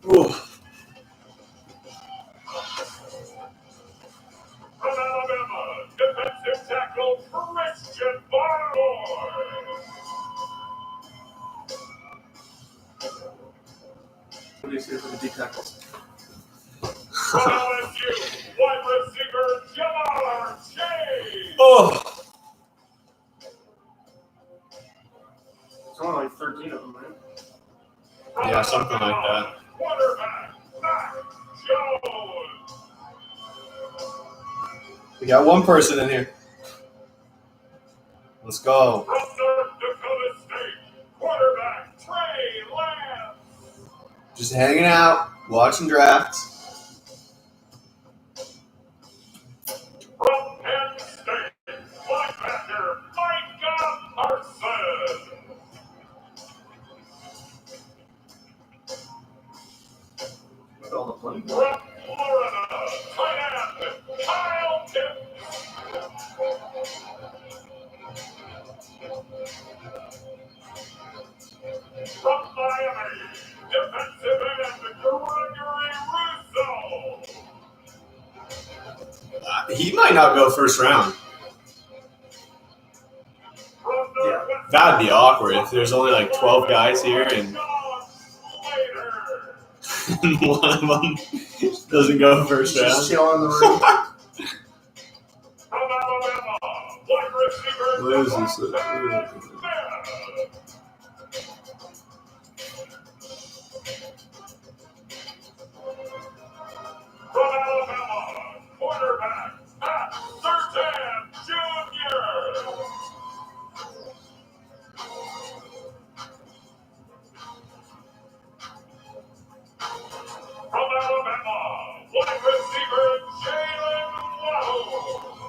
Ooh. From Alabama, defensive tackle Christian Barmore. What do you see for the deep tackles? From LSU, wide receiver Jamar Chase. Oh. It's only like 13 of them, right? Yeah, something like that. Quarterback Mac Jones. We got one person in here. Let's go. From North Dakota State, quarterback Trey Lance. Just hanging out, watching drafts. From Penn State, linebacker Micah Parsons. With all the playing. From Florida, tight end Kyle Pitts. From Miami, defensive end Gregory Rousseau. He might not go first round. From Northwest, That'd be awkward if there's only like 12 guys here and John Slater. one of them doesn't go first round. Just chill in the room. From Alabama, wide receiver What is this? Devontae Smith. From Alabama, quarterback Matt Surtain Jr. From Alabama, wide receiver Jalen Waddle.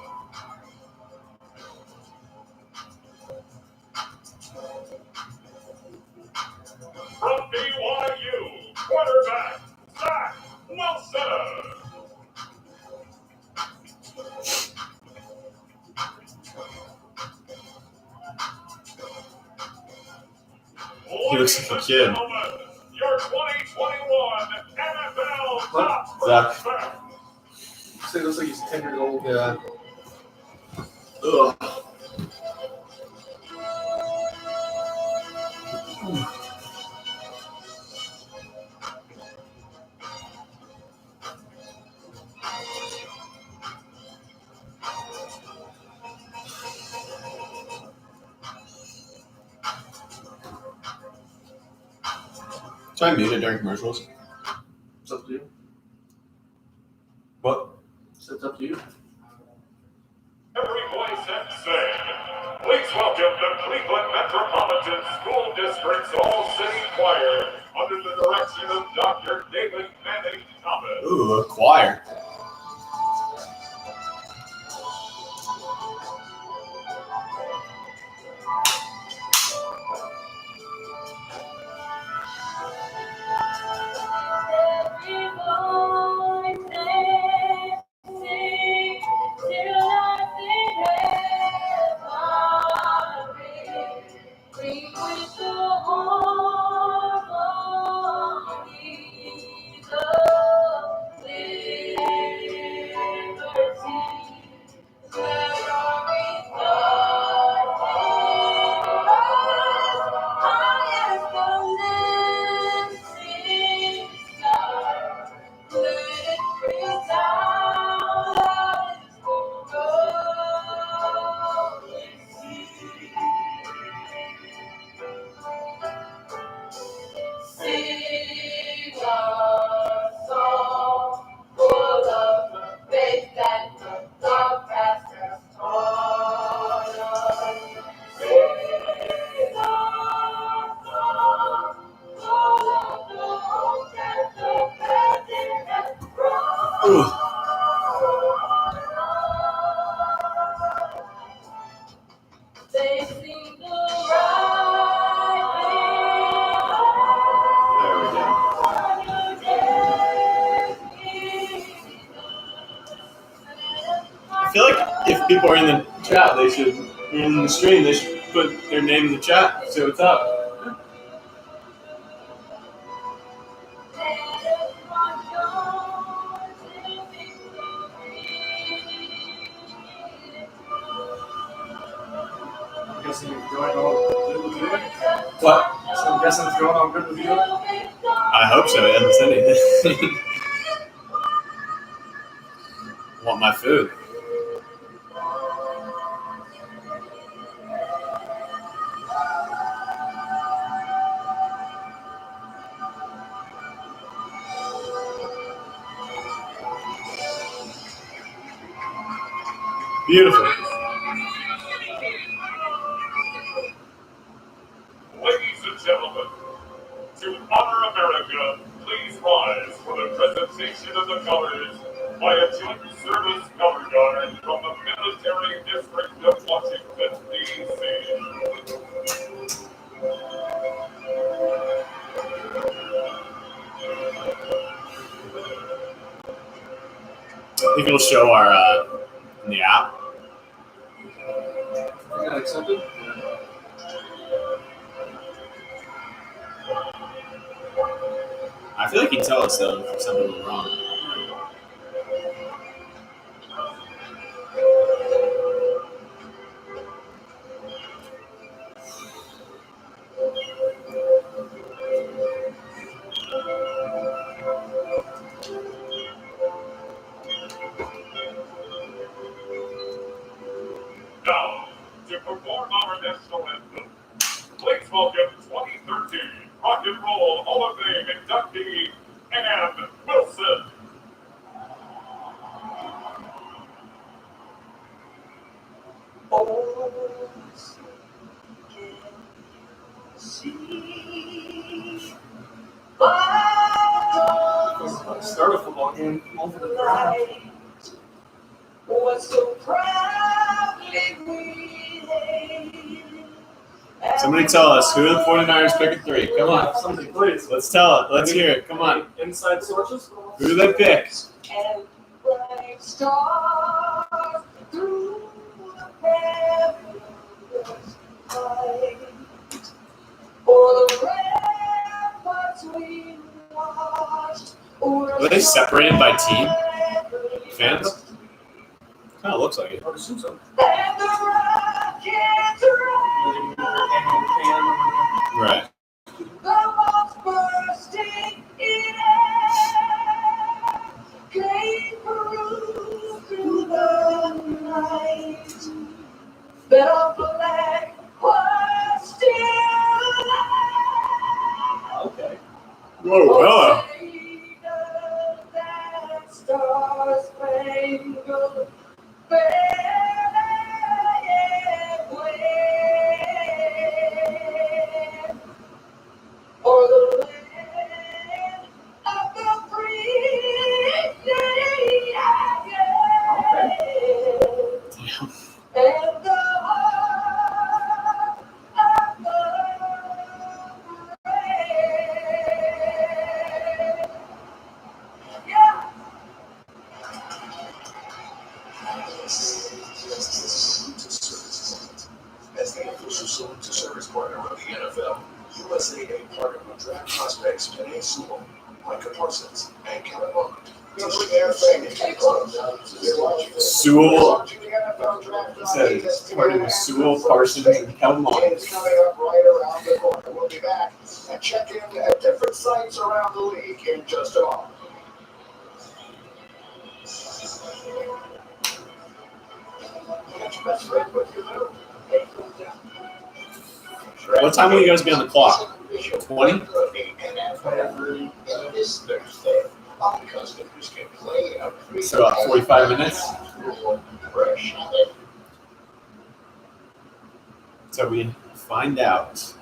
From BYU, quarterback Zach Wilson. He looks like a kid. Your 2021 NFL top Zach. prospect. So it looks like he's 10 years old. Yeah. Ugh. Should I mute it during commercials? It's up to you. What? It's up to you. Every voice and sing. Please welcome the Cleveland Metropolitan School District's All-City Choir under the direction of Dr. David Manning Thomas. Ooh, a choir. Ooh. There we go. I feel like if people are in the chat, they should, in the stream, they should put their name in the chat, say what's up. I'm guessing it's going all good with you. What? So I'm guessing it's going all good with you. I hope so. He hasn't said anything. Want my food? Beautiful. Ladies and gentlemen, to honor America, please rise for the presentation of the colors by a joint service color guard from the Military District of Washington, D.C. I think it'll show our in the app. You got accepted? I feel like you tell us though if something went wrong. Now, to perform our national anthem, please welcome 2013 Rock and Roll Hall of Fame inductee Ann Wilson. Start a football game over the ground. Was so proudly we laid. Somebody tell us who the 49ers pick at 3. Come on. Somebody, please. Let's tell it. Let's hear it. Come on. Inside sources? Who do they pick? And bright stars through the perilous fight. For the ramparts we watched. Are they separated by team? Fans? Kind of looks like it. I would assume so. And the rockets ran. Right. The bombs bursting in air. Came through the night. But our flag was still alive. Okay. Whoa, Bella. That star-spangled banner yet wave o'er the land of the free. Damn. And the heart of the brave. Yeah. As the official salute to service partner of the NFL, USAA partnered with draft prospects Penei Sewell, Micah Parsons, and Kevin Bond. Sewell. It says partnered with Sewell, Parsons, and Kelmont. It's coming up right around the corner. We'll be back and check in at different sites around the league in just a moment. Get your best friend with you, Lou. What time will you guys be on the clock? 20? This Thursday, all the customers can play out So about 45 minutes. fresh. So we find out.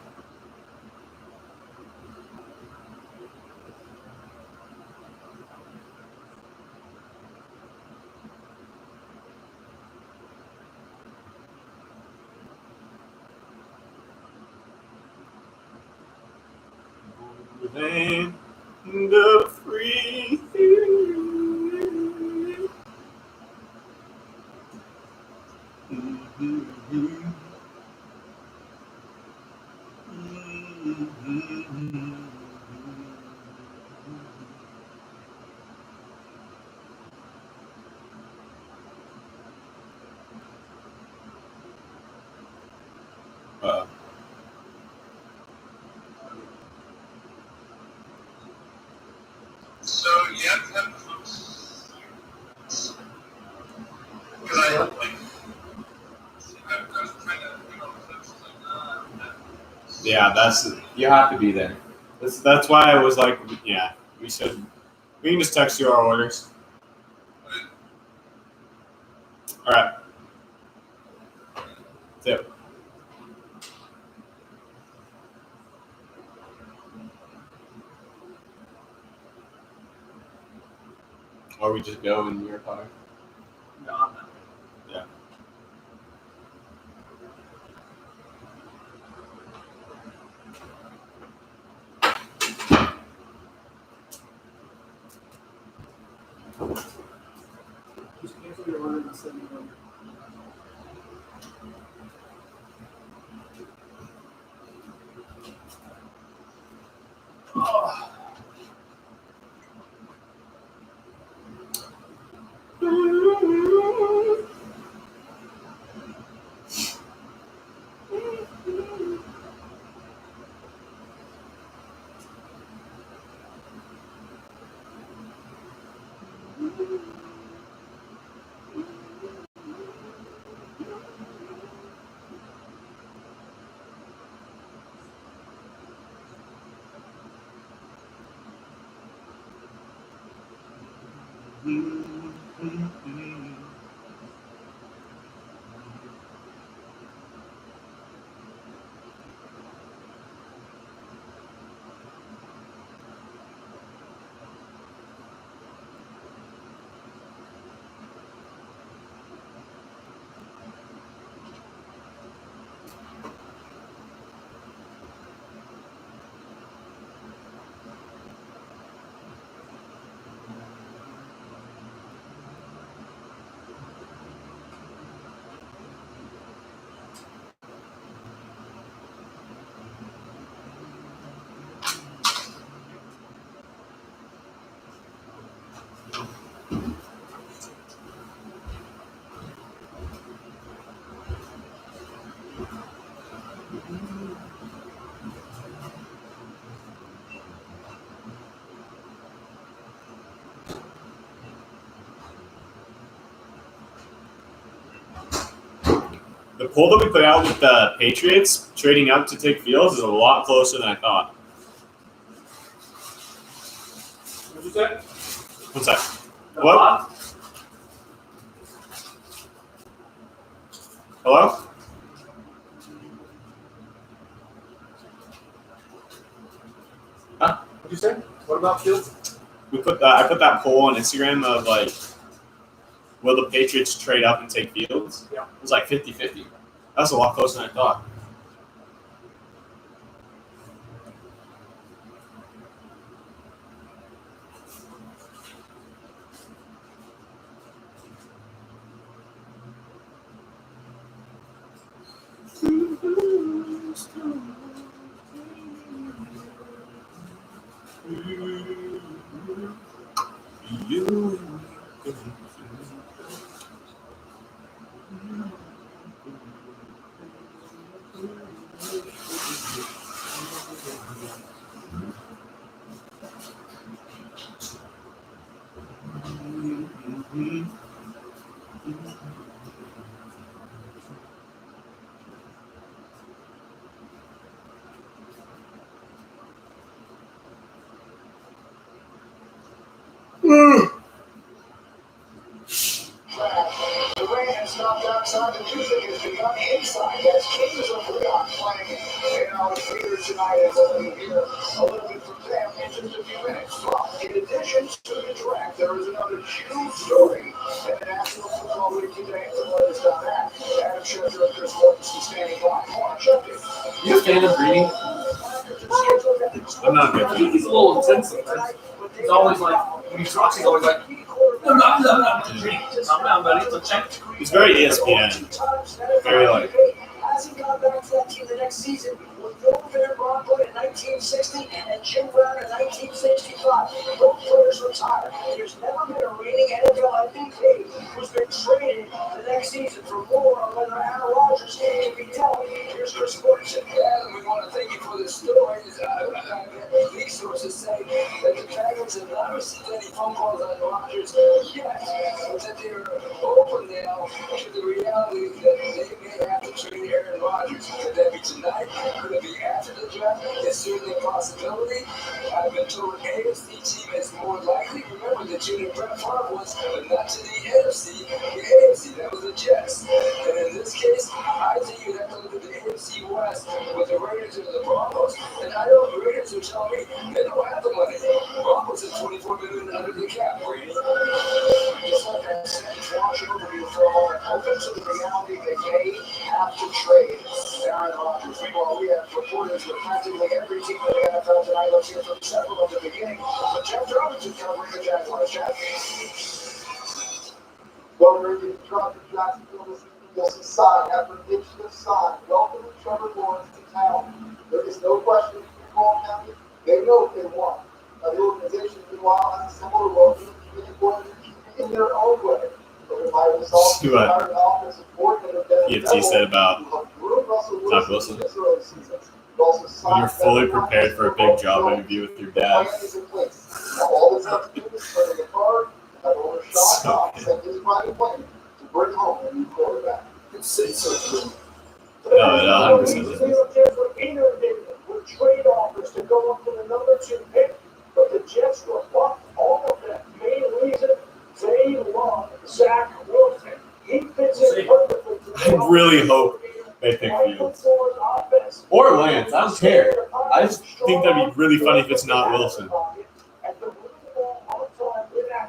Land of free. So you have to have good I like I was trying to Yeah, you have to be there. That's why I was like, yeah, we can just text you our orders. All right. Tip. Or we just go in your car. No, I'm not. Yeah. Just cancel your order and send me one. The poll that we put out with the Patriots trading up to take Fields is a lot closer than I thought. What'd you say? What's that? The What? bot? Hello? What'd you say? What about Fields? I put that poll on Instagram of like, will the Patriots trade up and take Fields? Yeah. It was like 50-50. That's a lot closer than I thought. The rain has stopped outside. The music has begun inside as Kings of Leon playing in our theater tonight. As you hear a little bit from them in just a few minutes. Well, in addition to the track, there is another huge story in the National Football League today. To let us down that, Adam Schefter and Chris Wilkinson standing by. March up it. You a fan of Greedy? I'm not good. He's a little intense sometimes. He's always like, when he talks, he's always like, I'm ready to check. He's very ESPN. Very like. As he got back to that team the next season with Bill Van Bronco in 1960 and Jim Brown in 1965. Both players retired. There's never been a reigning NFL MVP who's been traded the next season for more on whether Aaron Rodgers can be dealt. Here's Chris Wilkinson. Yeah, and we want to thank you for this story. These sources say that the Packers have not received any phone calls on Rodgers yet, but that they are open now to the reality that they may have to trade Aaron Rodgers. Could that be tonight? Could it be after the draft? It's certainly a possibility. I've been told an AFC team is more likely. Remember that Junior Brett Favre was, but not to the NFC. The AFC, that was the Jets. And in this case, I think you'd have to look at the AFC West with the Raiders and the Broncos. And I know the Raiders will tell me they don't have the money. Broncos is $24 million under the cap, Brady. Just like I said, watch overview for a moment. Open to the reality they may have to trade Aaron Rodgers. Meanwhile, we have reporters with practically every team in the NFL tonight. Let's hear from several at the beginning. But Jeff Jarvis is covering the Jaguars. Jeff. Well, Ricky, Trump and Jacksonville this is sign after pitch this sign. Welcome to Trevor Lawrence to town. There is no question in Call County. They know they won. The organization, meanwhile, has a similar welcome in their own way. See what EFT said about Zach Wilson. When you're fully prepared for a big job interview with your dad. All this has to do is turn a card, have over shot, send his private plane to bring home a new quarterback. It's so true. No, 100%. With trade offers to go up to the number 2 pick, but the Jets rebuffed all of them. Main reason, they love Zach Wilson. He fits in perfectly. I really hope they pick Fields. Or Lance, I don't care. I just think that'd be really funny if it's not Wilson.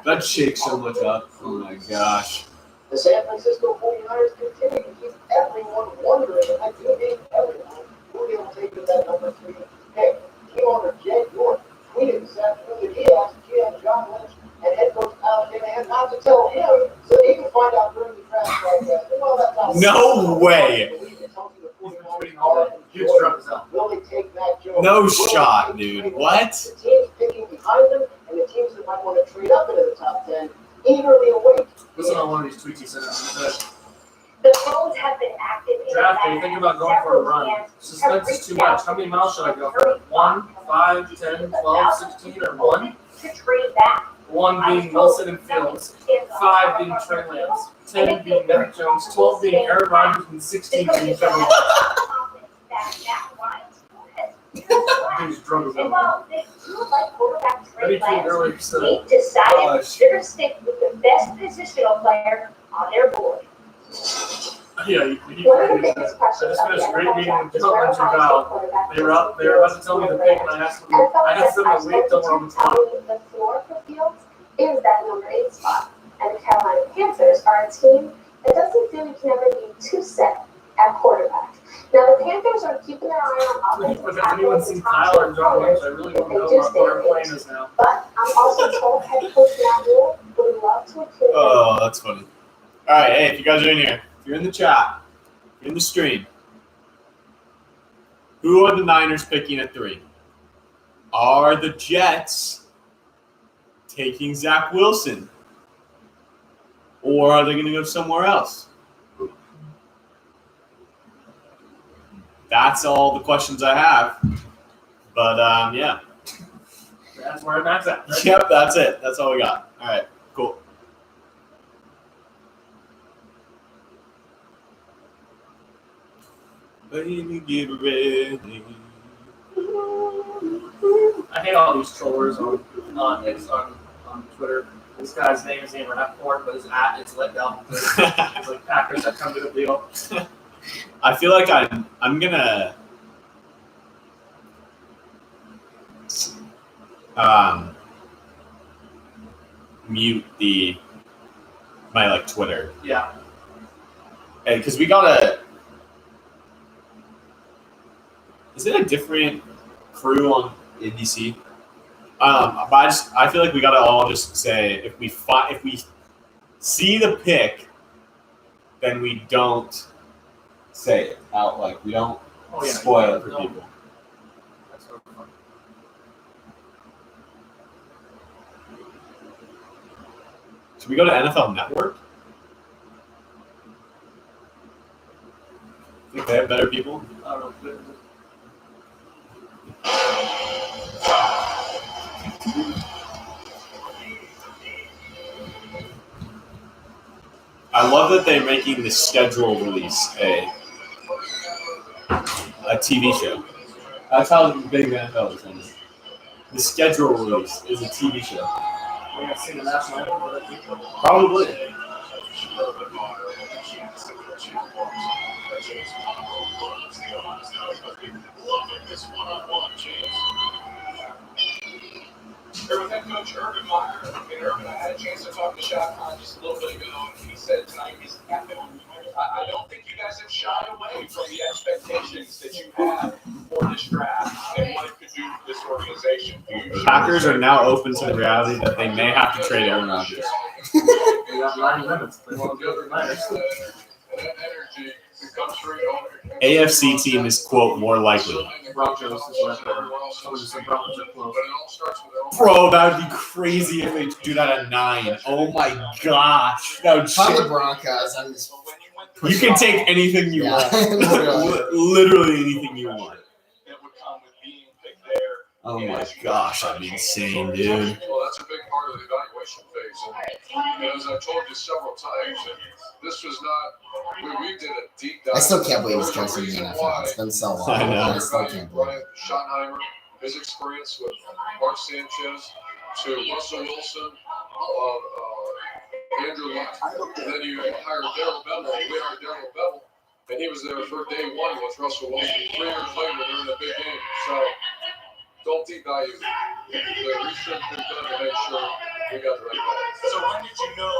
That shakes so much up. Oh my gosh. The San Francisco 49ers continue to keep everyone wondering, and I do mean everyone, who they will take with that number 3 pick. Team owner Jed York tweeted this afternoon that he asked GM John Lynch and head coach Al Shanahan not to tell him so that he can find out during the draft broadcast. Well, that's not No way. Huge drop is out. Will they take Mac Jones? No shot, dude. What? The teams picking behind them and the teams that might want to trade up into the top 10 eagerly await. Listen on one of these tweets he sent out. He said, The phones have been active in draft day, think about going for a run. Suspense is too much. How many miles should I go for? 1, 5, 10, 12, 16, or 1? to trade back. 1 being Wilson and Fields, 5 being Trey Lance, 10 being Mac Jones, 12 being Aaron Rodgers, and 16 being Trevor Lawrence. He's drunk as And hell. while they do like quarterback Maybe Trey too Lance, early still. they decided Gosh. they're going to stick with the best positional player on their board. Yeah, you One of the crazy. biggest I questions just of the finished a great NFL meeting draft with is Bill where Lynch and Ohio Val. State quarterback They were about to tell me the pick, and I asked them. I asked them to wait till we're on the tell top. me the floor for Fields is that number 8 spot. And the Carolina Panthers are a team that doesn't feel you can ever be too set at quarterback. Now the Panthers are keeping their eye on offensive But if anyone seen Kyle or John Lynch, I really don't know what their plan is now. But I'm also told head coach Matt Rule would love to appear. Oh, that's funny. All right, hey, if you guys are in here, if you're in the chat, if you're in the stream, who are the Niners picking at 3? Are the Jets taking Zach Wilson? Or are they going to go somewhere else? That's all the questions I have. But, yeah. That's where Matt's at. Right? Yep, that's it. That's all we got. All right, cool. Baby, get ready. I hate all these trollers on Twitter. This guy's name is Ian Rappaport, but his @ it's let down. It's like Packers that come to the deal. I feel like I'm gonna mute my like Twitter, Yeah. because we gotta. Is it a different crew on NBC? But I feel like we gotta all just say if we see the pick, then we don't say it out, like we don't Oh yeah. spoil it for No. people. That's so fun. Should we go to NFL Network? Think they have better people? I don't know. I love that they're making the schedule release a TV show. That's how big the NFL is. In. The schedule release is a TV show. We're gonna sing the national anthem for that people. Probably. Here with head coach Urban Meyer. And Urban, I had a chance to talk to Shad Khan just a little bit ago, and he said tonight he's happy. I don't think you guys have shied away from the expectations that you had for this draft and what it could do for this organization. Packers are now open to the reality that they may have to trade Aaron Rodgers. We got 9 minutes. They want to go for 9. Energy to come straight over. AFC team is, quote, more likely. Broncos is right there. Someone just said Broncos are close. But it all starts with Bro, that would be crazy if they do that at 9. Oh my gosh. That would If I'm the shit. Broncos, I'm just You can take anything you Yeah. want. Literally anything you want. that would come with being picked there. Oh my gosh, that'd be insane, dude. Well, that's a big part of the evaluation phase. And as I told you several times, that this was not, we did a deep dive. I still can't believe it's There's a coaching the reason NFL. why It's been so long. I know. I still can't believe Brian it. Schottenheimer, his experience with Mark Sanchez, to Russell Wilson, Andrew Luck, and then you hired Darrell Bevell. We hired Darrell Bevell, and he was there for day one with Russell Wilson. 3 years later, they're in a big game. So don't devalue the research been done to make sure we got the right guy. So when did you know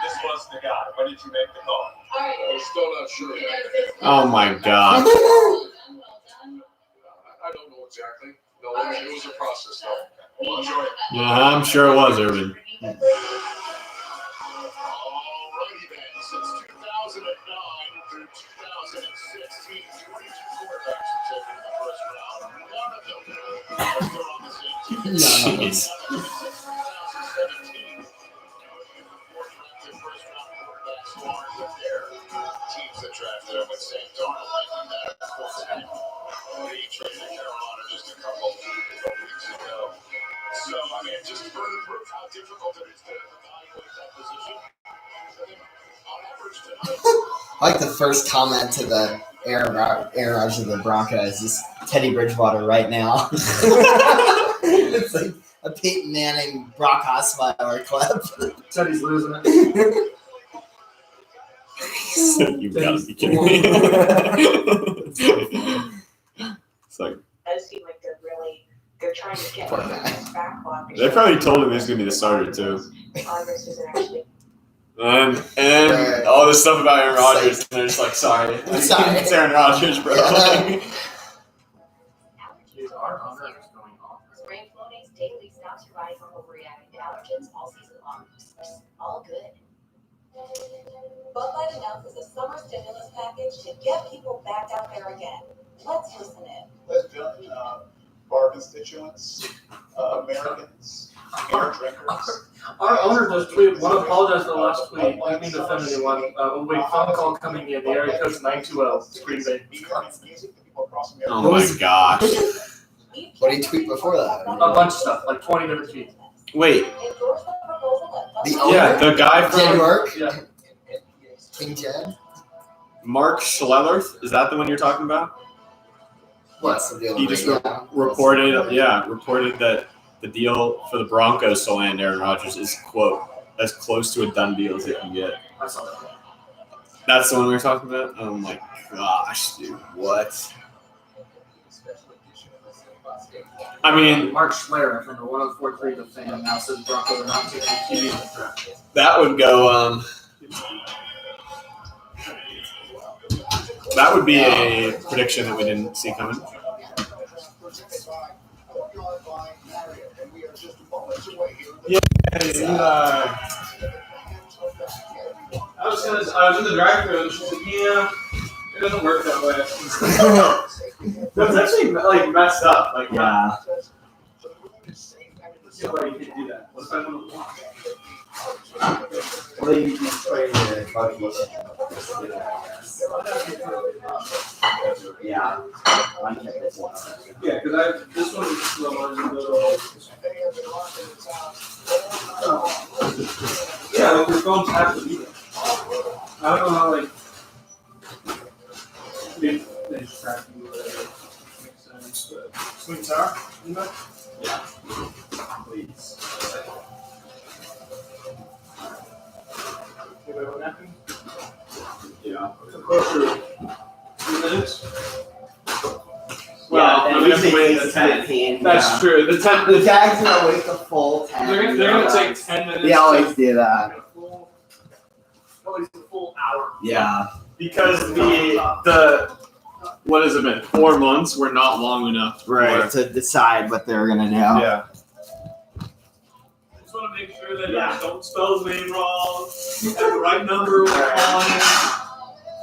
this was the guy? When did you make the call? I'm still not sure yet. Oh my god. I don't know exactly. No, it was a process though. Well, enjoy it. Yeah, I'm sure it was, Urban. Alrighty then. Since 2009 through 2016, 22 quarterbacks were taken in the first round. One of them was still on the same team. Jeez. 2017, the first round quarterbacks who aren't with their teams that drafted them with Sam Darnold and that fourth round. He traded Carolina just a couple of weeks ago. So, I mean, just further proof how difficult it is to evaluate that position. On average tonight. I like the first comment to the Aaron Rodgers of the Broncos is Teddy Bridgewater right now. It's like a Peyton Manning Brock Osweiler clip. Said he's losing it. You gotta be kidding me. It's like, does seem like they're trying to get Poor guy. this backlog. they probably told him he's gonna be the starter too. Congress isn't actually. And all this stuff about Aaron Rodgers, and they're just like, sorry. Sorry. It's Aaron Rodgers, bro. Yeah. Dude, our honor is going off. Spray Flonase daily stops your body from overreacting to allergens all season long. All good. Bud Light announces a summer stimulus package to get people back out there again. Let's listen in. Ladies and gentlemen, bar constituents, Americans, beer drinkers. Our owner just tweeted, want to apologize for the last tweet. Didn't mean to offend anyone. Wait, phone call coming in. The area code's 920. Green Bay. Oh my gosh. What did he tweet before that? A bunch of stuff, like 20 different tweets. Wait, Endorse the proposal that The Bud owner? yeah, the guy Jed from York? Yeah. King Jed? Mark Schlereth, is that the one you're talking about? What's the deal? He just reported that the deal for the Broncos to land Aaron Rodgers is, quote, as close to a done deal as it can get. I saw that. That's the one we were talking about? Oh my gosh, dude, what? I mean, Mark Schlereth from the 104.3 The Fan now says Broncos are not taking QB in the draft. that would go, that would be a prediction that we didn't see coming. I was in the drive-thru and she said, "Yeah, it doesn't work that way." That's actually like messed up. Like, Yeah. Yeah, why you can't do that? What's that one? Well, you try to Yeah. Yeah, because this one is just slow on the middle. Yeah, like your phones have to be there. I don't know how like they track you whatever makes sense, but sweet and sour, you know? Yeah. Please. Okay, wait, what happened? Yeah. Closer 2 minutes. Yeah, I'm and gonna have to usually wait it's the 10. 15. That's Yeah. true. The Jags gonna wait the full 10. They're gonna take 10 minutes. They always do that. At least a full hour. Yeah. Because the what has it been? 4 months were not long enough. Right. To decide what they're gonna do. Yeah. Just want to make sure that don't spell his name wrong. You have the right number on it.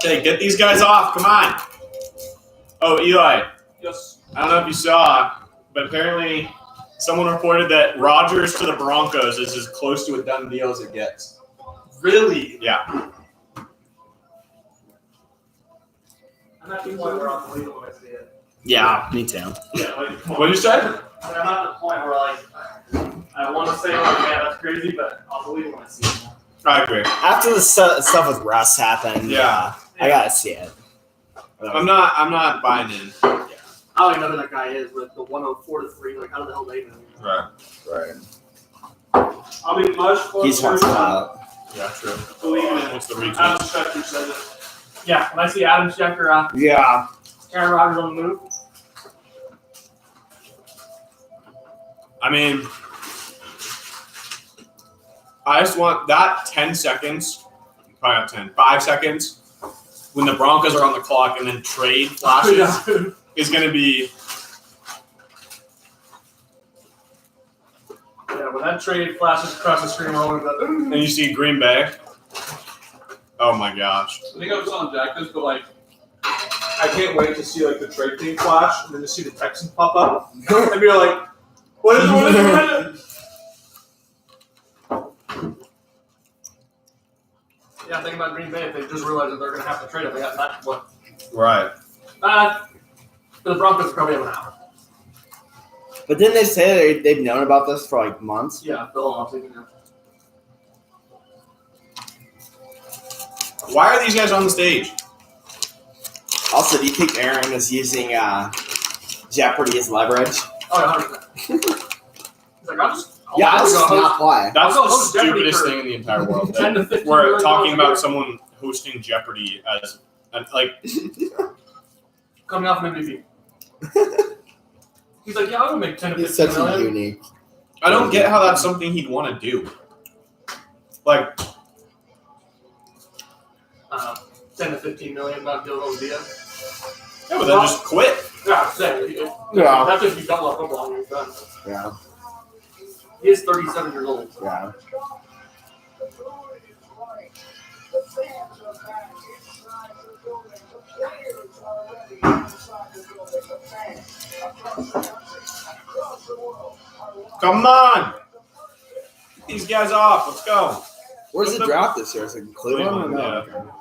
Okay, get these guys off. Come on. Oh, Eli. Yes. I don't know if you saw, but apparently someone reported that Rodgers to the Broncos is as close to a done deal as it gets. Really? Yeah. I'm at the point where I'll believe it when I see it. Yeah, me too. Yeah, like, What did you say? I'm at the point where like I want to say like, yeah, that's crazy, but I'll believe it when I see it. I agree. After the stuff with Russ happened, Yeah. I gotta see it. I'm not buying in. I don't even know who that guy is with the 104 to 3. Like, how the hell they know? Right. Right. I'll be much closer. He's wants out. Yeah, true. Believe it. What's the retweet? Adam Schefter said it. Yeah, when I see Adam Schefter, Yeah. Aaron Rodgers on the move. I mean, I just want that 10 seconds, probably not 10, 5 seconds, when the Broncos are on the clock and then trade flashes is going to be. Yeah, when that trade flashes across the screen, all over that. And you see Green Bay. Oh my gosh. I think I was on Jackers, but like, I can't wait to see like the trade thing flash and then to see the Texans pop up and be like, what is it? Yeah, think about Green Bay if they just realized that they're going to have to trade if they got that. What? Right. The Broncos probably have an hour. But didn't they say they've known about this for like months? Yeah, Bill Austin. Why are these guys on the stage? Also, do you think Aaron is using Jeopardy as leverage? Oh, yeah, 100%. He's like, I'll just not play. That's I'll the host Jeopardy stupidest for thing in the entire world. 10 to 15 We're million talking dollars a year. about someone hosting Jeopardy as like coming off an MVP. He's like, yeah, I'll go make 10 to He's 15 such million. a unique. I don't get how that's something he'd want to do. Like 10 to 15 million, not deal with the yeah, but then just quit. Yeah, Yeah. That's if you don't love football and you're done. Yeah. He is 37 years old. Yeah. Come on. Get these guys off. Let's go. Where's Put the draft this year? Is it in Cleveland? Cleveland, yeah.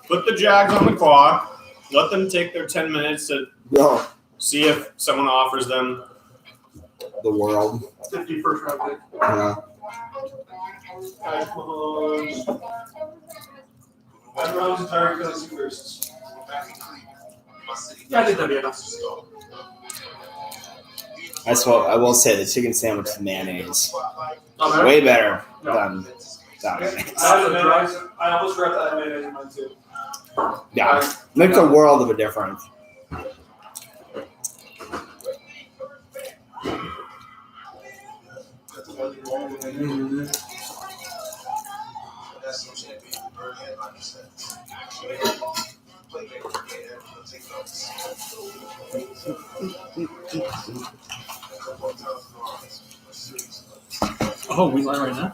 Put the Jags on the clock. Let them take their 10 minutes to No. see if someone offers them. The world. 51st round pick. Yeah. Guys, Mahomes. Mahomes and Tyreek Hill versus. Yeah, I think that'd be enough. I will say the chicken sandwich with mayonnaise. Oh, man. Way better No. than without mayonnaise. I almost forgot that I had mayonnaise in mine too. Yeah. Makes a world of a difference. Oh, we live right now?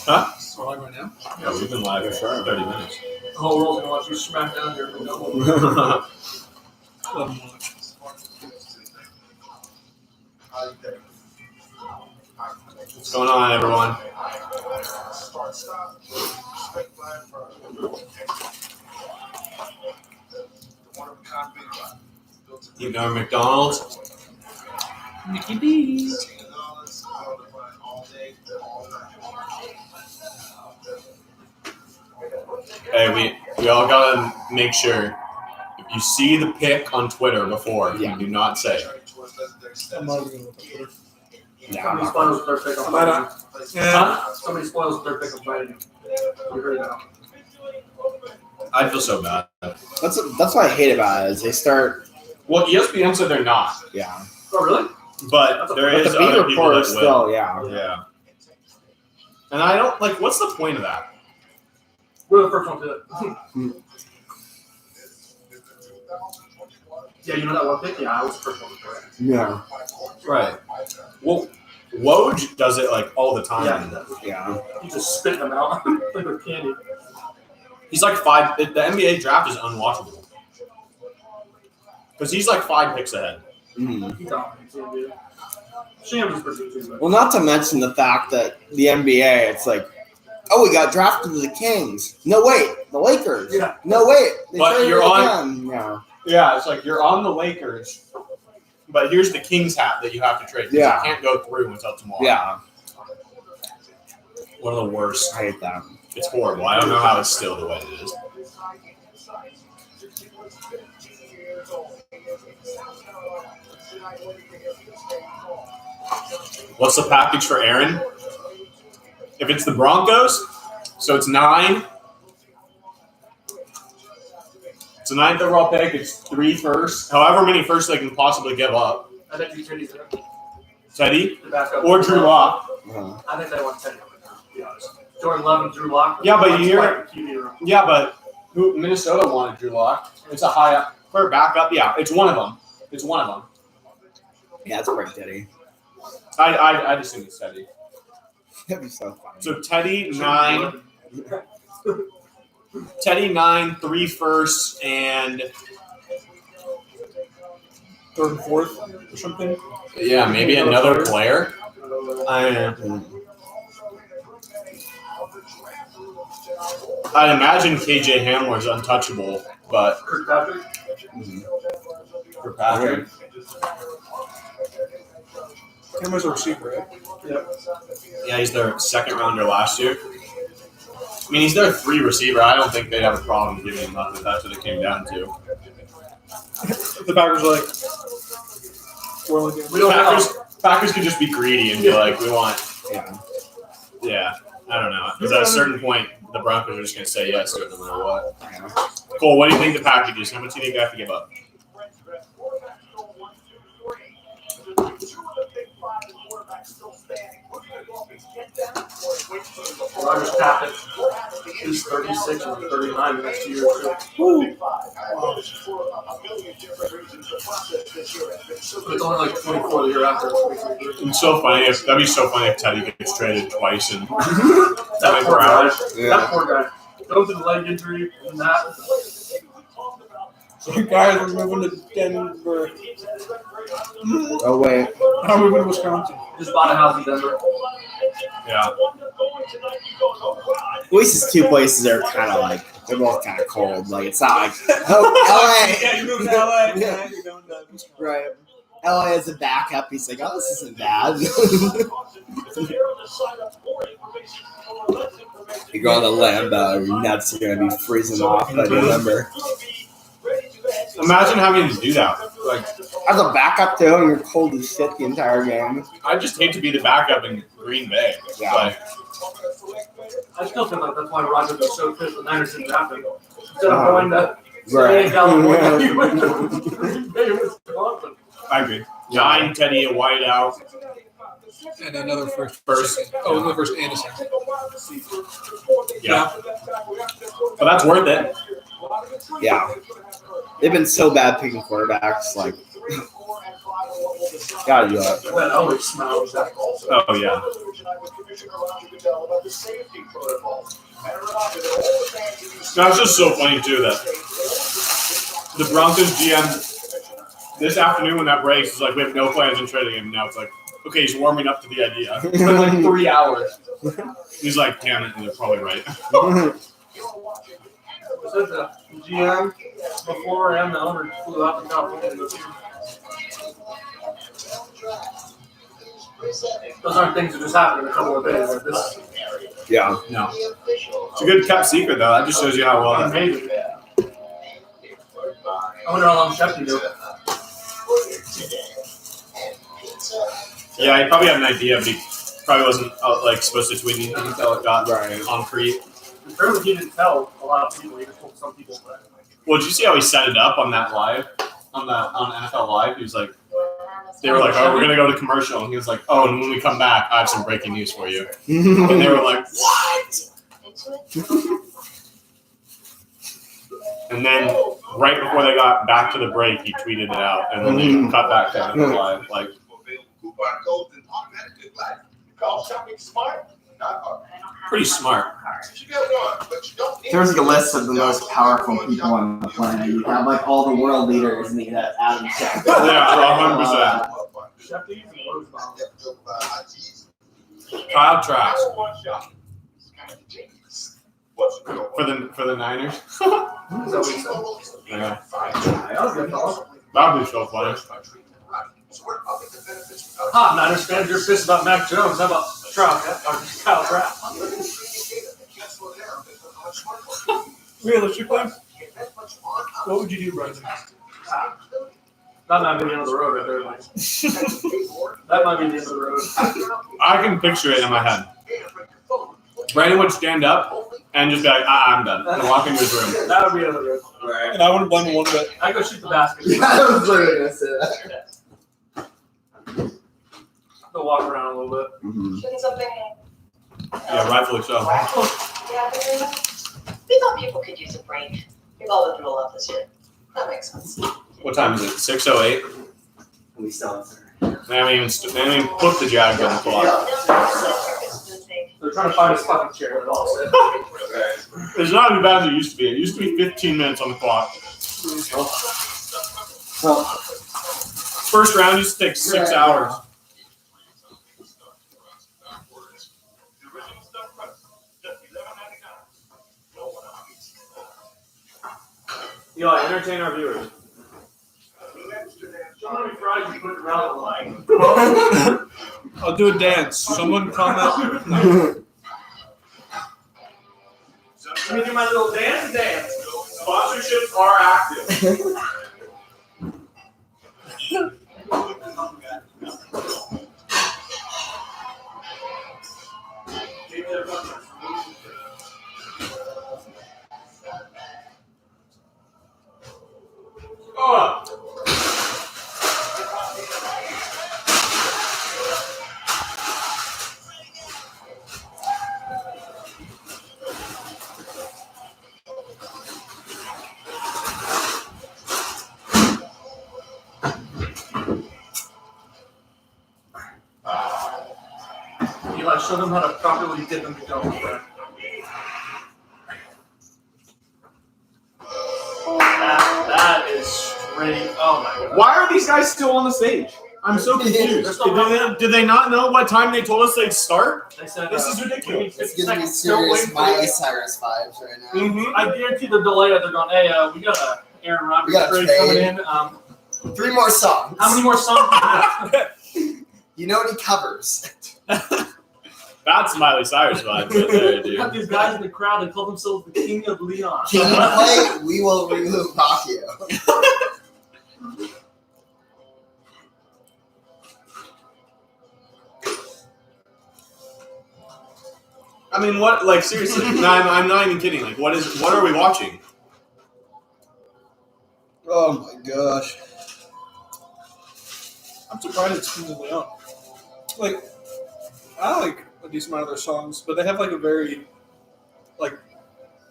Huh? We're live right now? Yeah, we've been live for 30 minutes. The whole world's gonna watch you smack down here. What's going on, everyone? You know McDonald's? Mickey D's. Hey, we all gotta make sure if you see the pick on Twitter before, you do not say it. I'm not even with Twitter. Yeah, Somebody spoils their pick. Am I not? Yeah. Somebody spoils their pick of fighting. You heard that. I feel so bad. That's what I hate about it is they start. Well, ESPN said they're not, Yeah. Oh, really? but there But is the beat other people report that is will. still, yeah. Yeah. And I don't like. What's the point of that? We're the first one to do it. Yeah, you know that one pick? Yeah, I was the first one to do it. Yeah. Right. Well, Woj does it like all the time. Yeah, he does. Yeah. You just spit them out like they're candy. He's like 5. The NBA draft is unwatchable because he's like 5 picks ahead. Mhm. He dominates the NBA. Shams is pretty good too, but Well, not to mention the fact that the NBA, it's like, oh, we got drafted to the Kings. No, wait, the Lakers. Yeah. No, wait, they But traded you're again. Yeah. Yeah, it's like you're on the Lakers, but here's the Kings hat that you have to trade. 'Cause Yeah. you can't go through until tomorrow. Yeah. One of the worst. I hate that. It's horrible. I don't know how it's still the way it is. What's the package for Aaron? If it's the Broncos, so it's 9. It's a 9th overall pick. It's 3 firsts. However many firsts they can possibly give up. I think you Teddy's there. Teddy The backup. or Drew Lock. Uh-huh. I think they want Teddy, to be honest. Jordan Love and Drew Lock. Yeah, but That's you're- like the QB room. Yeah, but who Minnesota wanted Drew Lock. It's a high for a backup. Yeah, it's one of them. It's one of them. Yeah, it's pretty Teddy. I just think it's Teddy. That'd be so funny. So Teddy 9, Teddy 9, 3 firsts, and 3rd and 4th or something. yeah, maybe another player. I'd imagine KJ Hamler's untouchable, but Kirkpatrick. for Patrick, Cameron's a receiver, right? yeah, he's their 2nd rounder last year. I mean, he's their 3 receiver. I don't think they'd have a problem giving him up if that's what it came down to. The Packers are like, we're only doing We don't Packers could just be greedy and be like, we want, Yeah. yeah, I don't know. Because at a certain point, the Broncos are just going to say yes to it no matter what. Yeah. Cole, what do you think the package is? How much do you think they have to give up? Rogers capped it. He's 36 and 39 the next 2 years too. But it's only like 24 the year after. It's so funny. That'd be so funny if Teddy gets traded twice and That poor guy. Yeah. That poor guy. Goes to the leg injury and that. You guys are moving to Denver. Oh, wait. I'm moving to Wisconsin. Just bought a house in Denver. yeah. At least it's 2 places that are kind of like, they're both kind of cold. Like, it's not like, oh, LA. Yeah, you moved to LA. Yeah. You're going to Wisconsin. Right. LA is a backup. He's like, oh, this isn't bad. You go on the Lambo, your nuts are going to be freezing off by November. Imagine having to do that. Like, As a backup, too, you're cold as shit the entire game. I just hate to be the backup in Green Bay. Yeah. Like, I still feel like that's why Rogers was so pissed the Niners didn't draft him. Instead of going to Right. California, he went to Green Bay, Wisconsin. I agree. 9, Teddy, a whiteout. And another first. First. Oh, another first and a second. Yeah. But that's worth it. Yeah. They've been so bad picking quarterbacks. Like, gotta do it. That always smells. Oh, yeah. That's just so funny, too, that the Broncos GM this afternoon when that breaks is like, we have no plans on trading him. Now it's like, okay, he's warming up to the idea. It's been like 3 hours. He's like, damn it, and they're probably right. Was it the GM before and the owner flew out to California to go see him? Those aren't things that just happen in a couple of days. Like this Yeah. No. It's a good kept secret though. That just shows you how well. Maybe. I wonder how long Shefty do. Yeah, he probably had an idea, but he probably wasn't supposed to tweet anything until it got on Crete. Apparently he didn't tell a lot of people. He just told some people. But Well, did you see how he set it up on that live, on NFL Live? He was like, they were like, "Oh, we're gonna go to commercial," and he was like, "Oh, and when we come back, I have some breaking news for you." And they were like, "What?" And then right before they got back to the break, he tweeted it out, and then they cut back to NFL Live. Like, Coupon codes and automatically black. You call shopping smart? Not hard. pretty smart. You get one, but you don't need There's like a list of the most powerful people on the planet. You have like all the world leaders, and you have Adam Schefter. Yeah, 100%. Shefty and Roosevelt. Kyle Trask One shot. It's kind of dangerous. What's the deal? for the Niners. Is that what he said? Yeah, That was good, fellas. that'd be so funny. Hot Niners fans, you're pissed about Mac Jones. How about Kyle Trask? Realistically, what would you do, Brendan? That might be the end of the road right there, Mike. That might be the end of the road. I can picture it in my head. Brandon would stand up and just be like, I'm done. And walk into his room. That would be the end of the road. And I wouldn't blame him one bit. I go shoot the basket. I was literally gonna say that. Go walk around a little bit. Shouldn't something Yeah, rightfully so. happen? We thought people could use a break. We've all been through a lot this year. That makes sense. What time is it? 6:08. We still They haven't even put the Jags on the clock. They're trying to find his fucking chair. That's all it It's not as bad as it used to be. It used to be 15 minutes on the clock. Well, First round used to take 6 hours. Eli, entertain our viewers. How many fries you put around the line? I'll do a dance. Someone comment. No. Let me do my little dance. Sponsorships are active. Eli, show them how to properly dip in the dough, friend. That is straight. Oh my god. Why are these guys still on the stage? I'm so confused. Did they not know what time they told us they'd start? They said, This is ridiculous. it's giving me serious Miley Cyrus vibes right now. Mm-hmm. I guarantee the delay that they're going, hey, we got a Aaron Rodgers We got a trade trade. coming in. 3 more songs. How many more songs do you have? You know what he covers? That's Miley Cyrus vibes right there, You have dude. these guys in the crowd that call themselves the King of Leon. Can you play We Will Rock You? I mean, what? Like seriously? No, I'm not even kidding. Like, what are we watching? Oh my gosh. I'm surprised it's Kings of Leon. Like, I like a decent amount of their songs, but they have like a very, like,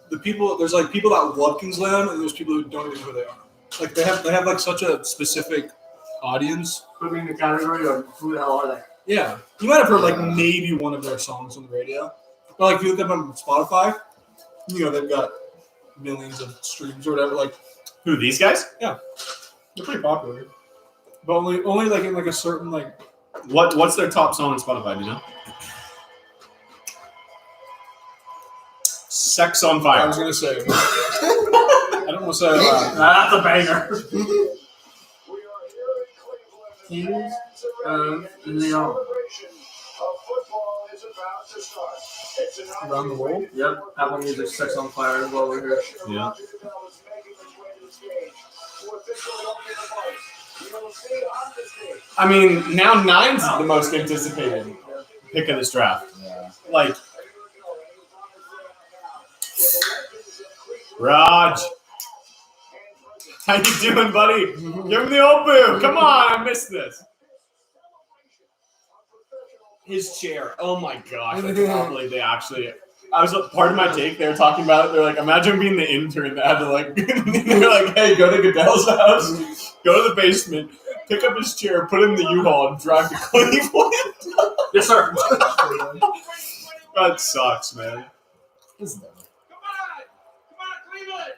there's like people that love Kings of Leon and there's people who don't even know who they are. Like, they have like such a specific audience. Put me in the category of who the hell are they? Yeah. You might have heard like maybe one of their songs on the radio. But like if you look up on Spotify, you know, they've got millions of streams or whatever. Like, Who, these guys? they're pretty popular. But only like in like a certain like What's their top song on Spotify? Do you know? Sex on I Fire. was gonna say. I don't want to say it loud. That's a banger. We are here in Cleveland, Kings of Leon. celebration of football is about Around the world? Yep. Apple Music Sex on Fire as well over here. Yeah. I mean, now 9's the most anticipated pick of this draft. Yeah. Like, Raj. How you doing, buddy? Give him the old boo. Come on, I missed this. His chair. Oh my gosh, I cannot believe they actually. I was part of my take. They were talking about it. They're like, imagine being the intern that had to like. They're like, hey, go to Goodell's house, go to the basement, pick up his chair, put it in the U-Haul, and drive to Cleveland. Yes, sir. That sucks, man. This is dumb. Come on, Cleveland.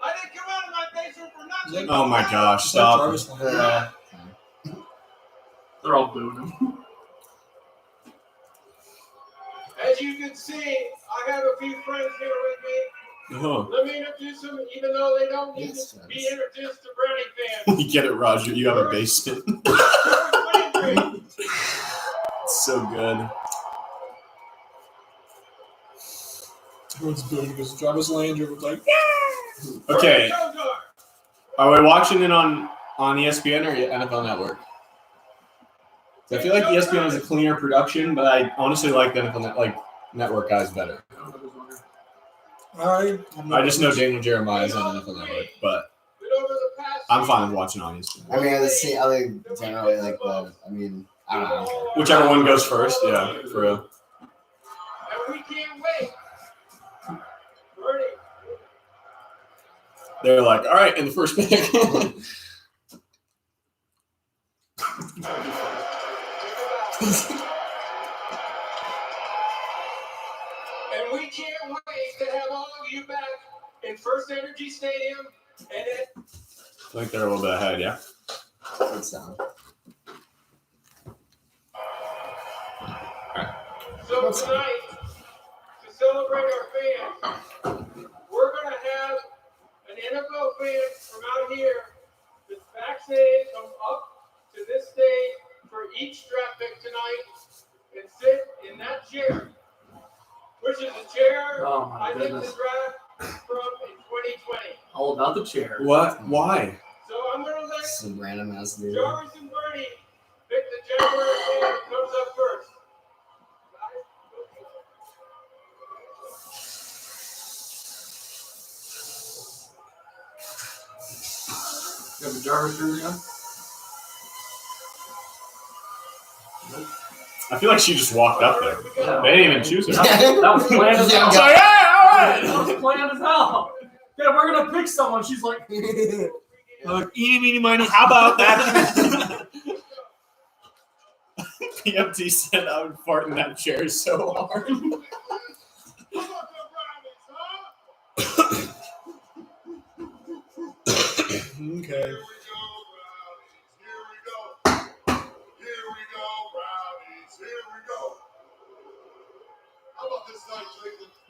I didn't come out of my basement for nothing. Oh my gosh, stop. They're all booing him. As you can see, I have a few friends here with me. Oh. Let me introduce them, even though they don't need Yes, to be introduced to Brownie fans. You get it, Roger. You have a basement. It's so good. Everyone's booing because Jarvis Landry was like, Okay. Are we watching it on ESPN or NFL Network? I feel like ESPN is a cleaner production, but I honestly like the NFL Network guys better. I just know Daniel Jeremiah is on NFL Network, but I'm fine with watching on ESPN. I mean, I generally like the. I mean, I don't know. Whichever one goes first, yeah, for real. And we can't wait. Bernie. They're like, all right, in the first pick. And we can't wait to have all of you back in First Energy Stadium. And it, I think they're a little bit ahead, yeah. It's down. so tonight, to celebrate our fans, we're going to have an NFL fan from out here that's vaccinated come up to this stage for each draft pick tonight and sit in that chair, which is a chair Oh, my I think the goodness. draft from in 2020. All about the chair. What? Why? So I'm going to let Some random ass dude. Jarvis and Bernie pick the Jaguar fan that comes up first. You have a Jarvis jersey on? I feel like she just walked up there. Yeah. They didn't even choose her. That was planned as hell. So, yeah, all right. That was planned as hell. Yeah, we're gonna pick someone. She's like, eeny, meeny, miny, how about that? PMT said I would fart in that chair so hard. Okay.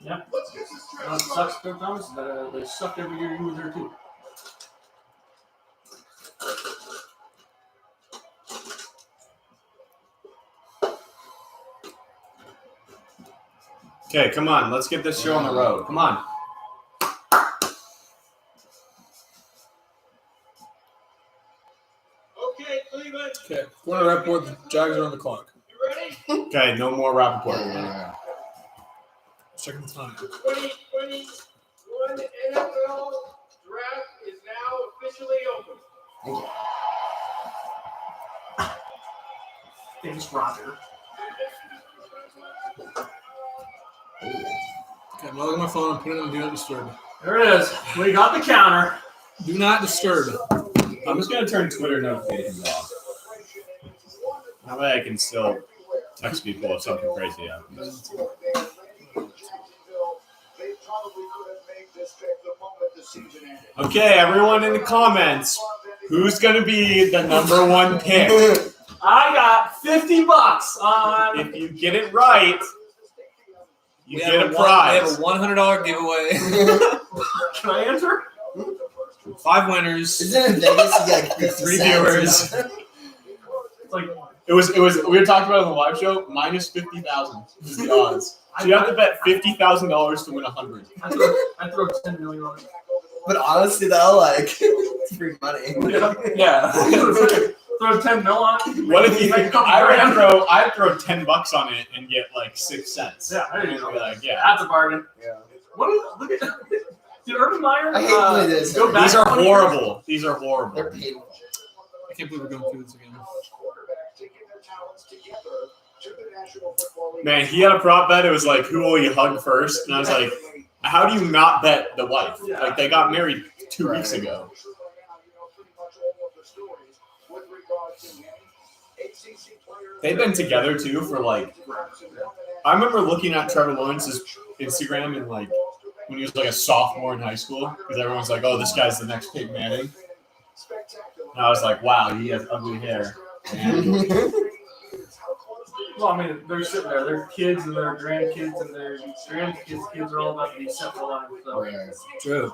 yeah. Let's get this It sucks, Bill Thomas. They sucked every year you were there too. Okay, come on. Let's get this show on the road. Come on. Okay, Cleveland. Okay. Corner report. The Jags are on the clock. You ready? Okay, no more Rappaport. Yeah. Second time. The 2021 NFL draft is now officially open. Thanks, Roger. Okay, I'm logging my phone and putting it on Do Not Disturb. There it is. We got the counter. Do not disturb. I'm just going to turn Twitter notifications off. That way I can still text people if something crazy happens. Okay, everyone in the comments, who's going to be the number one pick? I got $50 on. If you get it right, you We get have a We prize. have a $100 giveaway. Can I enter? 5 winners. Isn't it in Vegas? You got like 3 viewers. It's like It was. We were talking about it on the live show. Minus 50,000 is the odds. So you have to bet $50,000 to win 100. I throw 10 million on it. But honestly, though, like it's free money. Yeah. Throw 10 mil on it. What if you? I'd throw $10 on it and get like 6 cents. Yeah, there you And go. be like, yeah. That's a bargain. Yeah. What is, look at did Urban Meyer I hate doing this. go back? These are 20 horrible. These are horrible. They're painful. I can't believe we're going through this again. Man, he had a prop bet. It was like, who will you hug first? And I was like, how do you not bet the wife? Like, they got married 2 weeks ago. They've been together too for like. I remember looking at Trevor Lawrence's Instagram and like when he was like a sophomore in high school because everyone's like, "Oh, this guy's the next Peyton Manning." And I was like, "Wow, he has ugly hair." And Well, I mean, they're sitting there. Their kids and their grandkids and their grandkids' kids are all about to be centralized. So. Yeah. True.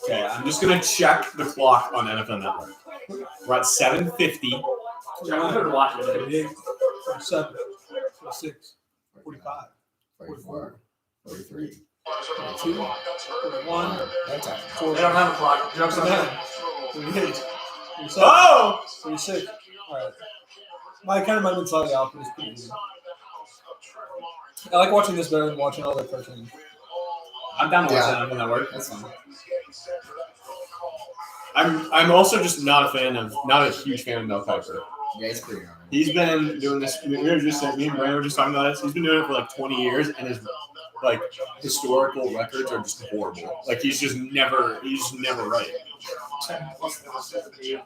okay, I'm just gonna check the clock on NFL Network. We're at 7:50. Yeah, I'm gonna watch it. 48, 47, 46, 45, 44, 43. 42, 41, That's all. 40, They don't have a clock. Jokes on them. 38, 37, Oh! 36. All right. My kind of might have been slightly off, but it's pretty good. I like watching this better than watching all their cartoons. I'm down to watch Yeah. NFL Network. That's fine. I'm also just not a huge fan of Mel Kiper. Yeah, it's pretty hard. He's been doing this. Me and Brandon were just talking about this. He's been doing it for like 20 years, and his like historical records are just horrible. Like he's just never right. 10 plus losses in the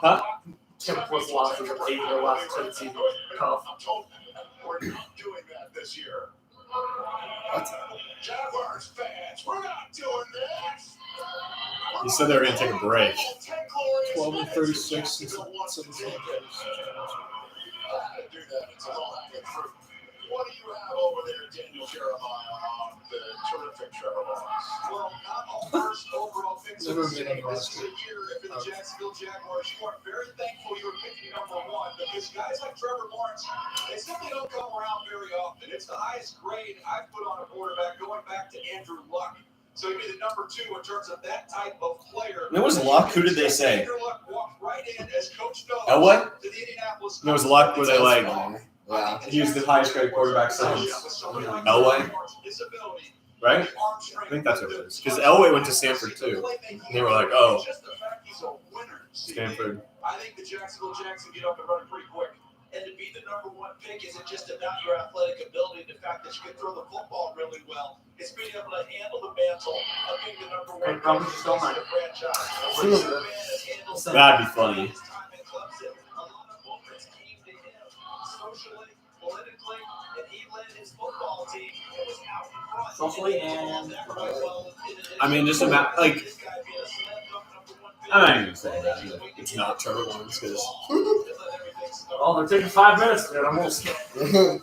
Huh? 10 plus losses in the last 10 seasons. Tough. We're not doing that this year. What? Jaguars fans, we're not doing this. He said they were gonna take a break. 12 and 36 and 17 games. Do that until all that gets through. What do you have over there, Daniel Jeremiah, on the terrific Trevor Lawrence? Well, not all first overall picks of Never the been same. on This is the year if the Jacksonville Jaguars. You are very thankful you were picking number one because guys like Trevor Lawrence, they simply don't come around very often. It's the highest grade I've put on a quarterback going back to Andrew Luck. So he'd be the number 2 in terms of that type of player. And it was Luck. Who did they say? Andrew Luck walked right in as Coach Dobbs Elway? to the Indianapolis. It was Luck where they like Yeah. he was the highest graded quarterback since Elway, right? I think that's what it is. Because Elway went to Stanford too. And they were like, oh, Stanford. I think the Jacksonville Jags can get up and running pretty quick. And to be the number 1 pick isn't just about your athletic ability, the fact that you can throw the football really well. It's being able to handle the mantle of being the number 1 pick probably in still not. the franchise. That'd be funny. Socially, politically, and he led his football team and was out in front. Socially and I mean, just imagine like. I'm not even gonna say that. It's not Trevor Lawrence because oh, they're taking 5 minutes, dude. I'm almost scared.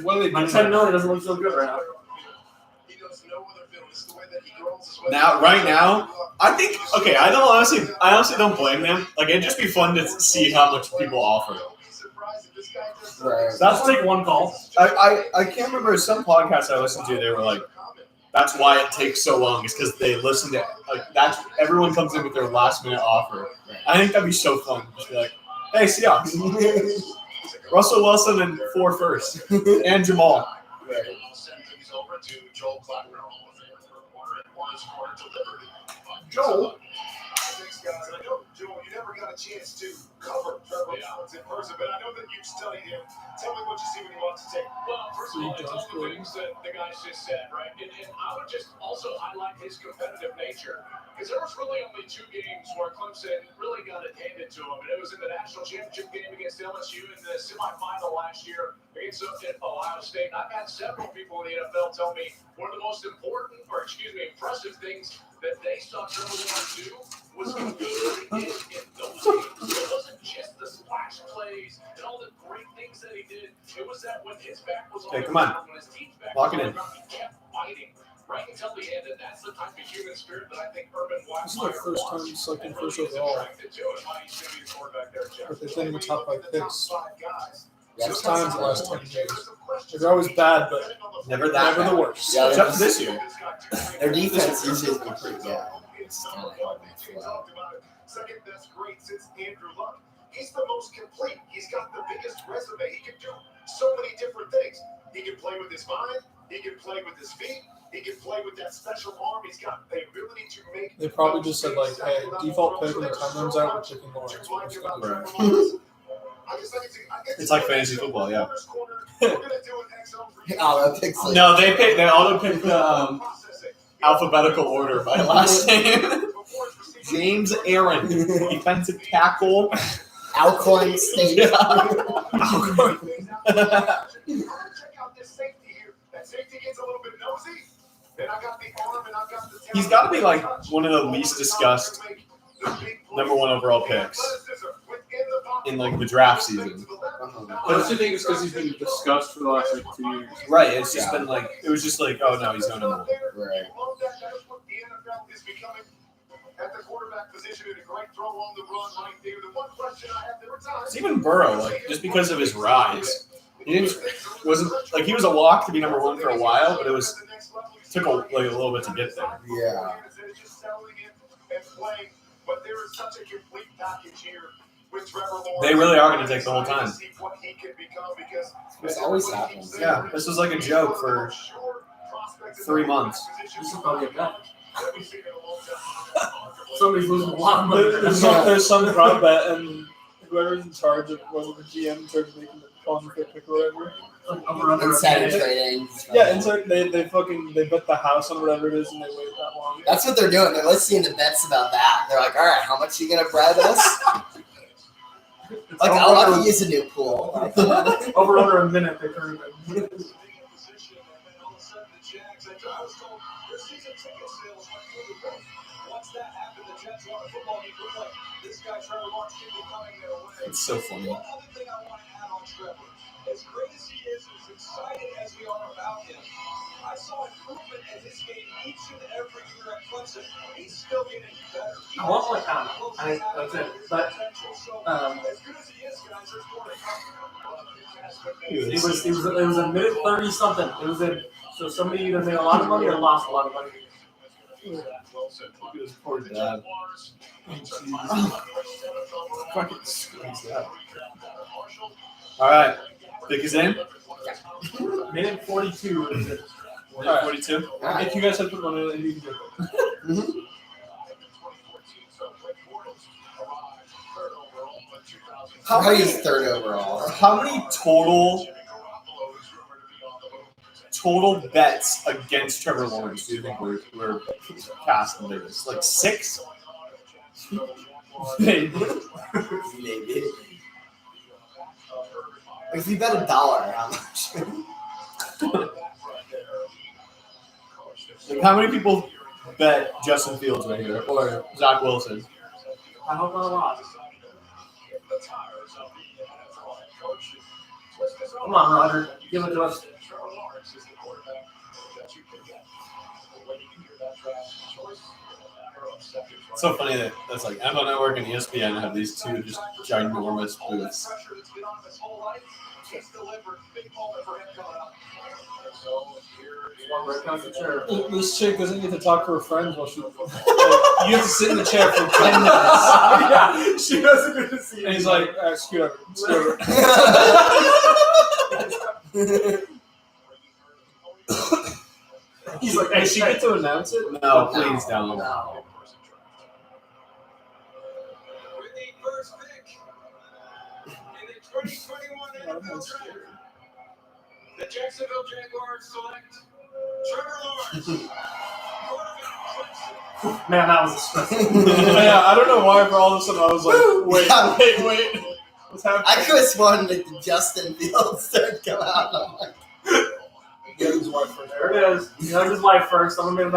What are they My doing? 10 million doesn't look so good right now. now, right now, I think okay. I honestly don't blame them. Like it'd just be fun to see how much people offer. Right. That's take 1 call. I can't remember some podcasts I listened to. They were like, that's why it takes so long. Is because they listen to like that's everyone comes in with their last minute offer. I think that'd be so fun. Just be like, hey, Seahawks, Russell Wilson and 4 first, and Jamal. Joel. Joel, you never got a chance to cover Trevor Lawrence in person, but I know that you've studied him. Tell me what you see when he wants to take. Well, first of all, it's all the things that the guys just said, right? And I would just also highlight his competitive nature. Because there was really only 2 games where Clemson really got it handed to him. And it was in the national championship game against LSU in the semifinal last year. It's at Ohio State. I've had several people in the NFL tell me one of the most important, impressive things that they saw Trevor Lawrence do was the good that he did in those games. It wasn't just the splash plays and all the great things that he did. It was that when his back was on Okay, the come on. ground, when his team's back Lock was it on in. the ground, he kept fighting right until the end, and that's the type of human spirit that I think Urban This is their first time selecting first overall. But they didn't even top 5 picks. Yeah, 6 times in the last 10 years. They're always bad, but Never that never bad. the worst. Yeah, Except for this year. Their defense usually has been pretty good. It's kind of well. Second best grade since Andrew Luck. He's the most complete. He's got the biggest resume. He can do so many different things. He can play with his mind. He can play with his feet. He can play with that special arm. He's got the ability to make. They probably just said, like, hey, default pick when the time runs out, we're picking Lawrence. We're just gonna It's like fantasy football, yeah. Auto picks like No, they auto pick the alphabetical order by last name. James Aaron, defensive tackle. Alcorn State. He's got to be like one of the least discussed number 1 overall picks in like the draft season. I just think it's because he's been discussed for the last like 2 years. Right, it's just been like it was just like, oh no, he's going to move. Right. At the quarterback position and a great throw on the run right there. The one question I have every time. It's even Burrow, like just because of his rise. He wasn't like he was a lock to be number 1 for a while, but it was took a little bit to get there. Yeah. But there is such a complete package here with Trevor Lawrence. They really are going to take the whole time. This always happens. Yeah, this was like a joke for 3 months. This is probably a bet. Somebody's losing a lot of money. There's some prop bet, and whoever's in charge of, was the GM in charge of making the calling the pick or whatever. Insider trading. Yeah, inside they bet the house on whatever it is, and they wait that long. That's what they're doing. They're listening to bets about that. They're like, all right, how much are you gonna bribe us? Like, I could use a new pool. Over under a minute, they turn it. It's so funny. As great as he is, as excited as we are about him, I saw improvement in his game each and every year at Clemson. He's still getting better. I want more time. That's it. But As good as he is, guys, there's more to come. it was a minute 30 something. It was in. So somebody either made a lot of money or lost a lot of money. Fucking squeeze that. All right, pick his in. Minute 42 is it. All right, 42. If you guys have put money in, you can get it. How many is third overall? How many total bets against Trevor Lawrence do you think we're casting this? Like 6? Maybe. Maybe. If you bet $1, how much? Like how many people bet Justin Fields right here or Zach Wilson? I hope not a lot. Come on, Roger. Give it to us. It's so funny that that's like NFL Network and ESPN have these two just ginormous booths. This chick doesn't get to talk to her friends while she. You have to sit in the chair for 10 minutes. Yeah, she doesn't get to see it. And he's like, scoot over. Scoot over. He's like, does she get to announce it? No, please don't. No. With the first pick in the 2021 NFL Draft, the Jacksonville Jaguars select Trevor Lawrence, quarterback Clemson. Man, that was a stressful. Yeah, I don't know why for all of a sudden I was like, wait. What's happening? I could have sworn that the Justin Fields started come out. And I'm like, Get his wife first. There it is. You know, his wife first. I'm gonna make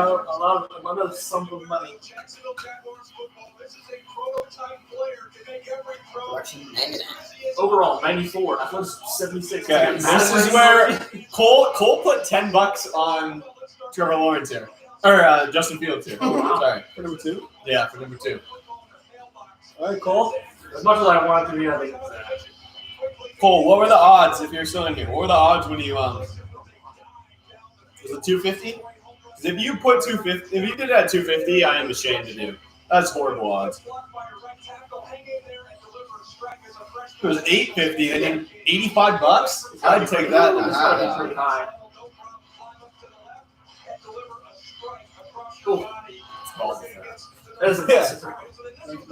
another sum of money. Jacksonville Jaguars football. This is a prototype player to make every pro. Collection 99. Overall, 94. That was 76. Okay, this is where Cole put $10 on Trevor Lawrence here, or Justin Fields here. Sorry, For number 2. yeah, for number 2. All right, Cole. As much as I want it to be, I think. Cole, what were the odds if you're still in here? What were the odds when you was it 250? Because if you put 250, if you did it at 250, I am ashamed to do. That's horrible odds. If it was 850 and then $85, I'd take that. It's gotta be pretty high. Cool. That is a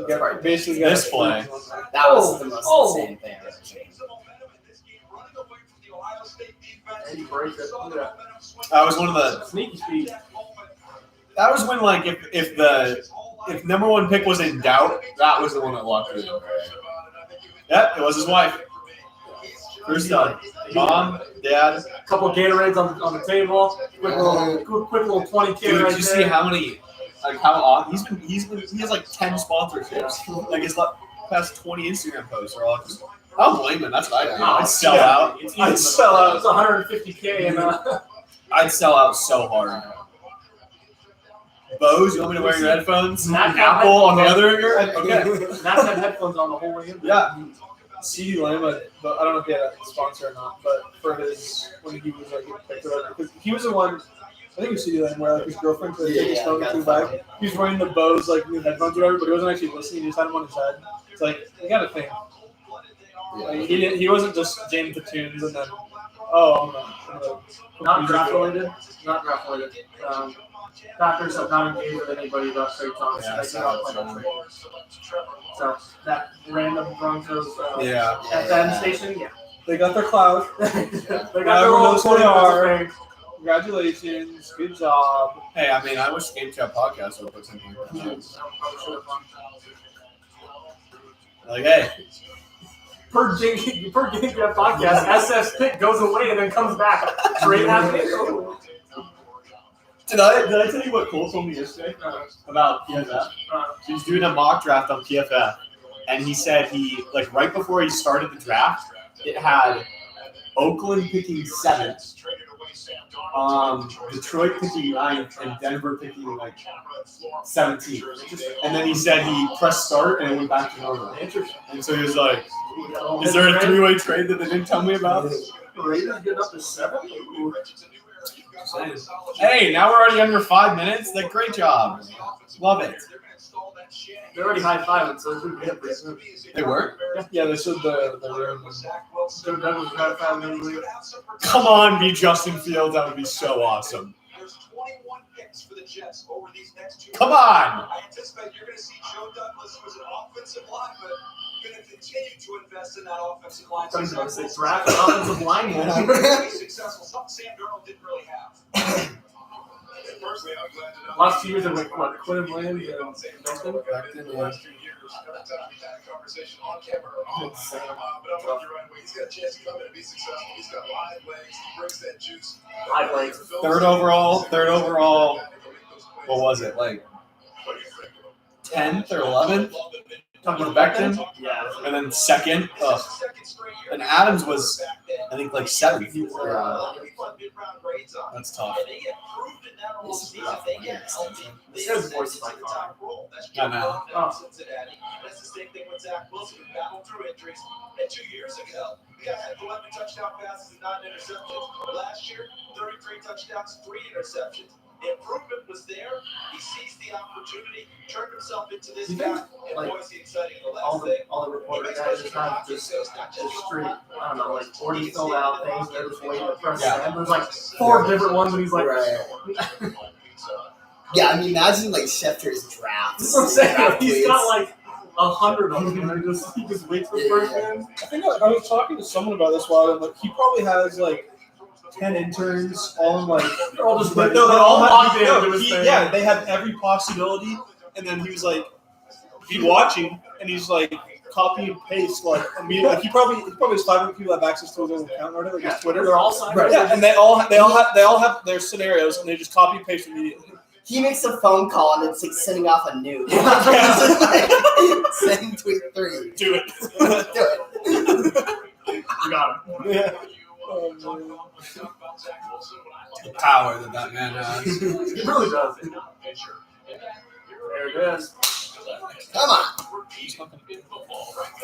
Yeah, basically got This play. That was the most insane thing I've ever seen. And you break it. Look at that. That was one of the. Sneaky speed. That was when, like, if number 1 pick was in doubt, that was the one that locked it in. Yep, it was his wife. First done. Mom, Dad. Couple Gatorades on the table. Quick little 20K Dude, right did you see there. how many? Like how odd he has like 10 sponsorships. Like his past 20 Instagram posts are all just. I don't blame him. That's what I do. I'd sell out. I'd sell out. It's 150K and I'd sell out so hard. Bose, you want me to wear your headphones? Apple on the other ear? Okay. Matt had headphones on the whole way in. Yeah. CD Lamb, but I don't know if he had a sponsor or not, but for his, when he was like, picked or whatever, because he was the one, I think it was CD Lamb, where like his girlfriend could take his phone and flew back. He was wearing the Bose, like, new headphones or whatever, but he wasn't actually listening, he just had them on his head. It's like, you gotta think. Like, he wasn't just jamming the tunes and then, Not draft related. Not draft related. Packers have not engaged with anybody about Trey Thomas. Yeah, They do not plan on trade. So that random Broncos Yeah. FM station, yeah. They got their cloud. They got their Everyone own knows who they 20 are. thing. Congratulations. Good job. Hey, I mean, I wish Game Chat Podcast would put something like that. Like, hey. Per Game Chat Podcast, SF's pick goes away and then comes back. Trade after. Did I tell you what Cole told me yesterday about PFF? He was doing a mock draft on PFF, and he said like right before he started the draft, it had Oakland picking 7th, Detroit picking 9th, and Denver picking like 17th. And then he said he pressed start and it went back to normal. And so he was like, "Is there a 3-way trade that they didn't tell me about?" Raiders get up to 7? Hey, now we're already under 5 minutes. Like, great job. Love it. They're already high-fiving, so it should be up there soon. They were? Yeah, they said the room. Doug Douglas is high-fiving everybody. Come on, be Justin Fields. That would be so awesome. There's 21 picks for the Jets over these next 2 Come on. I anticipate you're going to see Joe Douglas, who's an offensive lineman, going to continue to invest in that offensive line. I was going to say draft an offensive lineman. Be successful, something Sam Darnold didn't really have. Personally, I'm glad to know. Last 2 years of like what? Quinn Williams and Benson? The last 2 years, every time we've had a conversation on camera or off, but I'm with you right away. He's got a chance to come in and be successful. He's got live legs. He brings that juice. High legs. Third overall. What was it? Like 10th or 11th? Talking about Becton? Yeah. And then second. And Adams was, I think, like 7th. That's tough. This is voiced by Connor. I know. That's the same thing with Zach Wilson, who battled through injuries. And 2 years ago, the guy had 11 touchdown passes and 9 interceptions. Last year, 33 touchdowns, 3 interceptions. The improvement was there. He seized the opportunity, turned himself into this guy, and like, boy, is he exciting. The all last thing. the reporter guys are kind of just straight, I don't know, like 40 filled out things. They're just waiting to press send. There's like 4 different ones, and he's like, Right. Yeah, I mean, imagine like Schefter's drafts. That's what I'm saying. Draft He's tweets. got like 100 of them, and he just waits for the first man. I think I was talking to someone about this while ago. Like, he probably has like 10 interns, all in like. They're all just But like, no, they're they all logged have, into no, his he, thing. yeah, they have every possibility, and then he was like, he's watching, and he's like, copy and paste like immediately. Like he probably has 500 people have access to his own account or whatever, like his Twitter. They're all signed. Right. Yeah, and they all have their scenarios, and they just copy and paste immediately. He makes a phone call and it's like sending off a nuke. Send tweet 3. Do it. Do it. You got him. Yeah. The power that man has. He really does. There it is. Come on.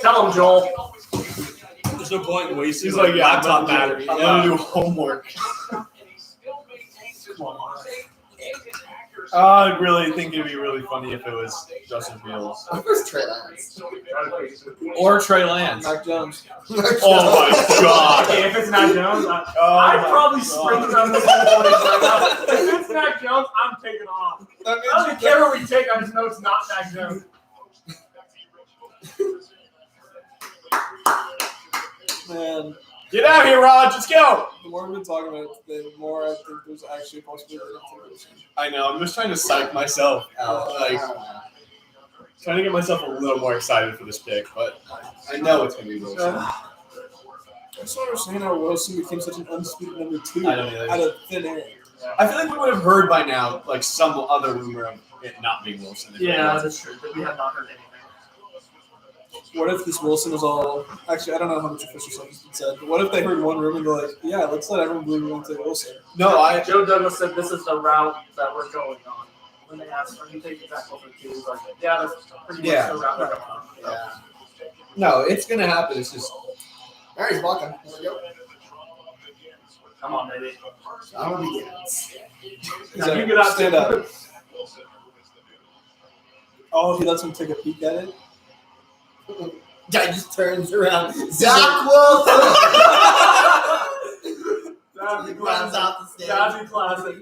Tell him, Joel. There's no point in wasting He's like, yeah, laptop battery. battery. I'm gonna do homework. Come on. I really think it'd be really funny if it was Justin Fields Where's Trey Lance? or Trey Lance. Mac Jones. Oh my god! Okay, if it's Mac Jones, I'd my probably God. sprint around this whole place right now. If it's Mac Jones, I'm taking off. I don't even care what we take. I just know it's not Mac Jones. Man, Get out of here, Rod. Let's go. the more we've been talking about it today, the more I think there's actually a possibility of it. I know. I'm just trying to psych myself out, like trying to get myself a little more excited for this pick, but I know it's gonna be Wilson. I just don't understand how Wilson became such an undisputed number 2 I don't either. out of thin air. I feel like we would have heard by now, like some other rumor of it not being Wilson. if it Yeah, was. that's true. But we have not heard anything. What if this Wilson was all? Actually, I don't know how much official stuff has been said, but what if they heard one rumor and they're like, "Yeah, let's let everyone believe we want to take Wilson." No, Joe Douglas said this is the route that we're going on. When they asked, "Are you taking tackle for 2?" He's like, "Yeah, that's pretty much the route we're going on." Yeah. no, it's gonna happen. It's just All right, he's walking. There we go. Come on, baby. Now we begins. Now you get out Stand there. up. Oh, he lets him take a peek at it. Guy just turns around. Zach Wilson That'd be runs classic. out the stage. That'd be classic.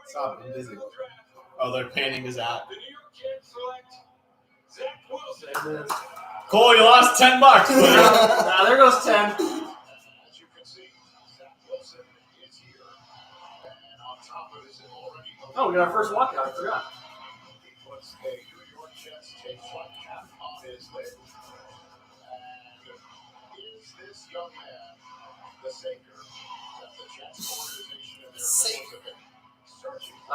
stop. I'm busy. Oh, they're panning his app. There it is. Cole, you lost $10. But Now there goes 10. Oh, we got our first walkout. I forgot.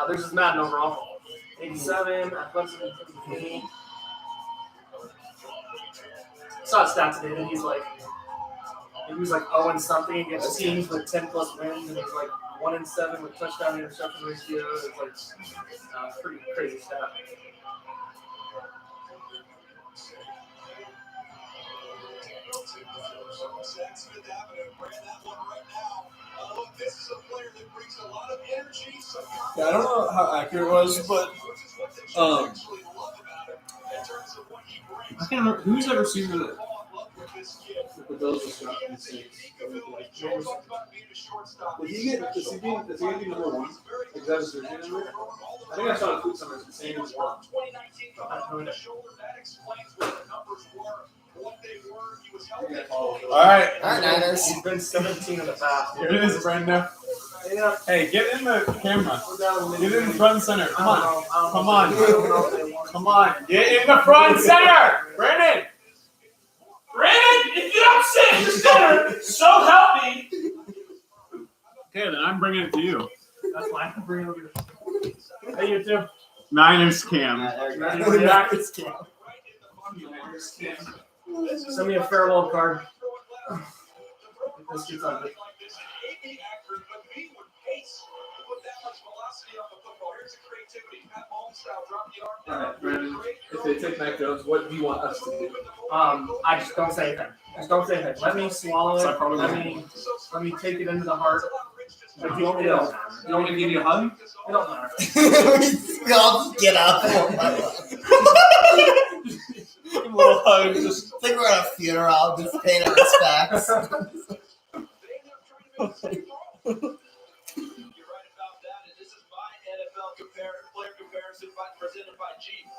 There's his Madden overall. 87, athleticism, 50. Saw his stats today, and he was like 0 and something against teams with 10 plus wins, and he's like 1 and 7 with touchdown interception ratio. It's like pretty crazy stat. Yeah, I don't know how accurate it was, but I can't remember who's that receiver that the Bills just got in the Saints. Did he get? Is he going to be number 1? Is that his jersey number? I think I saw a tweet somewhere the same as well. all right, All right, Niners. He's been 17 in the past. here it is, Brandon. Yeah. Hey, get in the camera. We're down in Get in the front and center. Come on. Come on. I don't know if they want Come on. Get in the front and center. Brandon. Brandon, if you don't sit in the center, so help me. Okay, then I'm bringing it to you. That's why I'm bringing over here. Hey, you too. Niners Cam. Ready to react? Send me a farewell card. This gets ugly. Alright, Brandon, if they take Mac Jones, what do you want us to do? I just don't say anything. Just don't say anything. Let me swallow So I it. probably Let me take it into the heart. But you want me to? You want me to give you a hug? It don't matter. We all just get up. Give him a little hug. Just It's like we're at a funeral, just paying our respects.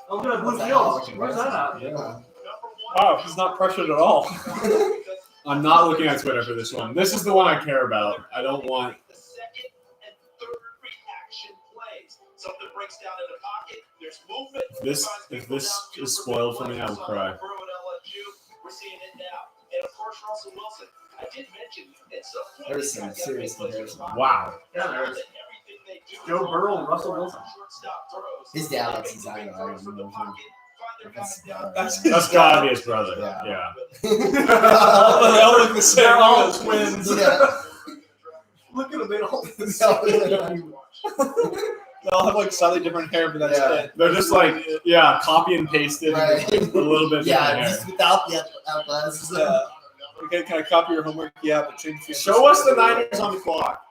Look at Blue Fields. Where's that at? Wow, he's not pressured at all. I'm not looking at Twitter for this one. This is the one I care about. I don't want. The second and third reaction plays. Something breaks down in the pocket. There's If this is spoiled for me, I will cry. We're seeing it now. And of course, Russell Wilson. I did mention at some point There's some serious comparison. Wow. Yeah, there's Joe Burrow and Russell Wilson. His dad looks exactly like him. That's gotta be his brother. Yeah. They all look the same. They're all Look twins. Yeah. Look at them, they all They all have like slightly different hair, but that's it. They're just like, copy and pasted Right. a little bit. Yeah, different just without the athleticism. Yeah. Okay, can I copy your homework? Yeah, but change the Show us the Niners on the clock.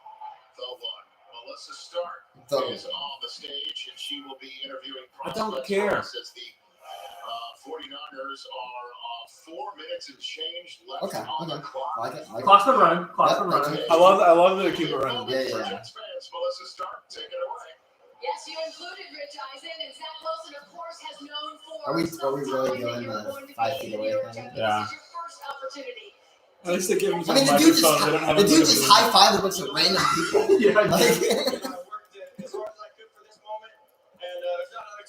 Melissa Stark is on the stage, and she will be interviewing I don't prospects care. for us as the 49ers are 4 minutes and change left Okay, on the okay. clock. I like it. I like Clock's been running. Clock's Yep, been that's running. it. I love that they keep it running. Yeah, yeah. Jets fans, Melissa Stark, take it away. Yes, you included Rich Eisen, and Zach Wilson, of course, has known for. Are we really doing the 5 feet away thing? Yeah. This is your first opportunity. At least they give him I some mean, the dude just, microphone. They don't have the a dude just microphone. high-fived a bunch of random people. Yeah, Like,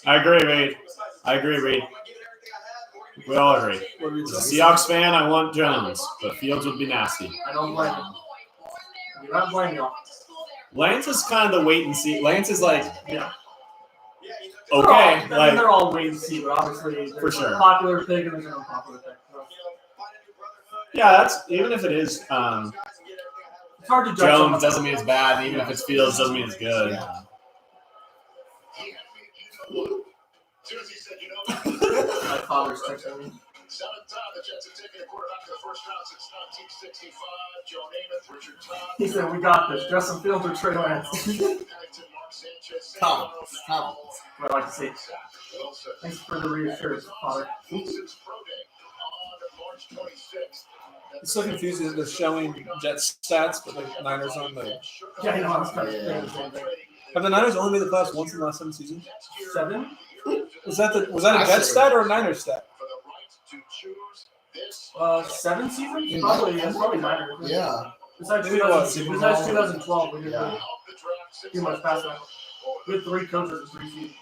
I agree, Reed. I agree, Reed. We all agree. What do we As a say? Seahawks fan, I want Jones, but Fields would be nasty. I don't blame him. You're not blaming y'all. Lance is kind of the wait and see. Lance is like, Yeah. okay, They're all, like they're all wait and see, but obviously there's For sure. a popular pick and there's an unpopular pick. So yeah, that's even if it is it's hard to judge Jones someone. doesn't mean it's bad, and even if it's Fields doesn't mean it's good. yeah. Susie said, you know what? My father's texting me. Seventh time the Jets have taken a quarterback to the first round since 1965. Joe Namath, Richard Todd. He said, "We got this. Justin Fields or Trey Lance." Pennington, Mark Sanchez, Confidence. What I like to see. Wilson. Thanks for the reassurance, Father. Wilson's pro day on March 26th. It's so confusing that they're showing Jets stats, but the Niners on the. Yeah, I know. I was kind of Yeah. saying the same thing. Have the Niners only made the playoffs once in the last 7 seasons? 7? Was that a Jets stat or a Niners stat? For the right to choose this 7 seasons? Probably. That's probably Niners. Yeah. Besides Maybe it was. 2012, we didn't Yeah. really do much past that. We had 3 coaches in 3 seasons.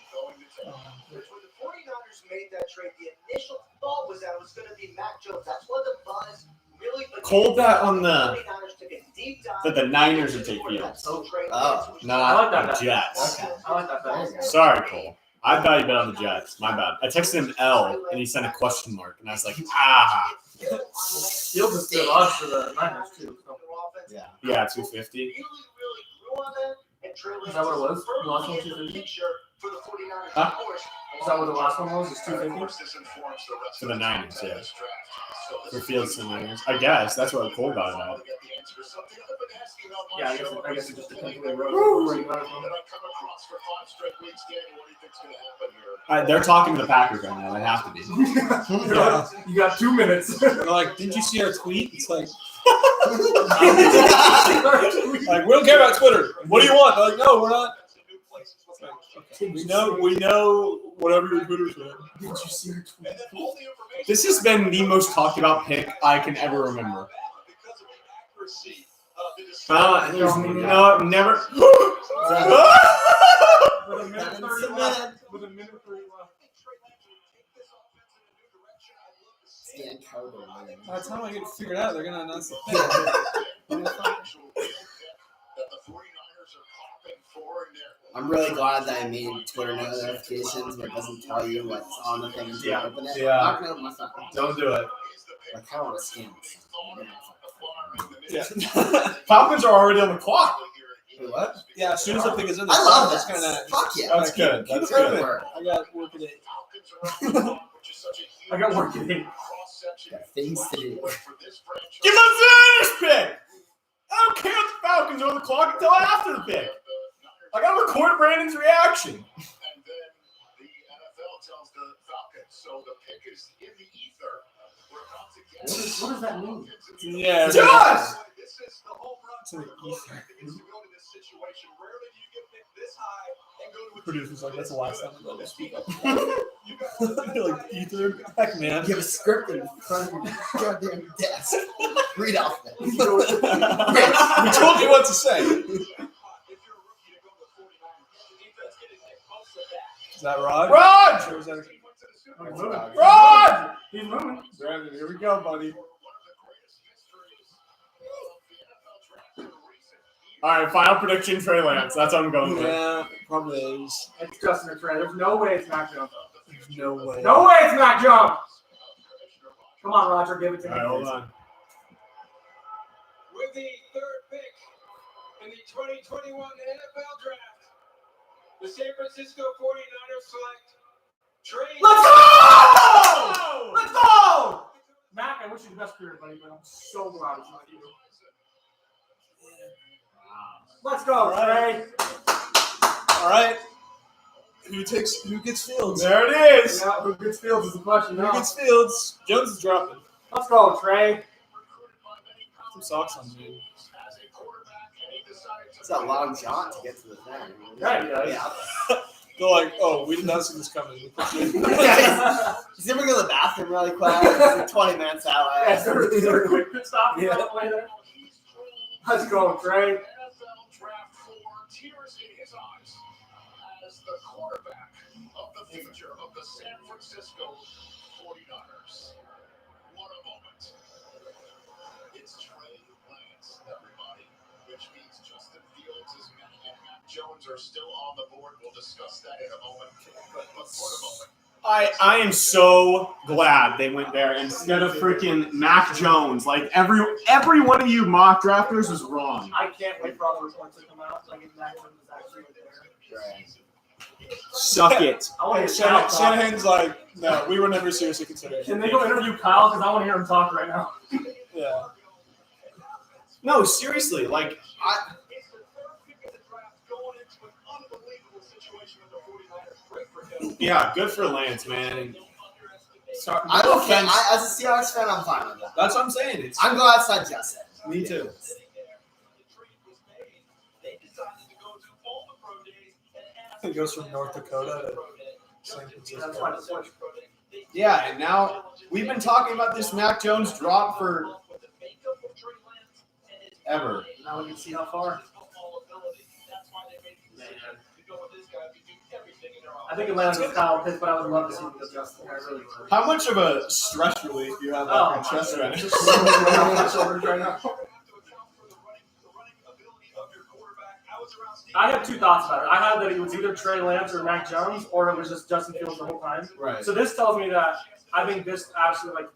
When the 49ers made that trade, the initial thought was that it was going to be Mac Jones. That's what the buzz really began. Cold that on the 49ers took a deep dive. that the Niners would take Fields, Oh. Oh. I not like that the Jets. Okay. I like that better. Sorry, Cole. I thought you bet on the Jets. My bad. I texted him L, and he sent a question mark, and I was like, ah. Fields is good odds for the Niners, too. So. Yeah. Yeah, 250. Really grew on them, and Trey Is that what it was? The last one, Lance 250? picture for the 49ers. Huh? Of course, Is that what the last one was? Is Of 250? course, this informs the rest For of the the Niners, teams in yeah. this draft. So this For is Fields and Niners. I guess that's what Cole got it at. Yeah, I guess it just depends where you got it from. That I come across for 5 straight weeks, Danny, what do you think's going to happen here? They're talking to the Packers right now. They have to be. Yeah. You got 2 minutes. They're like, didn't you see our tweet? It's like, like we don't care about Twitter. What do you want? They're like, no, we're not. We know whatever your Twitter said. Did you see her tweet? This has been the most talked about pick I can ever remember. No, never. With a minute 30 left. With a minute 30 left. Stan Carter, man. By the time I get it figured out, they're gonna announce the pick. I'm really glad that I made Twitter notifications, but it doesn't tell you what's on the thing until you Yeah. open it. Yeah. I'm not gonna open my phone. Don't do it. Like, I don't want to scan this. Yeah. Falcons are already on the clock. Wait, what? Yeah, as soon as the pick is in, the I love it's that. gonna. Fuck yeah. That's good. Keep That's it good. moving. Work. I got work at 8. I got work at 8. Got things to do. Give us the Niners pick. I don't care if the Falcons are on the clock until after the pick. I gotta record Brandon's reaction. And then the NFL tells the Falcons, so the pick is in the ether. We're about to get What does that mean? Yeah. Josh! This is the whole It's in the ether. is to go to this situation. Rarely do you get picked this high and go to a Producer's like, that's the last time I'm going to speak up. You got You're like, ether? Heck, man. You have a script in front of your goddamn desk. Read off that. We told you what to say. if you're a rookie to go to the 49ers, the defense getting most of that. Is that Rod? Rod! Or is that Oh, he's moving. Rod! He's moving. Brandon? Here we go, buddy. All right, final prediction: Trey Lance. That's what I'm going with. Yeah, probably is. It's Justin or Trey. There's no way it's Mac Jones. There's no way. No way it's Mac Jones. Come on, Roger, give it to All me. right, hold on. With the third pick in the 2021 NFL Draft, the San Francisco 49ers select Trey. Let's go! Let's go! Mac, I wish you the best career, buddy, but I'm so glad it's not you. Let's go, Trey. All right. Who gets Fields? There it is. Yeah, who gets Fields is the question. Who now. gets Fields? Jones is dropping. Let's go, Trey. Some socks on, dude. It's a long jaunt to get to the thing. Right, yeah. Yeah. They're like, oh, we did not see this coming. He's gonna go to the bathroom really quick. It's 20 minutes out. Yeah, is there a quick pit stop? Yeah. Play there? Let's go, Trey. NFL draft for tears in his eyes as the quarterback of the future of the San Francisco 49ers. What a moment. It's Trey Lance, everybody, which means Justin Fields and Mac Jones are still on the board. We'll discuss that in a moment. But for the moment, I am so glad they went there instead of freaking Mac Jones. Like every one of you mock drafters was wrong. I can't wait for all the reports to come out. So I get Mac Jones is actually there. Suck it. I want to hear Kyle talk. Shanahan's like, no, we were never seriously considering. Can they go interview Kyle? Because I want to hear him talk right now. Yeah. No, seriously. Like yeah, good for Lance, man. Sorry, I'm no okay. offense. As a Seahawks fan, I'm fine with that. That's what I'm saying. It's I'm glad it's not Justin. me too. It goes from North Dakota to San That's Francisco. why the switch. Yeah, and now we've been talking about this Mac Jones drop for ever. Now we can see how far. I think Atlanta's with Kyle Pitts, but I would love to see him go Justin. I really would. How much of a stress relief do you have Oh, on your my chest God. right now? Just on my shoulders right now. I have two thoughts about it. I had that it was either Trey Lance or Mac Jones, or it was just Justin Fields the whole time. Right. So this tells me that I think this absolutely, like,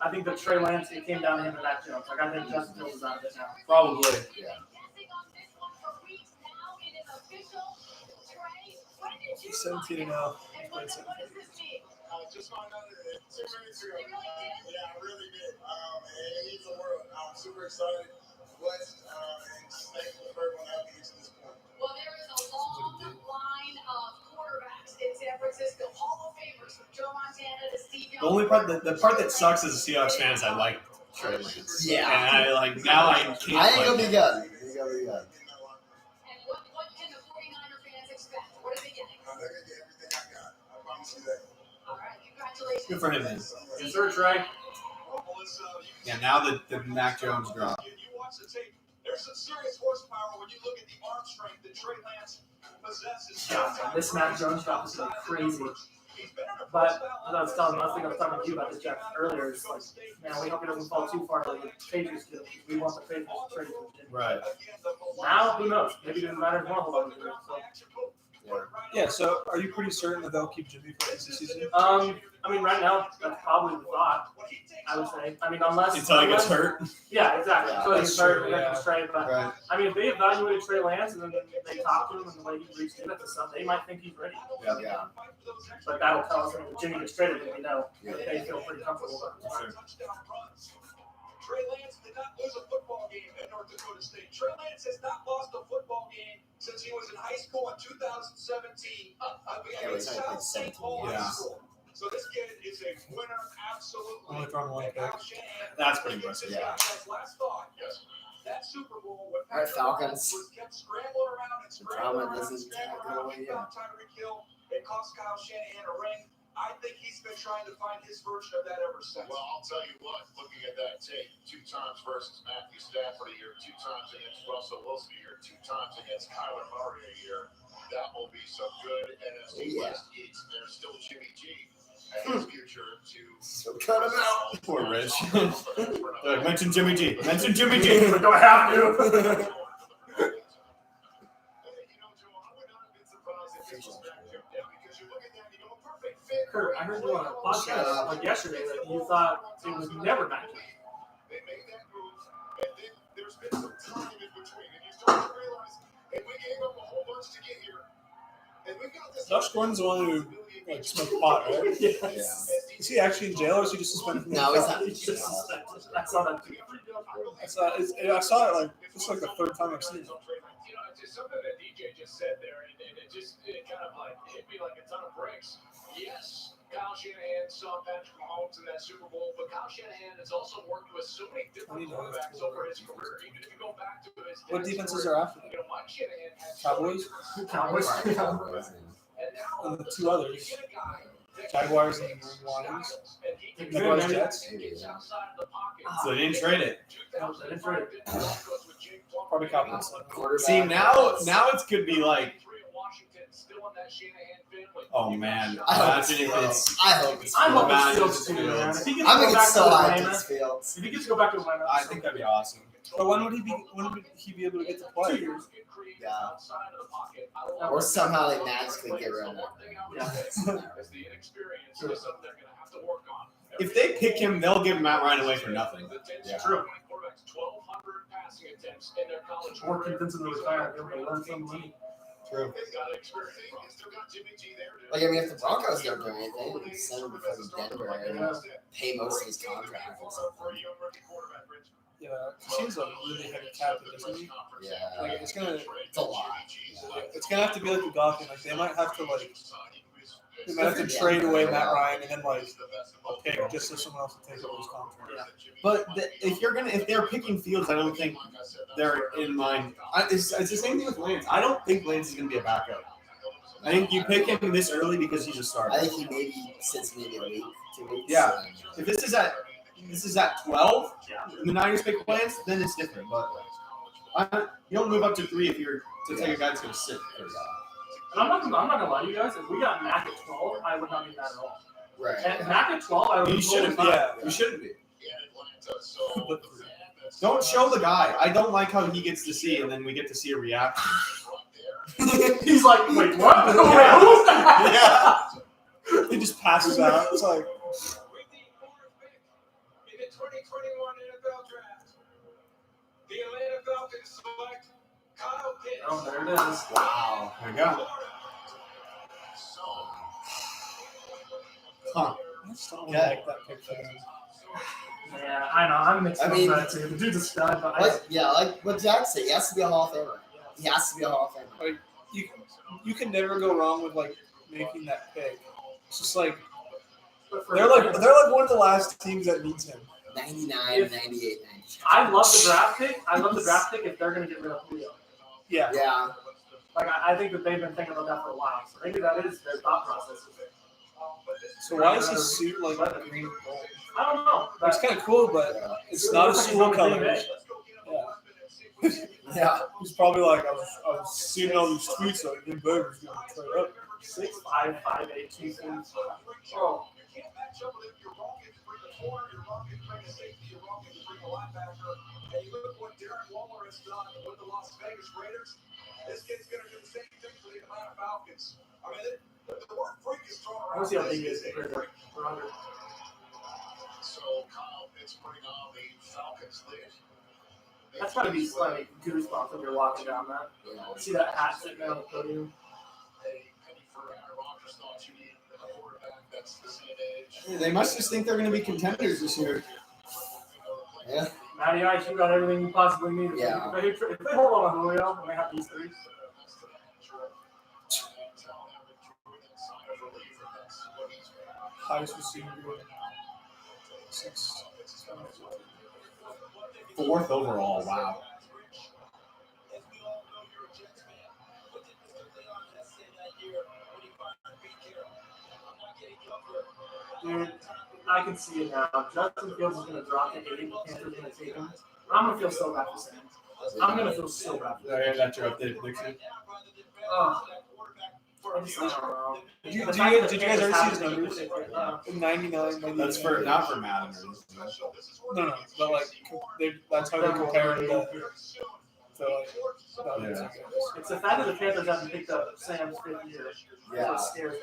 I think that Trey Lance, it came down to him and Mac Jones. Like, I think Justin Fields is out of it now. Probably. Yeah. He's 17 and 0. Just found out 2 minutes ago. Yeah, I really did. And it means the world. I'm super excited, blessed, and just thankful for everyone having me to this point. Well, there is a long line of quarterbacks in San Francisco, Hall of Famers from Joe Montana to Steve Young. The only part the part that sucks as a Seahawks fan is I like Trey Lance. Yeah. And I like now I can't. I think he'll like be good. He's gonna be good. And what can the 49er fans expect? What are they getting? They're going to get everything I got. I promise you that. All right, congratulations. Good for him, man. Yes, sir, Trey. Yeah, now the Mac Jones drop. You watch the tape. There's some serious horsepower when you look at the arm strength that Trey Lance possesses. Yeah, this Mac Jones drop is like crazy. But as I was telling, I think I was talking to you about this Jack earlier. It's like, man, we hope he doesn't fall too far like the Patriots do. We want the Patriots to trade him. Right. Now, who knows? Maybe it doesn't matter as well. Yeah, so are you pretty certain that they'll keep Jimmy for the rest of the season? I mean, right now, that's probably the thought, I would say. I mean, unless... Until he gets hurt. Yeah, exactly. Yeah, Until he that's gets hurt, true, they're yeah. going to trade. But, Right. I mean, if they evaluated Trey Lance and then they talk to him and the way he reached into stuff, they might think he's ready. Yeah. But that'll tell us if Jimmy gets traded, then we know that they feel pretty comfortable about it. Trey Lance did not lose a football game at North Dakota State. Trey Lance has not lost a football game since he was in high school in 2017 against South St. Paul Yeah. High School. So this kid is a winner, absolutely. Only thrown one pick. Kyle Shanahan- That's pretty impressive. Yeah. Last thought. Yes. That Super Bowl when All right, Falcons. was kept scrambling around and drama scrambling around and doesn't scrambling go around. away He yet. found Tyreek Hill. It cost Kyle Shanahan a ring. I think he's been trying to find his version of that ever since. Well, I'll tell you what, looking at that tape, 2 times versus Matthew Stafford a year, 2 times against Russell Wilson a year, 2 times against Kyler Murray a year, that will be some good NFC West East. there's still Jimmy G and his future to. So cut him out. Poor Rich. They're like, mention Jimmy G. Mention Jimmy G. I don't have to. Kurt, I heard you on a podcast like yesterday that you thought it was never magic. They made that move, and then there's been some time in between, and you start to realize, and we gave up a whole bunch to get here, and we got this. Josh Gordon's the one who like smoked pot, right? Yes. Is he actually in jail or is he just suspended? From No, the he's NFL? not. It's just I saw that too. I saw it like it's like the third time I've seen it. You know, it's just something that DJ just said there, and it kind of like hit me like a ton of bricks. Yes, Kyle Shanahan saw Patrick Mahomes in that Super Bowl, but Kyle Shanahan has also worked with so many different quarterbacks over his career. Even if you go back to his What defenses are after that? you know, Mike Shanahan had Cowboys? Cowboys. and now And the two others. you get a guy that Jaguars and can Lions. and he can Jaguars, get Jets. outside of the pocket. So they didn't trade it. 2005 didn't work with Jake Plummer. Probably Cowboys. See, now it's could be like, Still in that Shanahan family. oh man, I hope imagine if it's. I hope it's I hope Imagine it's Fields it's too, man. Fields. If he gets I to go think back it's so to hyped Atlanta, it's Fields. if he gets to go back to Atlanta, I think that'd be awesome. But when would he be able to get to play? 2 years. Yeah. Or somehow they magically get rid of him. If they pick him, they'll give Matt Ryan away for nothing. Yeah. True. 1,200 passing attempts in their college Or career. convince him to retire and be able to learn some money. True. They've got experience. They still got Jimmy G there. Like, I mean, if the Broncos don't do anything, we can send him to fucking Denver and pay most of his contract or something. Yeah, he's a really heavy captain, isn't he? Yeah. Like it's gonna, It's a lot. it's gonna have to be like the Dolphins. Like they might have to trade away Matt Ryan and then like a pick just so someone else will take over his contract. But if they're picking Fields, I don't think they're in mind. It's the same thing with Lance. I don't think Lance is going to be a backup. I think you pick him this early because he's a starter. I think he maybe sits maybe a week, 2 weeks. Yeah. If this is at 12, and the Niners pick Lance, then it's different. But you don't move up to 3 if you're to take a guy that's going to sit for a guy. And I'm not gonna lie to you guys. If we got Mac at 12, I would not be mad at all. Right. And Mac at 12, I would. You be shouldn't. totally fine. Yeah, you shouldn't be. Don't show the guy. I don't like how he gets to see, and then we get to see a reaction. He's like, wait, what? Yeah. Wait, who's that? Yeah. He just passes out. It's like In the 2021 NFL Draft, the Atlanta Falcons select Kyle Pitts. Oh, there it is. Wow. There you go. Huh. I just don't Yeah. like that pick for him. Yeah, I know. I'm mixed I up mean- with that too. The dude's a stud, but Like what Jack said, he has to be a Hall of Famer. He has to be a Hall of Famer. Like you can never go wrong with like making that pick. It's just like they're like one of the last teams that needs him. 99, If- 98, 99. I love the draft pick. I love the draft pick if they're going to get rid of Julio. Yeah. Yeah. Like, I think that they've been thinking about that for a while. So maybe that is their thought process. So why is his suit like green and gold? I don't know. It's kind of cool, but it's not a school color. Yeah. Yeah. He's probably like, I was seeing all these tweets like, Nick Burger's going to trade up. 6'5", 5'8", 2 Oh. You can't match up with it. You're wrong if you bring a corner, you're wrong if you bring a safety, you're wrong if you bring a linebacker. And you look at what Darren Waller has done with the Las Vegas Raiders. This kid's going to do the same thing for the Atlanta Falcons. I mean, the word freak is thrown I around. want to see how big he is compared to Roger. So Kyle Pitts putting on the Falcons lid. That's got to be like goosebumps when you're walking down that. See that hat sitting there on the podium. A penny for Aaron Rodgers thought you needed a quarterback that's the same age. They must just think they're going to be contenders this year. Yeah. Matty Ice, you got everything you possibly need. Yeah. If they hold on to Julio and they have these three, Highest receiver. 6. 4th overall. Wow. dude, I can see it now. Justin Fields is going to drop to 8. The Panthers are going to take him. I'm going to feel so bad for Sam. I'm going to feel so bad. That's your updated prediction. just don't know. Did you The fact that guys the ever see Panthers his have numbers? to be good, 99. That's for not for Madden. Or anything. No, but like that's how they compare him to like. Yeah. It's the fact that the Panthers haven't picked up Sam's fifth year. Yeah. That's scary. To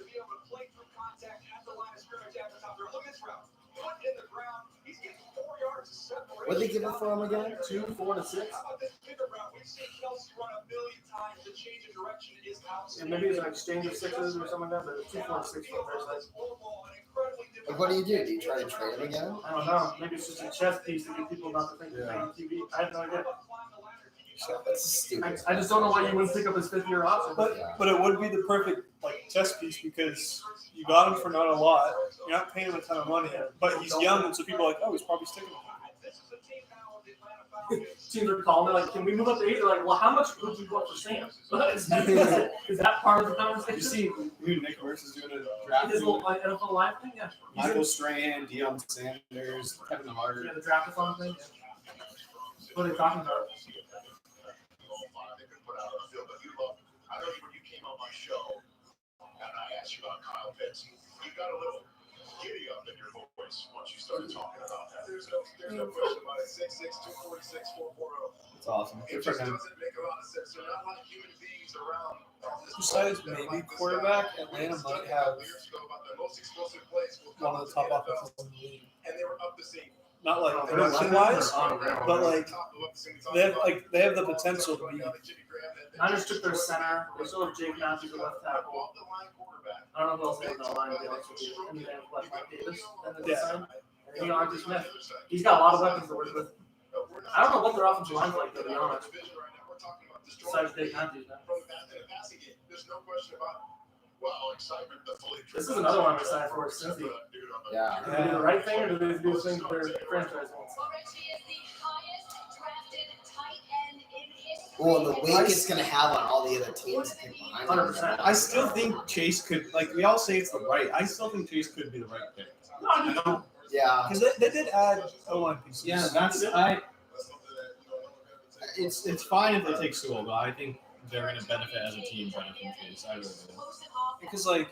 be able to play through contact at the line of scrimmage after top. Look at this route. Foot in the ground. He's getting 4 yards of separation. What they give it for him again? 2, 4, and 6. How about this pivot route? We've seen Kelsey run a million times. The change of direction is And outstanding. maybe it's an exchange of 6s or something like that, but 2, 4, and 6 for their side. Like, what do you do? Do you try to trade him again? I don't know. Maybe it's just a chess piece to get people not to think they're paying TV. I have no idea. That's stupid. I just don't know why you wouldn't pick up his 5th year option. But it would be the perfect like chess piece because you got him for not a lot. You're not paying him a ton of money, but he's young, and so people are like, oh, he's probably sticking with him. Teams are calling, they're like, can we move up to 8? They're like, well, how much would you want for Sam? Is that part of the conversation? You see who Nick Nurse is doing a draft? His little like, NFL live thing? Yeah. Michael Strahan, Deion Sanders, Kevin Hart. Yeah, the draft-a-thon thing. What are they talking about? I know when you came on my show and I asked you about Kyle Pitts, you got a little giddy up in your voice once you started talking about that. There's no question about it. 6'6", 246, 440. It's awesome. It just doesn't make a lot of sense. They're not like human beings around. Besides maybe quarterback, Atlanta might have one of the top offenses in the league. And they were up the same. Not like production-wise, but like they have the potential to be. Niners took their center. They still have Jake Matthews, the left tackle. I don't know who else they have on the line, to be honest with you. And then they have left Mike Davis. And then they signed. And then Arthur Smith. He's got a lot of weapons to work with. I don't know what their offensive line's like, to be honest. Besides Jake Matthews now. There's no question about excitement. This is another one I'm excited for, Cincy. Yeah. Do they do the right thing, or do they do the thing their franchise wants? Well, the weight it's going to have on all the other teams. 100%. I still think Chase could, like we all say it's the right. I still think Chase could be the right pick. No, Yeah. Because they did add O-line pieces. Yeah, It's fine if they take Sewell, but I think they're going to benefit as a team from Chase. I really do. Because like,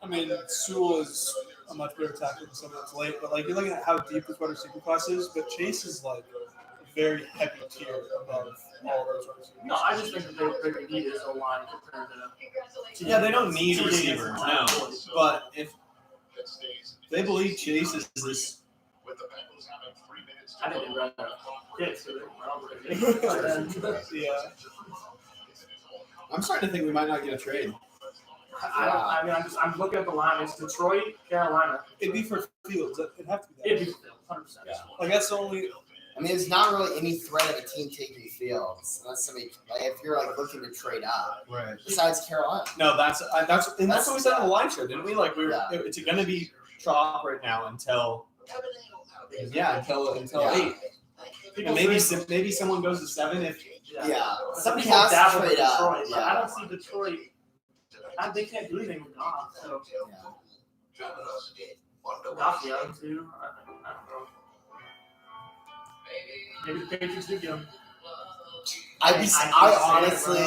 I mean, Sewell is a much better tackle than someone that's late, but like you're looking at how deep this wide receiver class is, but Chase is like a very heavy tier above all those wide receivers. No, I just think that they need is a line compared to. Yeah, they don't need a receiver, no. But if they believe Chase is this, I think they'd rather Pitts, so they Yeah. I'm starting to think we might not get a trade. I'm looking at the line. It's Detroit, Carolina. It'd be for Fields. It'd have to be that. It'd be for Fields, 100%. Yeah. Like that's the only. I mean, there's not really any threat of a team taking Fields unless somebody, like, if you're like looking to trade up. Right. Besides Carolina. No, that's what we said on the live show, didn't we? Like it's going to be chalk right now until until 8. And maybe someone goes to 7 if Yeah. Somebody people has dabble to with trade up. Detroit, but I Yeah. don't see Detroit. They can't do anything with Goff. So Goff's young too. I don't know. Maybe the Patriots do get him. I honestly, I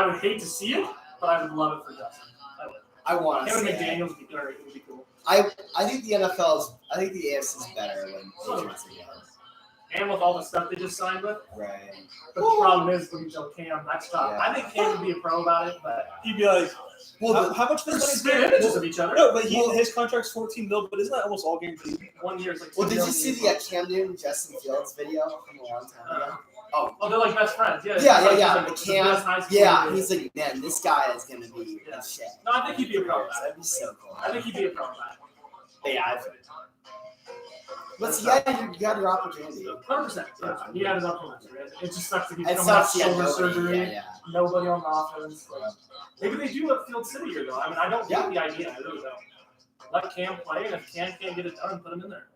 would hate to see it, but I would love it for Justin. I would. I want to Kevin say McDaniels would be great. It would be cool. I think the I think the AFC is better when Patriots again. And with all the stuff they just signed with. Right. But the problem is when you tell Cam, that's tough. Yeah. I think Cam would be a pro about it, but He'd be like, well, how much they're does spit images of each other. No, but his contract's $14 million, but isn't that almost all guaranteed? 1 year is like. Well, $2 did you million. see the Cam Newton Justin Fields video from a long time ago? Oh, they're like best friends. Yeah. Yeah. Like, The Cam, yeah. he's like, man, this guy is gonna be Yeah. in shit. No, I think he'd be a pro. That'd be so cool. I think he'd be a pro. Yeah. But you got your opportunity. 100%. Yeah. He had his opportunity. It just sucks that he's It coming off sucks, yeah, shoulder nobody, surgery. yeah. Nobody on the offense. Like, maybe they do let Field City here though. I mean, I don't get the idea. I really don't. Let Cam play, and if Cam can't get it done, put him in there.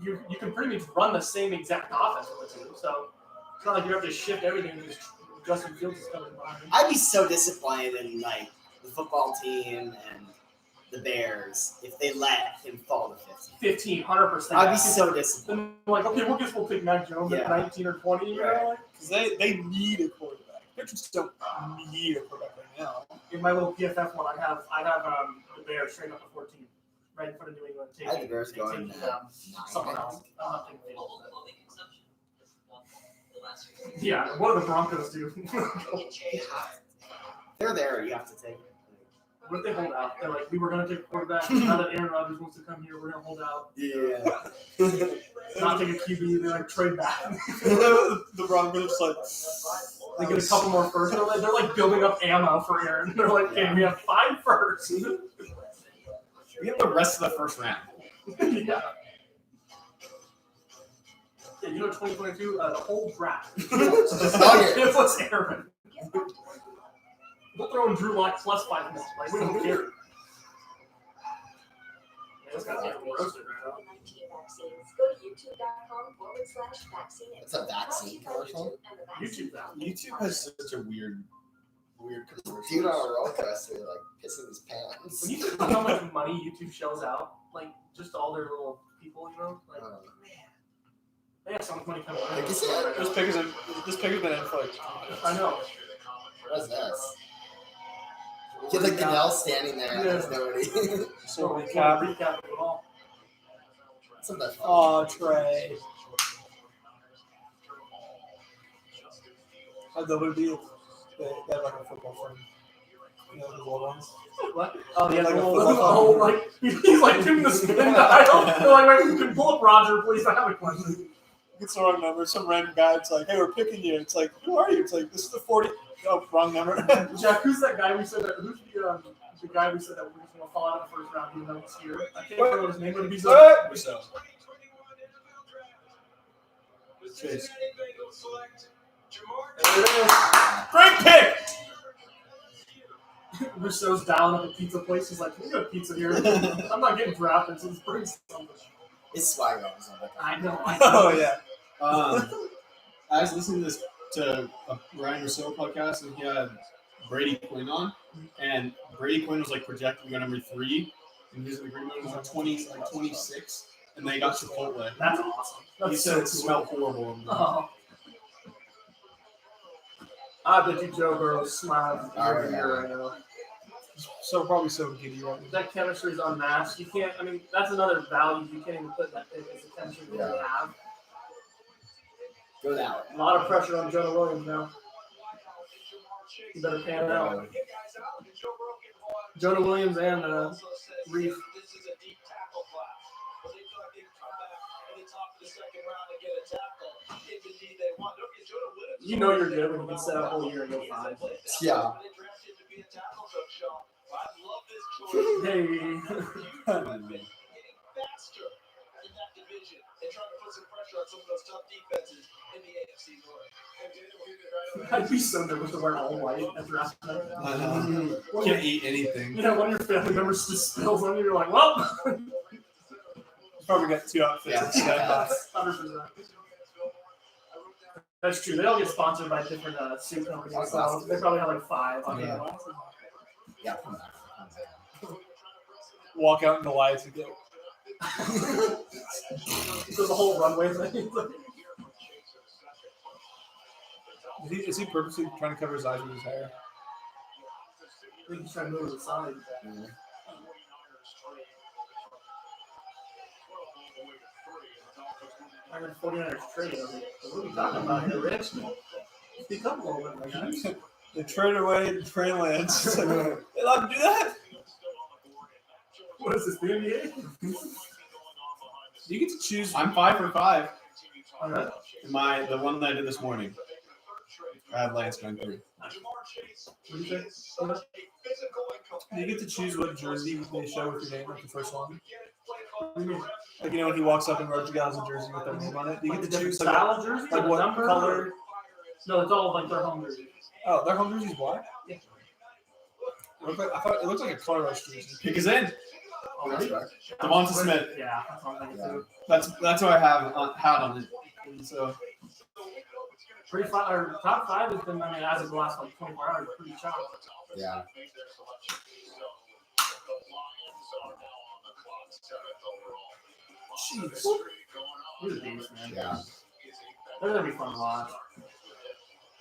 You can pretty much run the same exact offense with the two. So it's not like you have to shift everything because Justin Fields is coming behind him. I'd be so disappointed in like the football team and the Bears if they let him fall to 15. 100%. I'd be so disappointed. Then, like, okay, we'll pick Mac Jones at 19 or 20. You know? Because they need a quarterback. Patriots don't need a quarterback right now. In my little PFF one, I have the Bears straight up to 14, right in front of New England. I had the Bears going taking, 9. someone else. I'm not taking Fields. Yeah, what do the Broncos do? They're there. You have to take it. What if they hold out? They're like, we were going to take a quarterback. Now that Aaron Rodgers wants to come here, we're going to hold out. Yeah. Not take a QB. They like trade back. The Broncos like They get a couple more firsts. They're like building up ammo for Aaron. They're like, okay, we have 5 firsts. We have the rest of the first round. Yeah. Yeah, you know, 2022, the whole draft. It was Aaron. We'll throw in Drew Lock plus 5 minutes. Like, we don't care. Yeah, this guy's like roasted right now. Go to youtube.com/vaccine. It's a vaccine commercial. YouTube that. YouTube has such a weird commercial. Dude on a roller coaster, like pissing his pants. When you think about how much money YouTube shells out, like just all their little people, you know, like they have so much money coming in. this pick has been in for like. I know. What is this? Kid like Goodell standing there and there's nobody. So Recap of it all. Some of that fun. Oh, Trey. That would be they have like a football friend. You know, the little ones. What? Oh, yeah, Like a oh, like he's like doing the spin dial. They're like, wait, you can pull up Roger, please. I have a question. It's the wrong number. Some random guy. It's like, hey, we're picking you. It's like, who are you? It's like, this is the 40. Oh, wrong number. Jack, who's that guy we said that? Who's the guy we said that we were going to fall out in the first round? Even though he's here, I can't remember his name, but he's like. So. Chase. Great pick! Rousseau's down at the pizza place. He's like, can we get a pizza here? I'm not getting drafted, so just bring something. His swagger was on I know. Oh, yeah. I was listening to a Ryan Rousseau podcast, and he had Brady Quinn on, and Brady Quinn was like projected to go number 3, and his agreement was like 26, and they got Chipotle. That's awesome. He That's said so it smelled horrible. Oh. I bet you Joe Burrow's smiling every year right now. So probably so giddy right now. That chemistry is unmatched. You can't. I mean, that's another value you can't even put in that pick. Is the chemistry they have. Go that way. A lot of pressure on Jonah Williams now. You better pan it out. Jonah Williams and Reef. You know you're good when you can set up a whole year and go 5. Yeah. Hey. I'd be so nervous to wear all white at draft night. Can't eat anything. Yeah, one of your family members just spills on you, you're like, well. Probably got 2 outfits. Yeah. 100%. That's true. They all get sponsored by different suit companies. So they probably have like 5 on Yeah. their Yeah, come back. Walk out in the lights and go. There's a whole runway thing. Is he purposely trying to cover his eyes with his hair? I think he's trying to move to the side. Yeah. I heard 49ers trade. I was like, what are we talking about here, Rich? Speak up a little bit, my guys. They trade away Trey Lance. They allowed to do that? What is this, the NBA? You get to choose. I'm 5 for 5. All right. The one that I did this morning. I had Lance going 3. What do you think? You get to choose what jersey they show with your name, like the first one. What do you mean? Like, you know, when he walks up and Roger has a jersey with their name on it. You Like get the to choose different like, style of jersey? like or what number? color. No, it's all like their home jersey. Oh, their home jersey's black? Yeah. I thought it looks like a color rush jersey. Pick is in. Oh, really? Devonta Smith. Yeah, that's what I'm thinking too. That's what I have had on it. And so Top 5 has been, I mean, as of the last like 24 hours, pretty choppy. Yeah. Jeez. He's a beast, man. Yeah. They're gonna be fun to watch.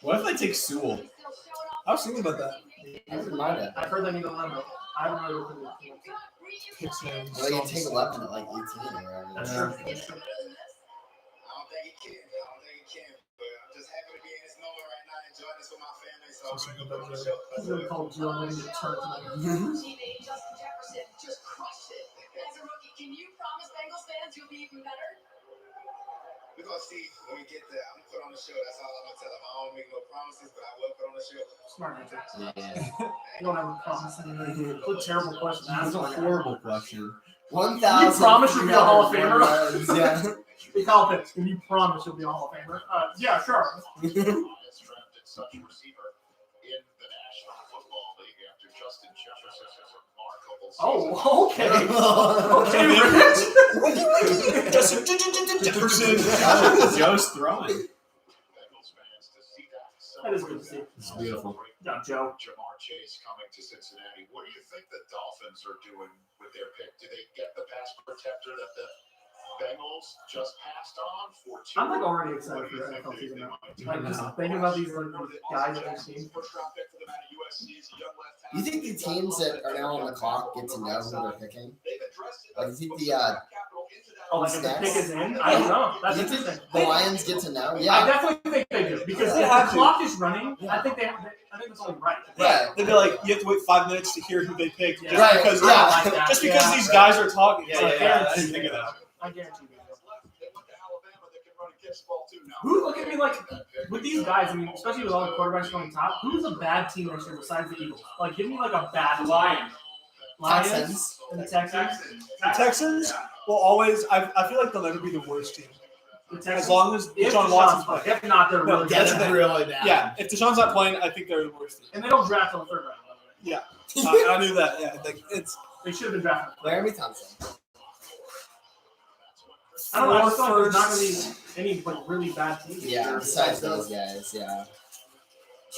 what if they take Sewell? I was thinking about that. I wouldn't mind it. I've heard they need a limit. I don't really think Picks names. Well, you can take 11 at like 18 or whatever. that's Yeah. true. That's true. I don't think he can. But I'm just happy to be in this moment right now, enjoying this with my family. So I'm going to put on the show. He's gonna call Joe and get turned tonight. Teammate Justin Jefferson just crushed it. As a rookie, can you promise Bengals fans you'll be even better? We're going to see when we get there. I'm going to put on the show. That's all I'm going to tell them. I don't make no promises, but I will put on the show. Smart answer. Yeah. You don't have a promise anything. What a terrible question. to That's ask a like that. horrible question. 1,000. You promise you'll be a Hall of Famer? Yeah. They call it this. Can you promise you'll be a Hall of Famer? Yeah, sure. Has drafted such a receiver in the National Football League after Justin Jefferson's remarkable season. Oh, okay. Okay, Rich. Justin Jefferson. Joe's throwing. Bengals fans to see that. That is good to see. It's beautiful. Yeah, Joe. Jamar Chase coming to Cincinnati. What do you think the Dolphins are doing with their pick? Do they get the pass protector that the Bengals just passed on for two? I'm like already What excited do you for the think NFL they season now. might do? Like just thinking about these like guys on this team. First round pick for them out of USC is a young left tackle. You think the teams that are now on the clock get to know who they're picking? They've addressed it. Like, you think the Oh, like if the Stats? pick is in? I don't know. That's you think interesting. the Lions get to know? I Yeah. definitely think they do because They if have the to. clock is running, I think they. I think that's only right. Right. They'd be like, you have to wait 5 minutes to hear who they picked. Just Right, because, yeah. Like that. just because Yeah. these guys are talking. It's Yeah, like, yeah, I didn't think of that. I guarantee you. They went to Alabama. They can run and catch the ball too now. Who look at me like with these guys? I mean, especially with all the quarterbacks going top. Who's a bad team next year besides the Eagles? Like, give me like a bad Lions. Texans. And the Texans. The Texans will always, I feel like they'll never be the worst team. The As Texans. long as If Deshaun Watson's Deshaun's playing. If not, they're No, really that's bad. the thing. really bad. Yeah, if Deshaun's not playing, I think they're the worst team. And they don't draft till the third round. By the way. Yeah, I knew that. Yeah, like it's They should have been drafted. Laramie Thompson. I don't know. I just feel like there's not going to be any like really bad teams. Yeah, besides those guys, yeah.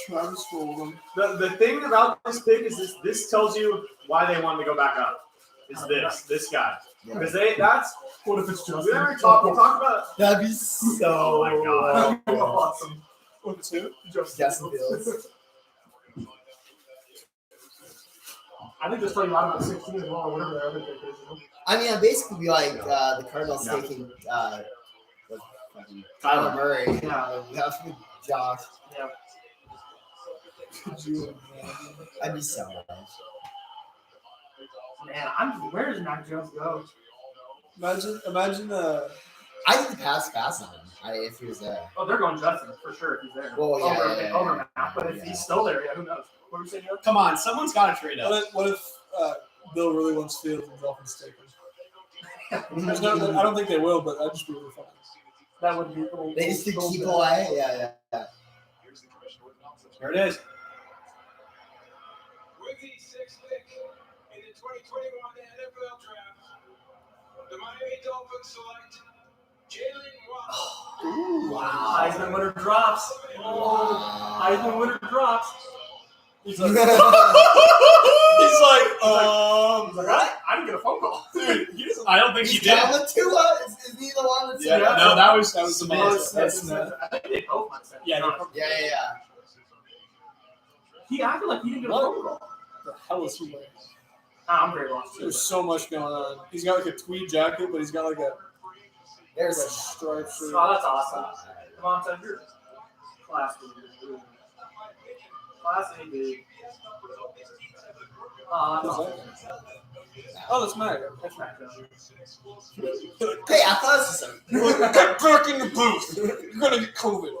Travis Fulgham. The thing about this pick is this tells you why they wanted to go back up. Is this guy? Yeah. Because that's What if it's we Justin? already talked about. That'd be so. Oh my god. Awesome. What's who? Justin Fields. I think there's probably a lot about 16 as well, or whatever their other pick is. You know? I mean, I'd basically be like the Cardinals taking Kyler Murray. Yeah. That's with Josh. Yeah. I'd be so mad. Man, where does Mac Jones go? Imagine. I think the pass on him. If he was there. Oh, they're going Justin for sure if he's there. Well, yeah, over, yeah, over yeah. Mac, but if Yeah. he's still there, yeah, who knows? What were you saying? Joe? Come on, someone's got to trade up. What if Bill really wants Fields and Dolphins take him? There's no, I don't think they will, but I'd just be really fun. That would be a little. They just little keep bit. away. Yeah. There it is. With the sixth pick in the 2021 NFL Draft, the Miami Dolphins select Jalen Waddle. Wow. Heisman winner drops. Oh, Heisman winner drops. He's like, He's like, he's like, I didn't get a phone call. Dude, I don't think he He's did. down with Tua. Is he the one that's Yeah, no, that was the Smith. man. I think they both might say. Yeah, Yeah. He acted like he didn't get a phone call. the hell is he wearing? I'm very lost. There's so much going on. He's got like a tweed jacket, but he's got like a There's striped shirt. Oh, that's awesome. Come on, Ted, you're classy. Classy, dude. That's awesome. Oh, that's Mac. That's Mac Jones. Hey, athleticism. Get back in the booth. You're gonna get COVID.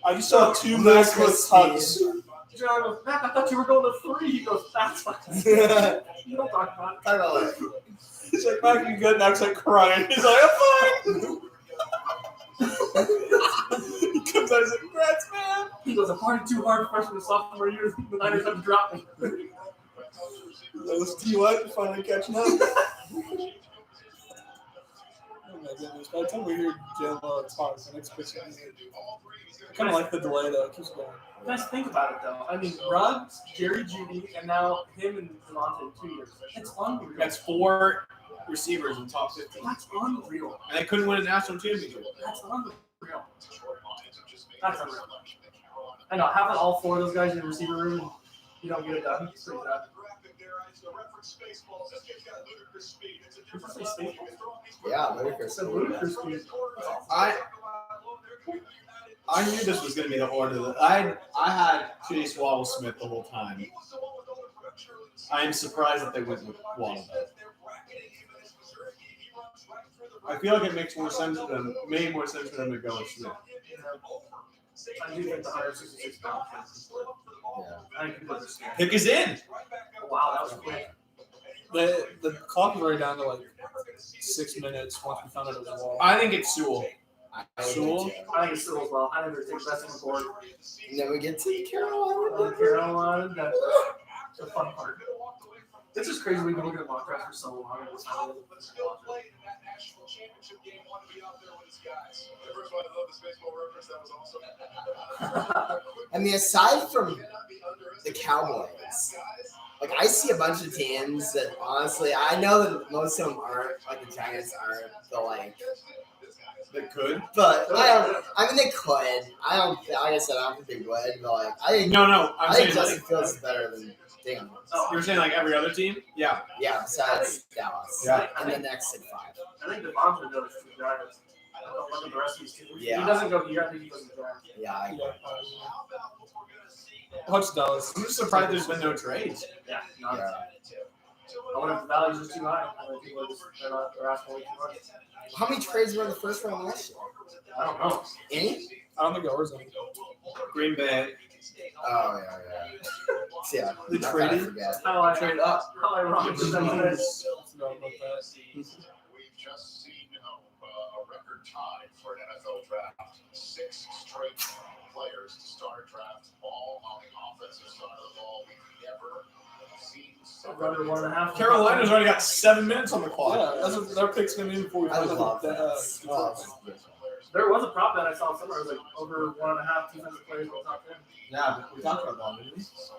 I just saw two Macs with hugs. John goes, Mac, I thought you were going to 3. He goes, that's fine. You don't talk about it. Talk about like, He's like, Mac, you good? Mac's like crying. He's like, I'm fine. He comes out, he's like, congrats, man. He goes, I partied too hard freshman and sophomore year. The Niners have to drop me. Those T-White finally catching up. Oh my goodness. By the time we hear Jalen talk, the next pitch is kind of like the delay, though. It keeps going. Guys, think about it, though. I mean, Ruggs, Jerry Jeudy, and now him and Devontae in 2 years. It's unreal. That's 4 receivers in top 15. That's unreal. And they couldn't win a national championship. That's unreal. That's unreal. I know, having all four of those guys in the receiver room, and you don't get it done. It's pretty bad. Yeah, ludicrous. It's a ludicrous speed. I knew this was going to be the order. I had Chase Waddle Smith the whole time. I am surprised that they went with Waddle. I feel like it makes more sense for them. Made more sense for them to go with Smith. I do think the 166 pound Yeah. I think people understand. Pick is in. Wow, that was quick. The clock was already down to like 6 minutes once we found out it was a wall. I think it's Sewell. Sewell? I think it's Sewell as well. I think they're the best on the board. And then we get to Carolina. Carolina, that's the fun part. It's just crazy we've been looking at mock drafts for so long. It's not really- I mean, aside from the Cowboys, like I see a bunch of teams that honestly, I know that most of them aren't, like the Giants aren't, but like They could. but I mean they could. I don't like I said I don't think they would, but like I think No, I'm I think saying Justin like, Fields is better than Daniel. you're saying like every other team? Yeah. Yeah, besides Dallas. Yeah. And the next in 5. I think Devontae goes to the Giants. I don't look at the rest of these teams. Yeah. He doesn't go here. I think he goes to the Giants. Yeah, I Hutch Dallas. I'm just surprised there's been no trades. Yeah, no, yeah. I wonder if the values are too high. I think people are just they're asking way too much. How many trades were in the first round last year? I don't know. Any? I don't think there was any. Green Bay. Oh yeah. Yeah. They I traded? forget. How I Trade up. How ironic is that? I forgot about that. We've just seen a record tie for an NFL draft. 6 straight players to start a draft, all on the offensive side of the ball. We've never seen Under 1.5. Carolina's already got 7 minutes on the clock. Yeah, that's what their pick's gonna be before we I find love out that. There was a prop that I saw somewhere. It was like over 1.5 defensive players in the top 10. Yeah, but we talked about that, didn't we? It's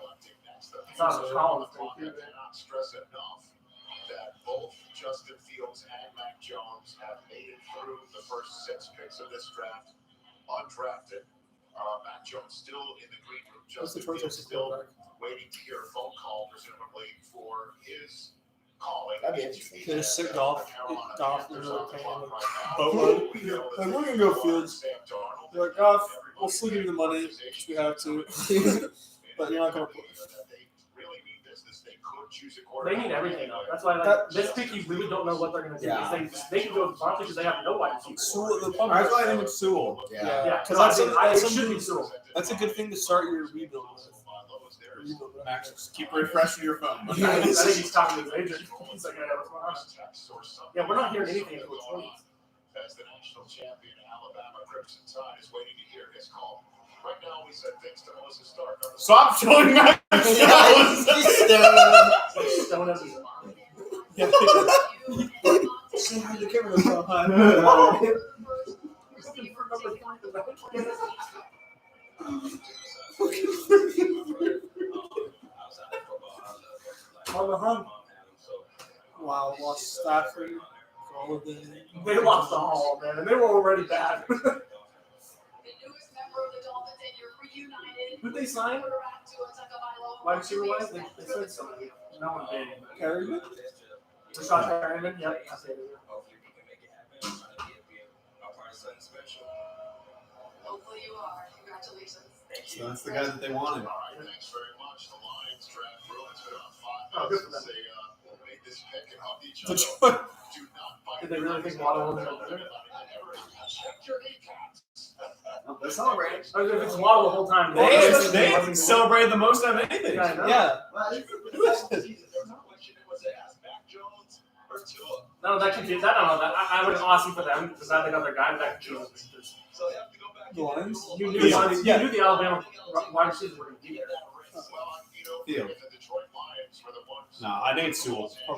not a Collins thing, too. Cannot stress enough that both Justin Fields and Mac Jones have made it through the first 6 picks of this draft undrafted. Mac Jones still in the green room. What's the Justin choice Fields of still quarterback? waiting to hear a phone call, presumably for his calling. That'd be interesting. They just sit golf, Boatload. Like, we're gonna go Fields. They're like, oh, we'll still give you the money if we have to. But you're not gonna play. They need everything though. That's why like, this pick you really don't know what they're going to do. Yeah. They can go with Devontae because they have no wide receiver. Sewell, the That's problem why I is, think it's Sewell. Yeah. Yeah, because because that's it should be Sewell. that's a good thing to start your rebuild with. Max, just keep refreshing your phone. I think he's talking to his agent. He's like, yeah, what's going on? Yeah, we're not hearing anything until the 20s. As the national champion, Alabama Crimson Tide is waiting to hear his call. Right now, we said thanks to Melissa Stark. Stop showing Max Jones. Stone as his Yeah, the camera's so high. On the hump. Wow, lost Stafford. They lost the Hall, man, and they were already bad. The newest member of the Dolphins and you're reunited. Who'd they sign? Quarterback Tua Tagovailoa. Wide receiver wise, they said somebody. No one did. Perryman? Rashad Perryman, yep. I said it. Hopefully you are. Congratulations. So that's the guy that they wanted. All right, thanks very much. The Lions draft room. It's been about 5 Oh, good minutes for them. since they made this pick and hugged each The other. Do not fight. Did they really think Waddle was better? Check your ACATs. They're celebrating. I mean, if it's Waddle the whole time, They celebrated the most out of anything. Yeah, I know. Yeah. No, that confused. I don't know. That I would awesome for them because I think other guy that confused me. The Lions? You knew, Fields. you knew the Alabama wide receivers were going to be there. Field. No, I think it's Sewell. I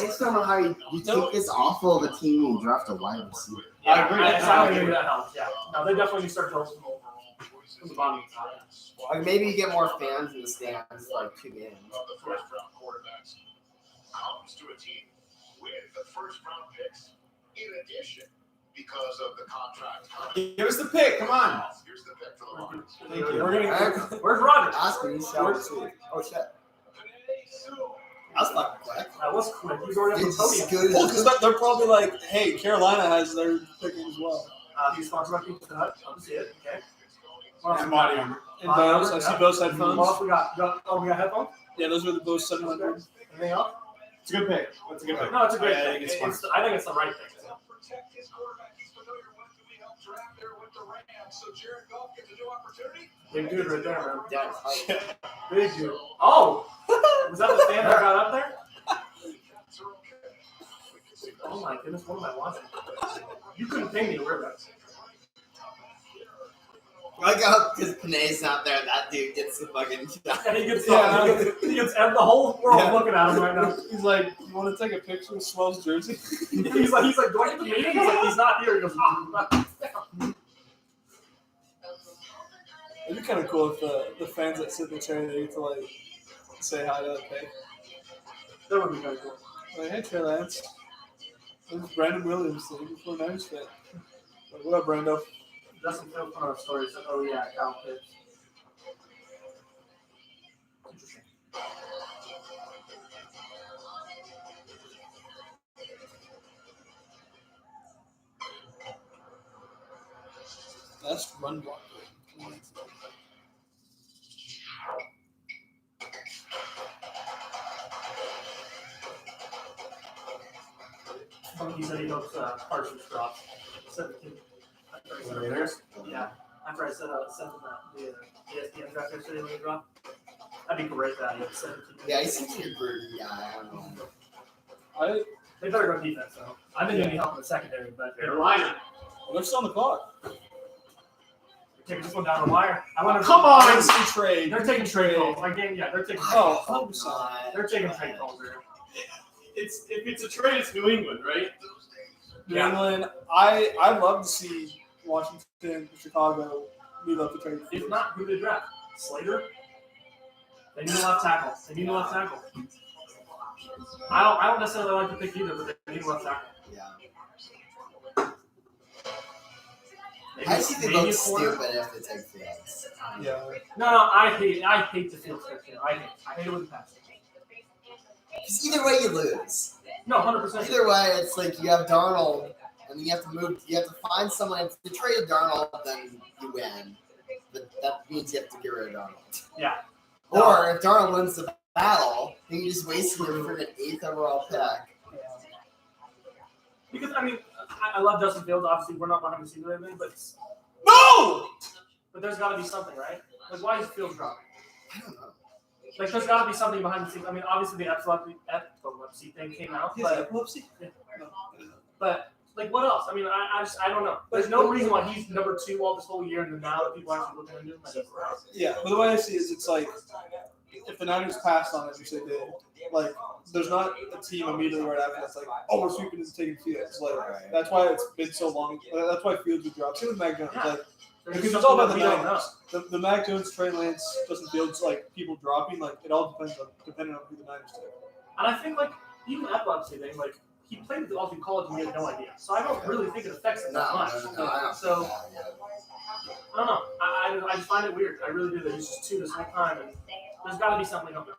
just don't know how you take this awful of a team and draft a wide receiver. I agree. I agree that helps. Yeah. No, they definitely need to start close from the bottom of the top. Like maybe you get more fans in the stands for like 2 games. The first round quarterbacks comes to a team with the first round picks in addition because of the contract. Give us the pick. Come on. Here's the pick for the Lions. Thank you. We're gonna. Where's Roger? Oscar, you shall see. Oh shit. That's fucking quick. That was quick. He's already on It's the podium. good. Well, because they're probably like, hey, Carolina has their picking as well. He's sponsored by Pizza Hut. I'll see it. Okay. And body armor. And Bose, I see Bose headphones. What else we got? We got headphones? Yeah, those are the Bose 700. Anything else? It's a good pick. That's a good pick. No, it's a great I pick. think it's smart. I think it's the right pick. Protect his quarterback. He's familiar with who he helped draft there with the Rams. So Jared Goff gets a new opportunity. Big dude right there, man. Yeah. Big dude. Oh! Was that the fan that got up there? Oh my goodness, what am I watching? You couldn't pay me to wear that. I go because Panay's not there. That dude gets the fucking shot. And he gets, Yeah. he gets the whole world Yeah. looking at him right now. He's like, you want to take a picture of Swell's jersey? He's like, do I get the meeting? He's like, he's not here. He goes, It'd be kind of cool if the fans that sit in the chair, they get to like say hi to the pick. That would be kind of cool. Like, hey, Trey Lance. This is Brandon Williams, the 49ers fan. Like, what up, Brando? Justin Fields put on a story said, oh yeah, Kyle Pitts. Interesting. Best run blocker. He said he hopes Parsons drops 17. Yeah. After I said sent him the ESPN draft yesterday when he dropped. That'd be great that he had 17. Yeah, he seems like a great guy. I don't know. They better go defense though. I've been needing help in the secondary, but Carolina. Well, they're still on the clock. Take this one down the wire. I want to Come on! Trade. They're taking trade calls. Like yeah, they're taking. Oh, Oh, 100%. God. They're taking trade calls there. If it's a trade, it's New England, right? New England. I'd love to see Washington, Chicago move up the trade. If not, who did they draft? Slater. They need a left tackle. I don't necessarily like the pick either, but they need a left tackle. Yeah. Maybe, I see they maybe look a corner. stupid if they take Fields. Yeah. No, I hate the field pick. I hate it with the pass. Because either way, you lose. No, 100%. Either way, it's like you have Darnold, and then you have to move. You have to find someone. If you trade Darnold, then you win. But that means you have to get rid of Darnold. Yeah. Or if Darnold wins the battle, then you just wasted your freaking 8th overall pick. Because I mean, I love Justin Fields. Obviously, we're not behind the scenes or anything, but No! but there's got to be something, right? Like, why is Fields dropping? I don't know. Like, there's got to be something behind the scenes. I mean, obviously the epilepsy thing came out, He has but epilepsy? like, what else? I mean, I don't know. There's no reason why he's number 2 all this whole year, and then now that people actually looking at him, like, Yeah, but the way I see it is it's like, if the Niners passed on it, which they did, like, there's not a team immediately right after that's like, oh, we're sweeping and taking Fields. Like, that's why it's been so long. That's why Fields would drop. Same with Mac Jones. Like, because it's all about the Niners. The Mac Jones, Trey Lance, Justin Fields, like, people dropping, like, it all depending on who the Niners take. And I think, like, even epilepsy thing, like, he played all through college and he had no idea. So I don't really think it affects him that much. No, I don't So, think that, I don't know. I just find it weird. I really do that he's just 2 this whole time, and there's got to be something up there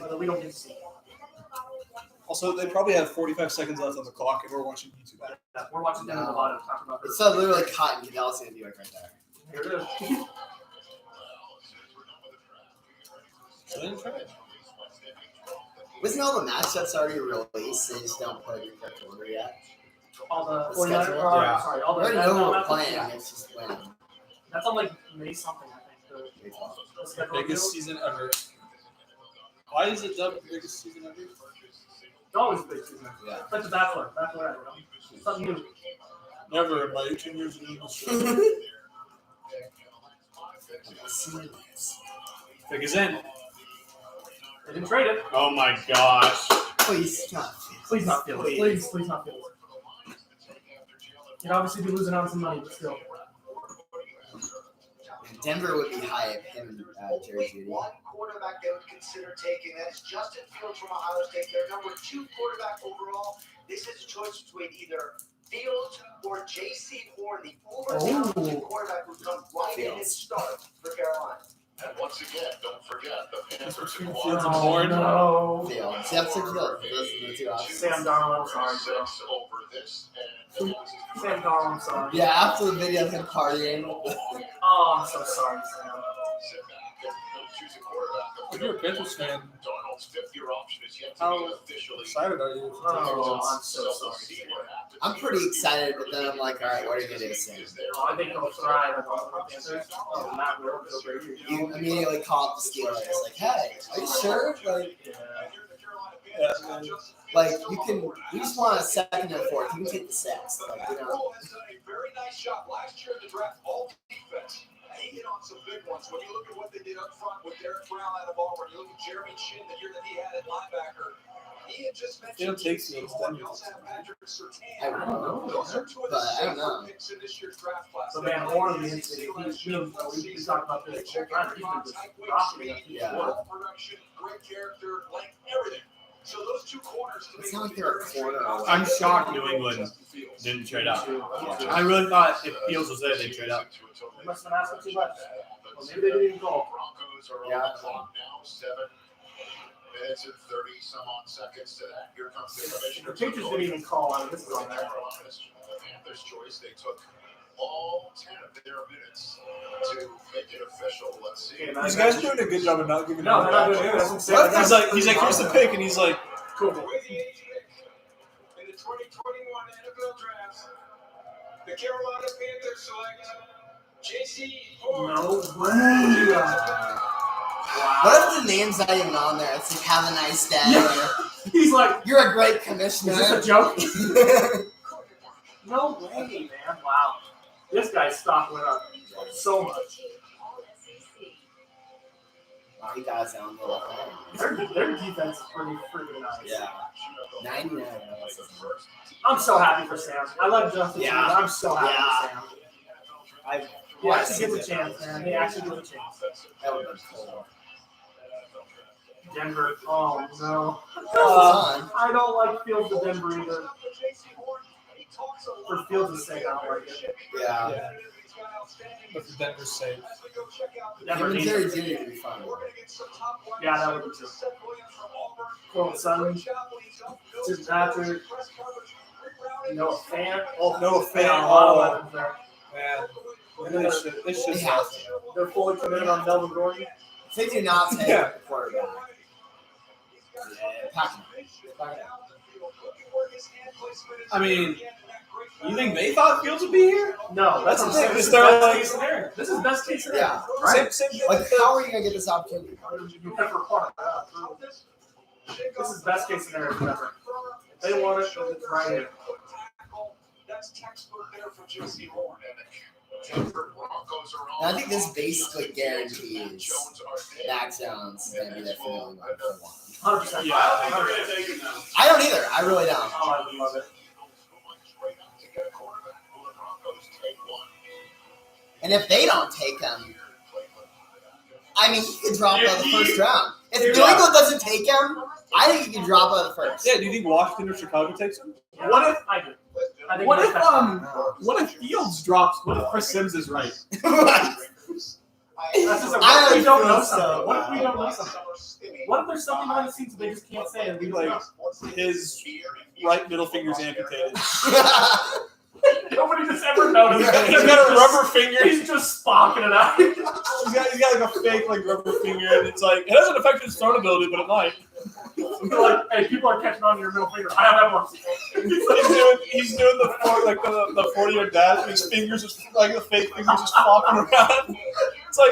that we don't get to see. Also, they probably have 45 seconds left on the clock, and we're watching YouTube. Yeah, we're watching Demi Lovato talk about It's so literally cut and Goodell's going to do it right there. Here it is. So they didn't try it. Wasn't all the matchups already released? They just don't put it in correct order yet. All the The 49ers, schedule? Yeah. sorry, all We the already know who we're matchups, playing. yeah. It's just when. That's on like May something, I think. The schedule Biggest reveal. season ever. Why is it dubbed the biggest season ever? It's always a big season. Yeah. It's like the Bachelor, you know? Something new. Never in my 18 years in the industry. Pick is in. They didn't trade it. Oh my gosh. Please not. Please not Fields. Please not Fields. You'd obviously be losing out on some money, but still. Denver would be high at him and Jerry Jeudy. One quarterback they would consider taking, that's Justin Fields from Ohio State. Their number 2 quarterback overall. This is a choice between either Fields or J.C. Horn, the uber-talented quarterback would come right in and start for Carolina. And once again, don't forget the Panthers Fields acquired and Horn. No. Fields. Yep, Fields. Those are the two options. Sam Darnold, I'm sorry, bro. over this, and Sam Darnold, I'm sorry. Yeah, after the video of him partying. Oh, I'm so sorry, Sam. sit back and choose a quarterback. If you're a Panthers fan, Donald's fifth-year option is yet to How be officially. excited are you? Oh, I'm so sorry, See Sam. what happens. I'm pretty excited, but then I'm like, all right, what are you gonna do, Sam? Oh, I think he'll thrive at the Panthers. Oh, Matt Will go crazy. You immediately call up the Steelers, like, hey, are you sure? Like, Yeah. like you can. We just want a second and fourth. You can take the sixth. Like, you know. Cole has done a very nice job last year in the draft, all defense. And he hit on some big ones. When you look at what they did up front with Derek Brown out of Auburn, you look at Jeremy Chin the year that he had at linebacker. He had just mentioned They don't take J.C. Fields, Horn. then He also had Patrick Surtain. I don't know. Those are two of the But I don't know. safer picks in this year's draft class. So Van Horn, we talked about this whole time. He's been just dropping it. Yeah. Production, great character, length, everything. So those two corners to It's me not like they're a corner away. I'm shocked New England didn't trade up. I really thought if Fields was there, they'd trade up. Must have asked for too much. Well, maybe they didn't even call. Broncos are on Yeah. the clock now, 7 minutes and 30 some odd seconds to that. Here comes the commissioner. The Patriots didn't even call on it. This is on there. The Panthers' choice, they took all 10 of their minutes to make it official. Let's see. Okay, These guys are doing a good job of not giving. No, they're not him doing it. That's what I'm back. saying. He's like, here's the pick, and he's like, Cool. With the 8th pick in the 2021 NFL Draft, the Carolina Panthers select J.C. Horn. No way. What if the name's not even on there? It's like, have a nice day. Yeah. He's like, You're a great is commissioner. this a joke? No way, man. Wow. This guy's stock went up so much. Wow, he got his own little thing. Their defense is pretty freaking nice. Yeah. 99. I'm so happy for Sam. I love Justin. Yeah. Fields. I'm so happy Yeah. for Sam. I He actually gets a chance, man. He actually gets a chance. that would be cool. Denver. Oh, no. Fun. I don't like Fields to Denver either. For Fields' sake, I don't like it. Yeah. but for Denver's sake. Denver Him and needs Jerry it. Jr. would be fun. Yeah, that would be too. Colt Sutton, Tim Patrick, Noah Fant. Oh, Noah Fant. Yeah, a lot of Oh, weapons there. man. They should They have to. They're fully committed on Melvin Gordon. If they do not take Yeah. the quarterback, pack him. I mean, you think they thought Fields would be here? No, that's what I'm saying. This is They're best like- case scenario. This is best case scenario. Yeah. Right. Same Like, how are you gonna get this opportunity? Pepper Park. This is best case scenario for Pepper. If they want it, then it's right here. That's textbook there for J.C. Horn. Denver Broncos are on. And I think this basically guarantees Mac Jones is gonna be their Philly one for one. 100%. Yeah. I don't either. I really don't. Oh, I would love it. And if they don't take him, I mean, he could drop out of the first round. If New England doesn't take him, I think he can drop out of the first. Yeah, do you think Washington or Chicago takes him? Yeah, What if- I do? I think What that's if best. what if Fields drops? What if Chris Sims is right? That's just a, I what if we don't feel know so something? What if we bad. don't know something? What if there's something behind the scenes that they just can't say and we Like, don't his right middle finger's amputated. know? Nobody just ever noticed. He's got a rubber finger. He's just spocking it out. He's got like a fake like rubber finger, and it's like it hasn't affected his thrown ability, but it might. They're like, hey, people are catching on to your middle finger. I have that one. He's doing the 40-yard dash, and his fingers just like the fake fingers just flopping around. It's like,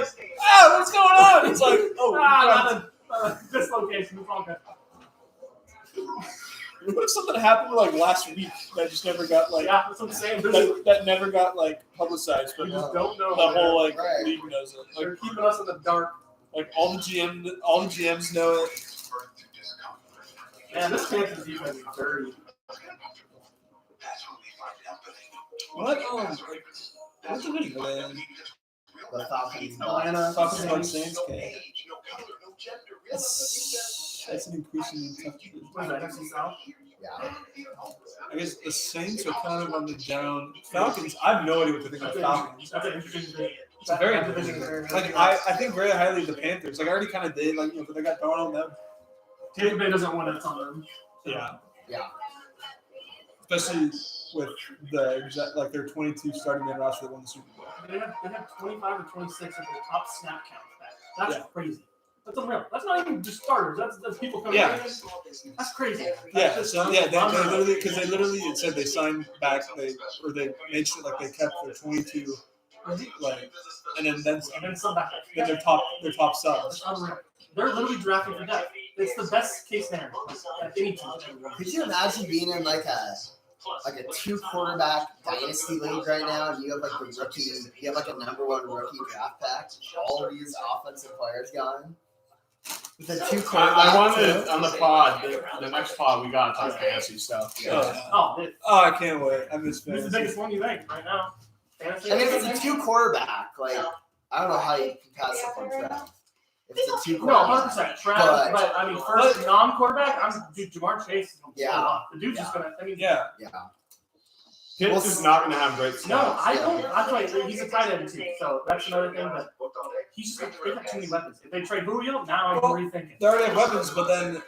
what's going on? It's like, Not a dislocation. It's all good. what if something happened like last week that just never got like Yeah, that's what I'm saying. There's- that never got like publicized, but We the just don't know. whole like Right. league knows it. They're Like, keeping us in the dark. like all the GMs know it. Man, this Panthers defense is dirty. What? What's the video, man? The Falcons. Atlanta, Talking about Saints. Saints, okay. That's an increasingly tough division. What is that, NFC South? Yeah. I guess the Saints are kind of on the down. Falcons, I have no idea what to think of the Falcons. That's an interesting debate. It's a very That interesting. division is Like very- I think very highly of the Panthers. Like I already kind of did. Like but they got Darnold. Them. Tampa Bay doesn't win, it's on them. Yeah. Yeah. Especially with the exact like their 22 starting man roster that won the Super Bowl. They have 25 or 26 of the top snap count back. That's Yeah. crazy. That's unreal. That's not even just starters. That's people coming Yeah. in. That's crazy. Yeah, That's so yeah, they literally because they literally it said they signed back they made sure like they kept their 22 like and then some back. then their top subs. That's unreal. They're literally drafting for depth. It's the best case scenario at any team. Could you imagine being in like a 2-quarterback dynasty league right now? And you have like the rookie, you have like a #1 rookie draft pack. All these offensive players gone. With a 2-quarterback. I wanted on the pod, the next pod we got to talk fantasy stuff. Oh, I can't wait. I miss who's the fantasy. biggest one you think right now? Fantasy? I mean, if it's a 2-quarterback, like I don't know how you can pass up on draft. If it's a No, 2-quarterback. 100%. Travis, but I mean, first non-quarterback, Jamar Chase is going to Yeah. blow up. The dude's just going to, I mean, Yeah. Pitts is not going to have great stats. No, I don't. Actually, he's a tight end too, so that's another thing. But he's just they have too many weapons. If they trade Julio, now I'm rethinking. They already have weapons, but then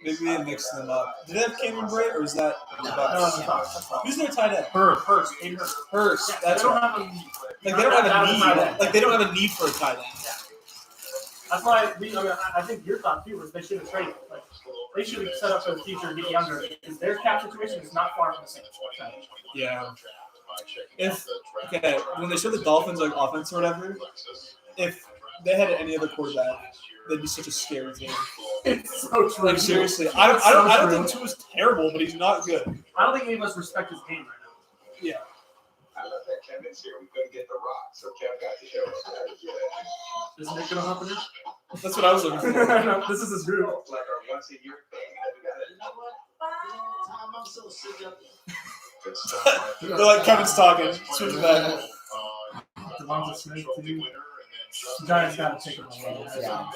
maybe they mix them up. Do they have Cameron Brate or is that the Bucks? That's fine. Who's their tight end? Hurst. Hurst. Yeah, That's they don't right. have a, Like they don't have a tight need. end. Like they don't have a need for a tight end. That's why I think your thought too was they should have traded. Like they should have set up for the future and get younger because their cap situation is not far from the same. Yeah. If when they show the Dolphins like offense or whatever, if they had any other quarterback, that'd be such a scary thing. It's so true. Like seriously, I don't think Tua's terrible, but he's not good. I don't think any of us respect his game right now. Yeah. I love that Kevin's here. We couldn't get the rock, so Kev got to show us. Is Nick gonna hop in there? That's what I was looking for. No, this is his group. Like our once-a-year thing. Tom, I'm so sick of They're like Kevin's talking. Switch back. Devonta Smith too. Giants gotta take him away. Yeah.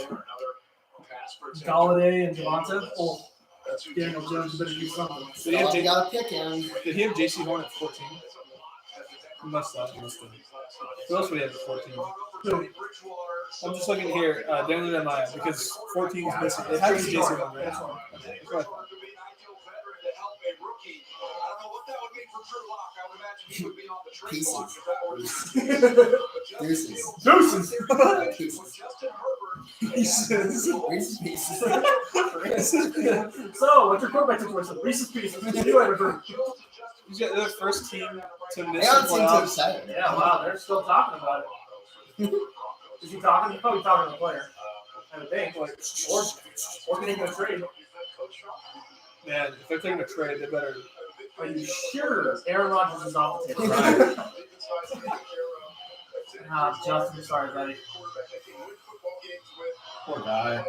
Galladay and Devonta. Oh, Daniel Jones better do something. Did he have, You gotta pick him. did he have JC Horn at 14? He must have. Who else would he have at 14? I'm just looking here. Daniel Jeremiah, because 14 is missing. It has to be JC Horn, right? Okay. Go ahead. Pieces. Deuces. Deuces. Pieces. Reese's Pieces. So, what's your quarterback situation? Reese's Pieces. He's got the first team to They miss the don't seem too playoffs. excited. Yeah, wow, they're still talking about it. Is he talking? He's probably talking to the player. I would think. Like, or can he go trade? Man, if they're taking a trade, they better. Are you sure Aaron Rodgers is off the table? Right. Justin, sorry, buddy. Poor guy.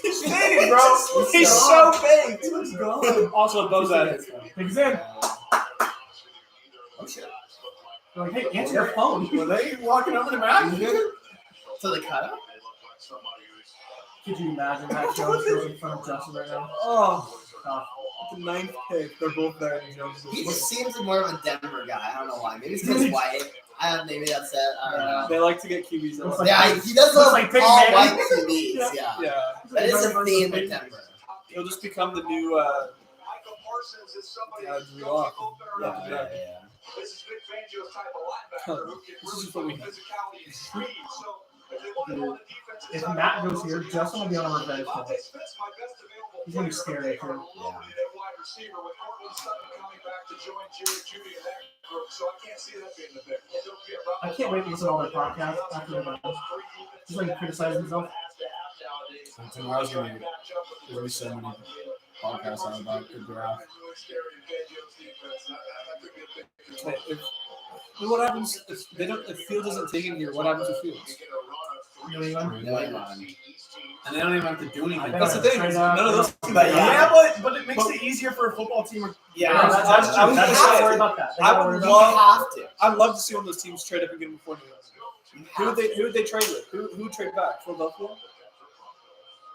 He's big, bro. He's so big. He's gone. Also, Bo's at it. He's in. Oh shit. They're like, hey, answer your phone. Were they walking over the back? So they cut him? Could you imagine Matt Jones goes in front of Justin right now? Oh, the 9th pick. They're both there. And Jones He is just seems more of a Denver guy. I don't know why. Maybe it's because white. Maybe that's it. I don't know. They like to get QBs. Looks Out. like- Yeah, he does looks look like Peyton all Manning. white QBs. Yeah. Yeah, That is a theme with Denver. he'll just become the new. Drew Lock. Yeah. This is Vic Fangio's type of linebacker who can This is really what we put physicality and speed. So if they want to go on the defensive If side, Matt goes here, Justin will be on a revenge Devontae play. Smith's my best available He's gonna be player, but scary, they are too. loaded at wide receiver with Cortland Sutton coming back to join Jerry Jeudy in that group. So I can't see that being the pick. I can't wait to listen to all their podcasts after they're done. Just like criticizing himself. Tomorrow's going to be so many podcasts on about the draft. What happens if they don't? If Fields doesn't take it here, what happens to Fields? New England. And they don't even have to do anything. That's the thing. None of those. But but it makes it easier for a football team. Yeah, that's true. I was That's gonna not say, worry about that. They I gotta would worry You about have to. I'd love to see one of those teams trade up and get him before New England. Who would they trade with? Who would trade back? Philadelphia?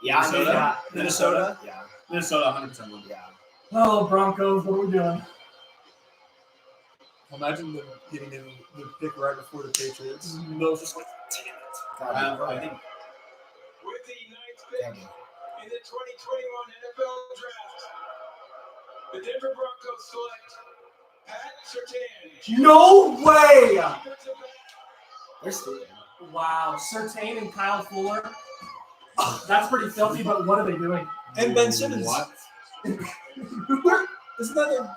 Yeah, I mean, Minnesota? Minnesota? Yeah. Minnesota 100% win. Yeah. Oh, Broncos, what are we doing? Imagine them getting in the pick right before the Patriots. Those just like, damn it. I think With the ninth pick in the 2021 NFL Draft, the Denver Broncos select Pat Surtain. No way! They're stupid. Wow, Surtain and Kyle Fuller. That's pretty filthy, but what are they doing? And Ben Simmons. What? Isn't that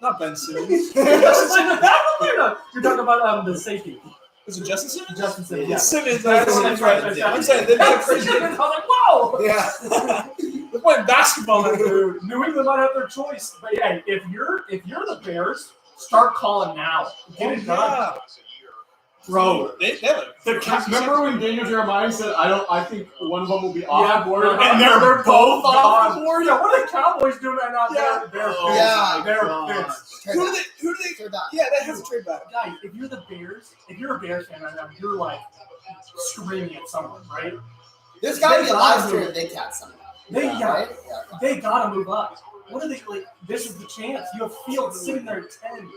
not Ben Simmons? You're talking about the safety. Is it Justin Simmons? Justin Simmons. Yeah. Simmons. That's right. I'm saying they made a crazy. I was like, whoa! Yeah. They're playing basketball now, dude. New England might have their choice, but yeah, if you're the Bears, start calling now. Get it done. Bro, they have Remember when Daniel Jeremiah said, "I think one of them will be off Yeah, the board," and they're both off the board. Yeah, what are the Cowboys doing right now? Yeah. They're pissed. Who do they? Trade back. Yeah, they have to trade back. Guys, if you're the Bears, if you're a Bears fan right now, you're like screaming at someone, right? There's got to They be a gotta live stream move. of Big Cat somehow. They Right? Yeah. they gotta move up. What are they like? This is the chance. You have Fields sitting there at 10.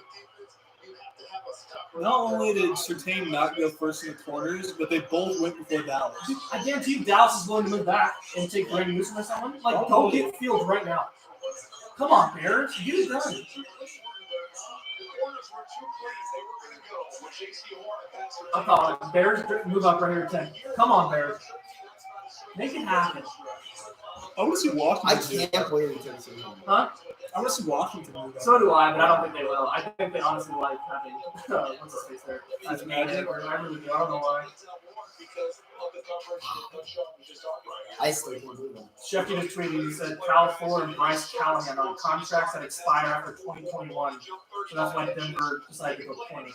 Not only did Surtain not go first in the corners, but they both went before Dallas. I guarantee you Dallas is willing to move back and take Brandon Newsom or someone. Like, go get Fields right now. Come on, Bears. Get it done. I'm calling. Bears move up right here at 10. Come on, Bears. Make it happen. I want to see I Washington. can't believe he took him home. Huh? I want to see Washington move up. So do I, but I don't think they will. I think they honestly like having what's his face there. As Magic, or I really do. I don't know why. I still can't believe him. Shefty just tweeted. He said Cal Fuller and Bryce Callahan are on contracts that expire after 2021. So that's why Denver decided to go point him.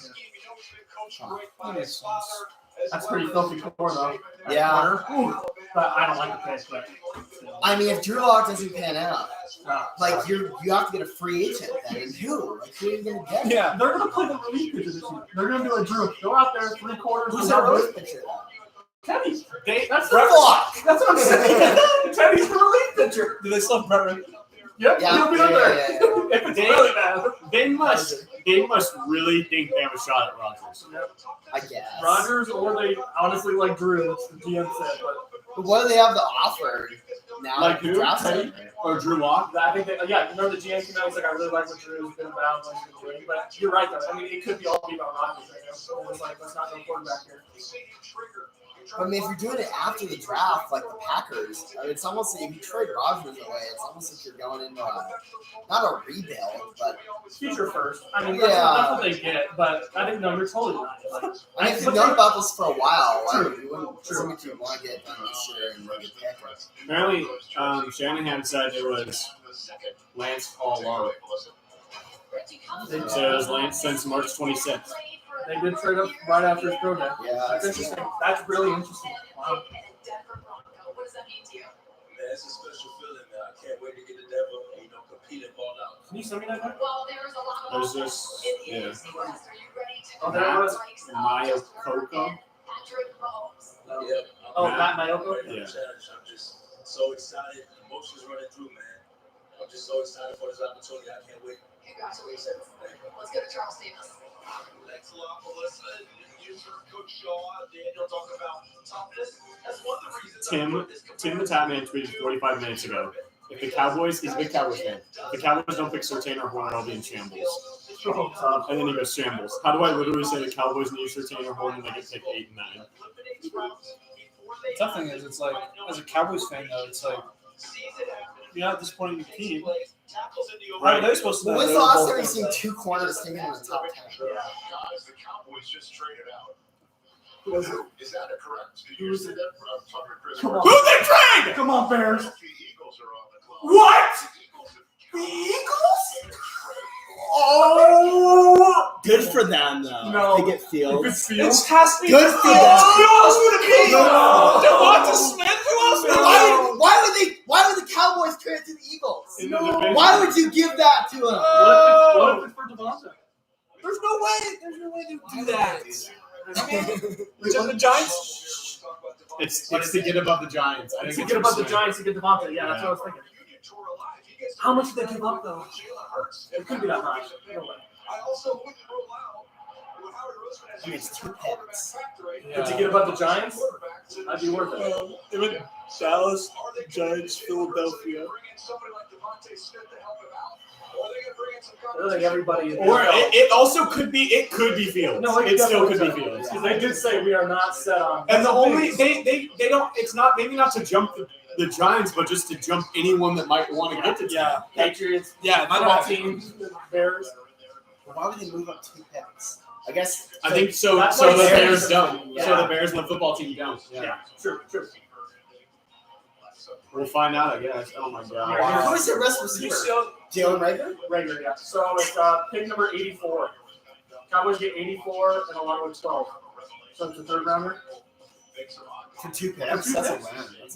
That makes sense. That's pretty filthy core though. Yeah. Ooh, but I don't like the pick. But I mean, if Drew Lock doesn't pan out, like you have to get a free agent then. And who? Like who are you gonna get? Yeah. they're gonna play the relief pitcher this year. They're gonna do a Drew. Go out there 3 quarters. Who's that relief pitcher? Teddy. That's Brett Lock. That's what I'm saying. Teddy's the relief pitcher. Do they still have Brett Rick? Yep, Yeah, he'll be up there. yeah. If it's really bad. they must really think they have a shot at Rodgers. I guess. Rodgers, or they honestly like Drew. That's the GM said. But what do they have to offer now? Like the who? draft's Teddy? over? Or Drew Lock? But I think that, yeah, remember the GM came out. He's like, I really like what Drew's been about, what he's been doing. But you're right, though. I mean, it could be all be about Rodgers right now. So it's like, let's not go quarterback here. I mean, if you're doing it after the draft, like the Packers, I mean, it's almost like if you trade Rodgers away, it's almost like you're going into not a rebuild, but Future first. I mean, Yeah. that's what they get. But I think, no, you're totally right. Like, I mean, if you've known about this for a while, why would you wouldn't you want to get done this year and make it pick? Apparently, Shanahan said it was Lance all along. So it was Lance since March 26th. They did trade up right after his pro day. Yeah, That's interesting. That's really interesting. Wow. What does that mean to you? Man, it's a special feeling, man. I can't wait to get to Denver and, compete and ball out. Can you send me that back? Well, there's a lot of There's this, in the yeah. AFC West. Are you ready to Oh, there it was. Maya Coco. Patrick Mahomes. Yeah. Oh, Matt Mayoko? Yeah. I'm just so excited. Emotions running through, man. I'm just so excited for this opportunity. I can't wait. Congratulations. Let's go to Charles Davis. Thanks a lot, Melissa. You heard Coach Shaw, Daniel talking about toughness. That's one of the reasons. Tim the Tapman tweeted 45 minutes ago. If the Cowboys, he's a big Cowboys fan. If the Cowboys don't pick Surtain or Horner, I'll be in shambles. And then he goes shambles. How do I literally say the Cowboys need Surtain or Horner and they get pick 8 and 9? The tough thing is, it's like, as a Cowboys fan, though, it's like, you're not disappointing your team. Right. They're supposed to. When's the last time you've seen 2 corners taken in the top 10? Guys, the Cowboys just traded out. Was it? Is that correct? Did Who you was say it? that? Tucker Chris Come on. Who'd they trade? Come on, Bears. The Eagles are on the clock. What? The The Eagles? Oh, good for them though. No. They get Fields. If it's Fields. It has to be. Good for them. Who else would it be? No. Devonta Smith? Who else would it be? Why would the Cowboys trade it to the Eagles? In the division. Why would you give that to them? What if it's for Devonta? There's no way to do that. I mean, the Giants. It's to get above the Giants. I think To it's get above the Swing. Giants to get Devontae. Yeah, that's what I was thinking. How much did they give up though? It couldn't be that much. No way. I also wouldn't rule out with Howard Roseman as I mean, it's 2 picks. But to get above the Giants, that'd be worth it. It went Dallas, Giants, Philadelphia. somebody like Devontae Smith to help him out, or are they going to bring in some I think everybody. Or it also could be Fields. No, it still could be definitely Fields. Because they did say we are not set on. And the only they don't. It's not maybe not to jump the Giants, but just to jump anyone that might want to get to. Yeah. Patriots, Yeah, football teams, Bears. Why would they move up 2 picks? I guess. I think so. That's So what the it Bears is. don't. Yeah. So the Bears and the football team don't. Yeah, true. We'll find out. I guess. Oh my god. Wow. Who is their best receiver? Jalen Rager? Regular, yeah. So it's pick number 84. Cowboys get 84 and along with 12. So it's a third rounder. For 2 picks? That's a win.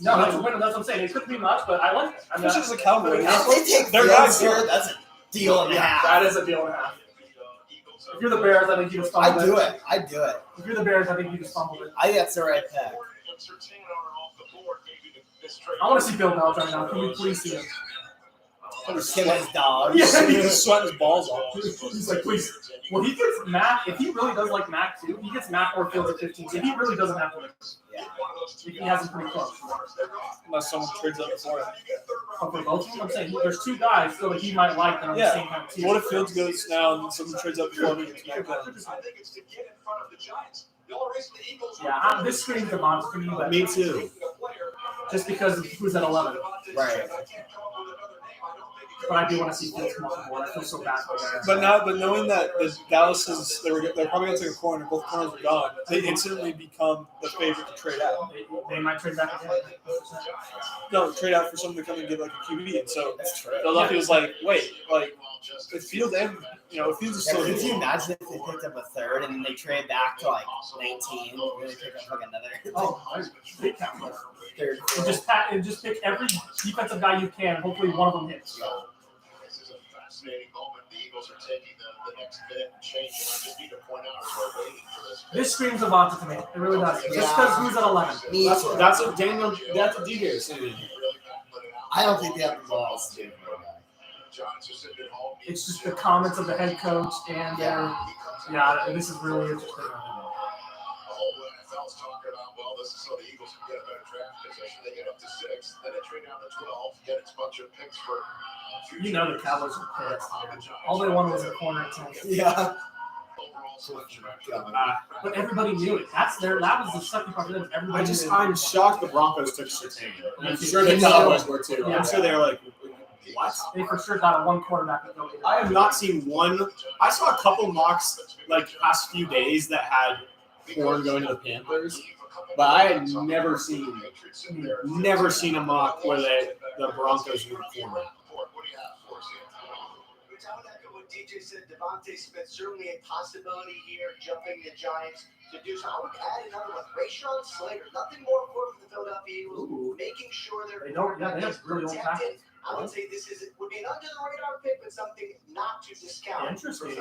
No, that's a win. That's what I'm saying. It couldn't be much, but I like it. I mean, Especially as a Cowboy. If they take They're Fields guys here, that's a deal and a half. that is a deal and a half. If you're the Bears, I think you just fumbled I'd do it. I'd do it. If you're the Bears, I think you just fumbled it. I think that's the right pick. I want to see Bill Belichick right now. Can we please see him? Him and his dog. Yeah, He's sweating his balls off. He's like, please. Well, he gets Mac. If he really does like Mac too, he gets Mac or Fields at 15. So he really doesn't have to win. Yeah. He has him pretty close. Unless someone trades up before him. But for both of them, I'm saying there's 2 guys still that he might like that are the same kind of team. What if Fields goes now and someone trades up before me? I think it's to get in front of the Giants. The only reason the Eagles Yeah, this screams Devontae to me, but Me too. just because of who's at 11. Right. But I do want to see Fields come off the board. I feel so bad for them. But knowing that the Dallas is they're probably going to take a corner, both corners are gone. They instantly become the favorite to trade out. They might trade back again. No, trade out for someone to come and get like a QB. And so That's true. Philadelphia was like, wait, like if Fields and if Fields is Yeah, still could you imagine if they picked up a third and then they trade back to like 19? Really pick up like another Oh, big Cowboys. third. And just pick every defensive guy you can. Hopefully one of them hits. This is a fascinating moment. The Eagles are taking the next minute and change. And I just need to point out as we're waiting for this. This screams Devontae to me. It really does. Just Yeah. because who's at 11. Me That's too. what That's what DJ is saying. I don't think they have the balls to do it. Giants are sitting at home. It's just the comments of the head coach and this is really interesting. The whole NFL's talking about, well, this is so the Eagles can get a better draft position. They get up to 6, then they trade down to 12, get a bunch of picks for. You know the Cowboys are pissed. All they wanted was a corner at 10. Yeah. Overall selection. But everybody knew it. That was the second part of them. Everybody knew it. I'm shocked the Broncos took Surtain. I'm sure They the know. Cowboys were too. Yeah. I'm sure they were like, what? They for sure got a one quarterback to go. I have not seen one. I saw a couple mocks like past few days that had Horn going to the Panthers, but I had never seen a mock where the Broncos were corner. I would echo what DJ said. Devontae Smith certainly a possibility here, jumping the Giants to do so. I would add another one, Rashawn Slater. Nothing more important for the Philadelphia Eagles, making sure they're They don't. Yeah, they have really old protected. I would say this would be an under the radar pick, but something not to discount. Interesting.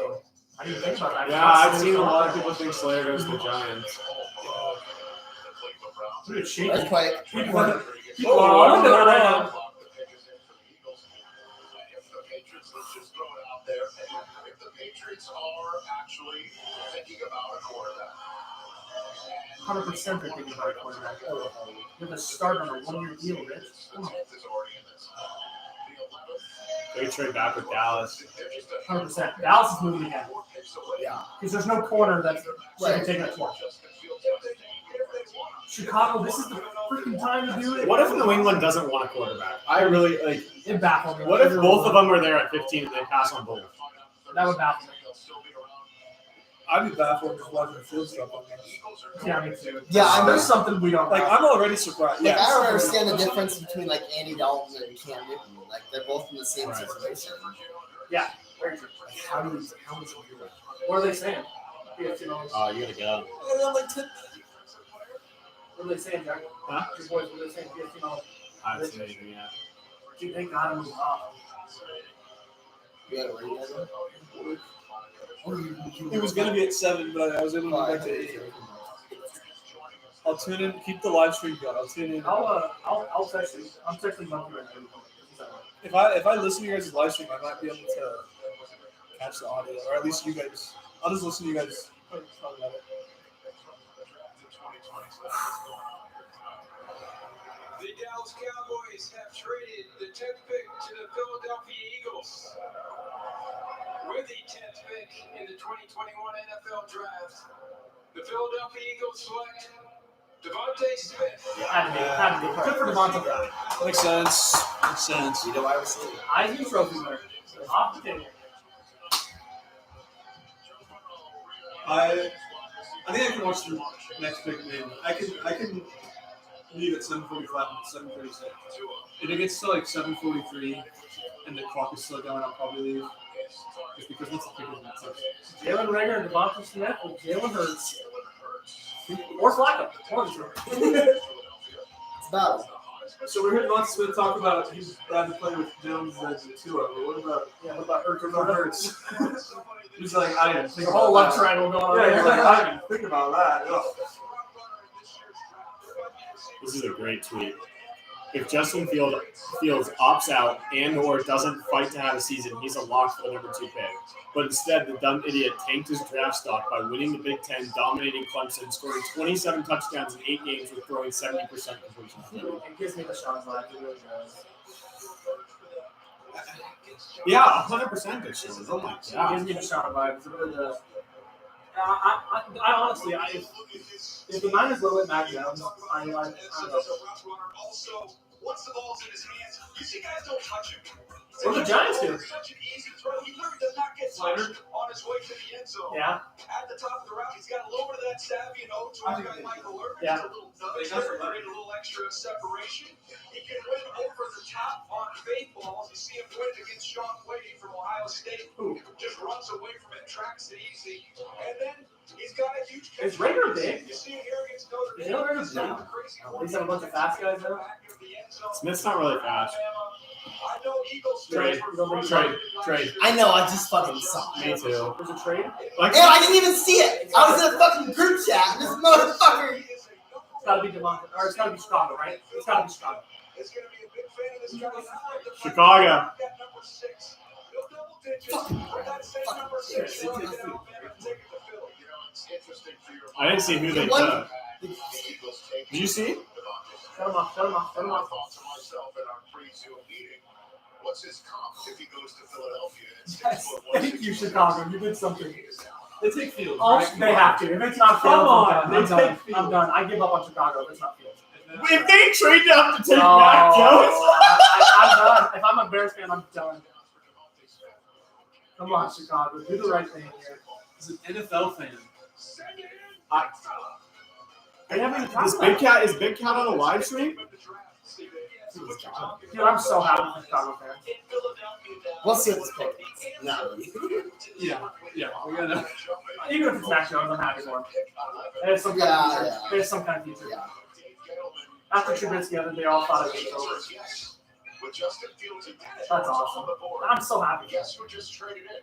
I didn't think about that. Yeah, I've seen a lot of people think Slater goes to the Giants. Dude, shaky. That's quite. People are under the radar. Let's just throw it out there. If the Patriots are actually thinking about a quarterback. 100% they're thinking about a quarterback. You have a start on a 1-year deal, Rich. Come on. They trade back with Dallas. 100%. Dallas is moving again. Yeah. Because there's no corner that's Right. taking a 12. Chicago, this is the freaking time to do it. What if New England doesn't want a quarterback? I really like. It baffled me. What if both of them are there at 15 and they pass on both? That would baffle me. I'd be baffled just watching the Fields stuff on this. Yeah, me too. Yeah, I mean- there's something we don't Like know. I'm already surprised. Like, Yeah. I don't understand the difference between like Andy Dalton and Cam Newton. Like they're both in the same Right. situation. Yeah, very true. Like, how do you do that? What are they saying? $15. Oh, you gotta go. What are they saying, Jack? Huh? Your boys, what are they saying? $15. I haven't seen anything yet. Dude, they got him up. You gotta read that? It was gonna be at 7, but I was able to go back to 8. I'll tune in. Keep the live stream going. I'll tune in. I'll text you. I'm texting Monkey right now. If I listen to you guys' live stream, I might be able to catch the audio, or at least you guys. I'll just listen to you guys talk about it. The Dallas Cowboys have traded the 10th pick to the Philadelphia Eagles. With the 10th pick in the 2021 NFL Draft, the Philadelphia Eagles select Devontae Smith. Had to be. Good for Devontae. Makes sense. You know why I was saying. Heisman Trophy winner. Off the table. I think I can watch the next big game. I can leave at 7:45 and 7:36. If it gets to like 7:43 and the clock is still going, I'll probably leave. Just because once the kick is not such. Jalen Rager and Devontae Smith with Jalen Hurts. Or Flacco. One of the two. It's about So we're hearing Devontae Smith talk about he's glad to play with Jones as a Tua, but what about Hurts? What about Hurts? He's like, I didn't think The about whole left that. triangle going on Yeah, there. he's like, I didn't think about that. Ugh. This is a great tweet. If Justin Fields opts out and/or doesn't fight to have a season, he's a lock for the number 2 pick. But instead, the dumb idiot tanked his draft stock by winning the Big Ten, dominating Clemson, scoring 27 touchdowns in 8 games with throwing 70% completion. It gives me the Sean vibe. It really does. Yeah, 100% it shows. Oh my It god. gives me the Sean vibe. It really does. I honestly, if the Niners low at Mac Jones, I don't know. Also, once the ball's in his hands, you see guys don't touch him. What the Giants do? Such an easy throw. He literally does not get touched on his way to the end zone. Yeah. At the top of the route, he's got a little bit of that savvy and owed to our guy Michael Irvin. Yeah. Just a little nudge there, create a little extra separation. He can win over the top on fade balls. You see him win against Sean Wade from Ohio State. Who? Just runs away from it, tracks it easy. And then he's got a huge catch. Is Rager big? You see him here against Notre Is Dame. Rager big? He's got a bunch of fast guys there. Smith's not really fast. I know Eagles Trade. I know, I just fucking saw it. Me too. There's a trade. Like, Ew, I didn't even see it. I was in a fucking group chat. This motherfucker. It's got to be Devontae, or it's got to be Chicago, right? It's got to be Chicago. It's going to be a big fan of this guy now. Chicago. That number 6. He'll double digits. With that same number 6, he'll get Alabama to take it to Philly. You know, it's interesting for your I didn't see who they took. Did you see? Shut him off. Shut him off. Shut him I off. thought to myself in our pre-Zoom meeting, what's his comp if he goes to Philadelphia? It's Yes. 6'1", Thank you, Chicago. You did something. They take Fields. Oh, right? they have to. If it's not Come Fields, on, I'm they done. I'm take done. I'm done. I give up on Chicago if it's not Fields. If they trade up to take Oh, Mac Jones. I'm done. If I'm a Bears fan, I'm done. Come on, Chicago. Do the right thing here. He's an NFL fan. They haven't even talked Is about Big it. Cat on a live stream? Dude, I'm so happy for Chicago fans. We'll see what this pick is. No. Yeah. We gotta. Even if it's Mac Jones, I'm happy for him. They have some kind Yeah, of future. yeah. They have some kind of future. Yeah. After Trubisky, I think they all thought it was over. With Justin Fields and That's awesome. I'm so happy. guess who just traded in?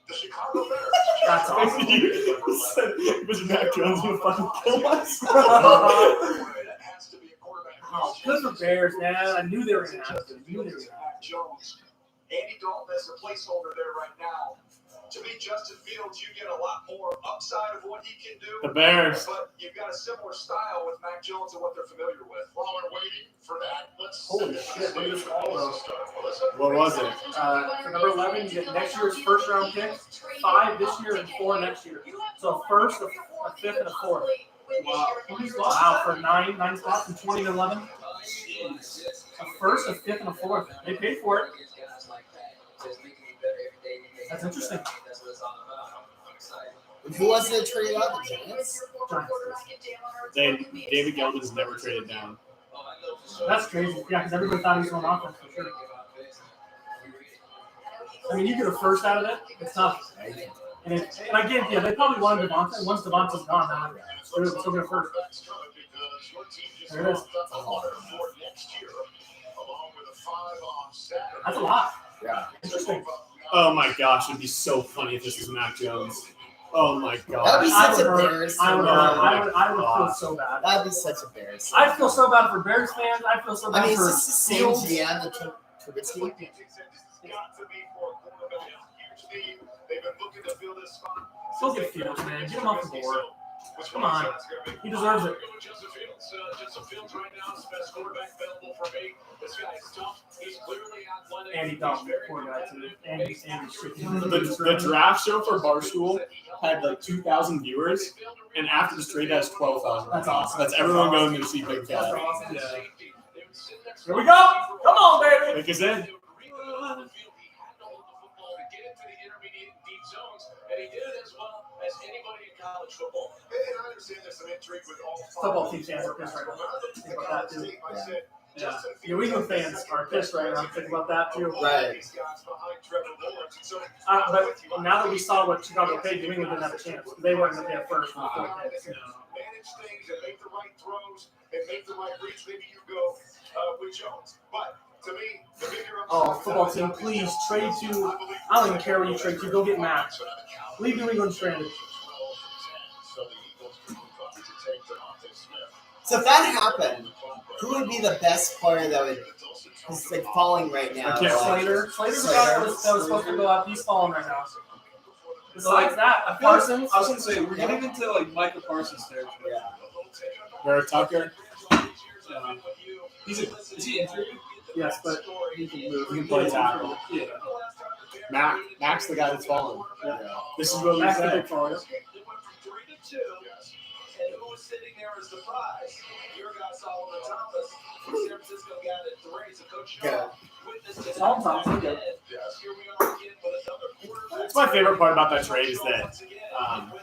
The Chicago Bears. That's awesome. You said Mr. Mac Jones would fucking kill us. That has to be a quarterback. Oh, good for Bears, man. I knew they were going to have to. Mac Jones. Andy Dalton is a placeholder there right now. To me, Justin Fields, you get a lot more upside of what he can do. The Bears. But you've got a similar style with Mac Jones and what they're familiar with. While we're waiting for that, let's Holy shit, look at this ball, though. What was it? For number 11, you get next year's first round pick, 5 this year, and 4 next year. So a first, a fifth, and a fourth. Wow. Wow, for nine spots from 20 to 11. A first, a fifth, and a fourth. They paid for it. That's interesting. Who was it traded out? The Giants? David Geldon's never traded down. That's crazy. Yeah, because everybody thought he was going offense for sure. I mean, you get a first out of it. It's tough. And again, yeah, they probably wanted Devontae. Once Devontae's gone, they're still going to first. There it is. That's a lot. Yeah. Interesting. Oh my gosh, it'd be so funny if this was Mac Jones. Oh my That'd god. be I such would a hurt. Bears. I would Oh feel so bad. That'd be such a Bears. I feel so bad for Bears fans. I feel so bad I mean, is for this the same Fields. GM that took Trubisky? Still get Fields, man. Get him off the board. Come on. He deserves it. Justin Fields right now is the best quarterback available for me. This guy is tough. He's clearly athletic. Andy Dalton, poor guy too. Andy's The draft show for Barstool had like 2,000 viewers, and after the trade has 12,000. That's awesome. That's everyone going to see Big That's Cat. awesome. Here we go. Come on, baby. Like I said, Football team fans are pissed right now. Think about that too. Yeah. New England fans are pissed right now. Think about that too. Right. But now that we saw what Chicago paid, New England didn't have a chance. They weren't going to get first in the fourth pick. Manage things and make the right throws and make the right reads. Maybe you go with Jones. But to me, the bigger Oh, football team, please trade to. I don't even care where you trade to. Go get Matt. Leave New England stranded. So if that happened, who would be the best player that would? He's like falling right now. I can't- like, Slater. Slater's the guy that was supposed to go out. He's falling right now. Besides that, I feel like, Parsons. I was gonna say we're getting into like Micah Parsons territory. Yeah. Barrett Tucker. Is he injured? Yes, but he can move. He can play tackle. Yeah. Mac's the guy that's falling. This is what we Max the said. big fella. And who was sitting there as the prize? Your guy Solomon Thomas, the San Francisco guy that raised the coach. Good. Solomon Thomas, good. Here we are again with another quarterback. That's my favorite part about that trade is that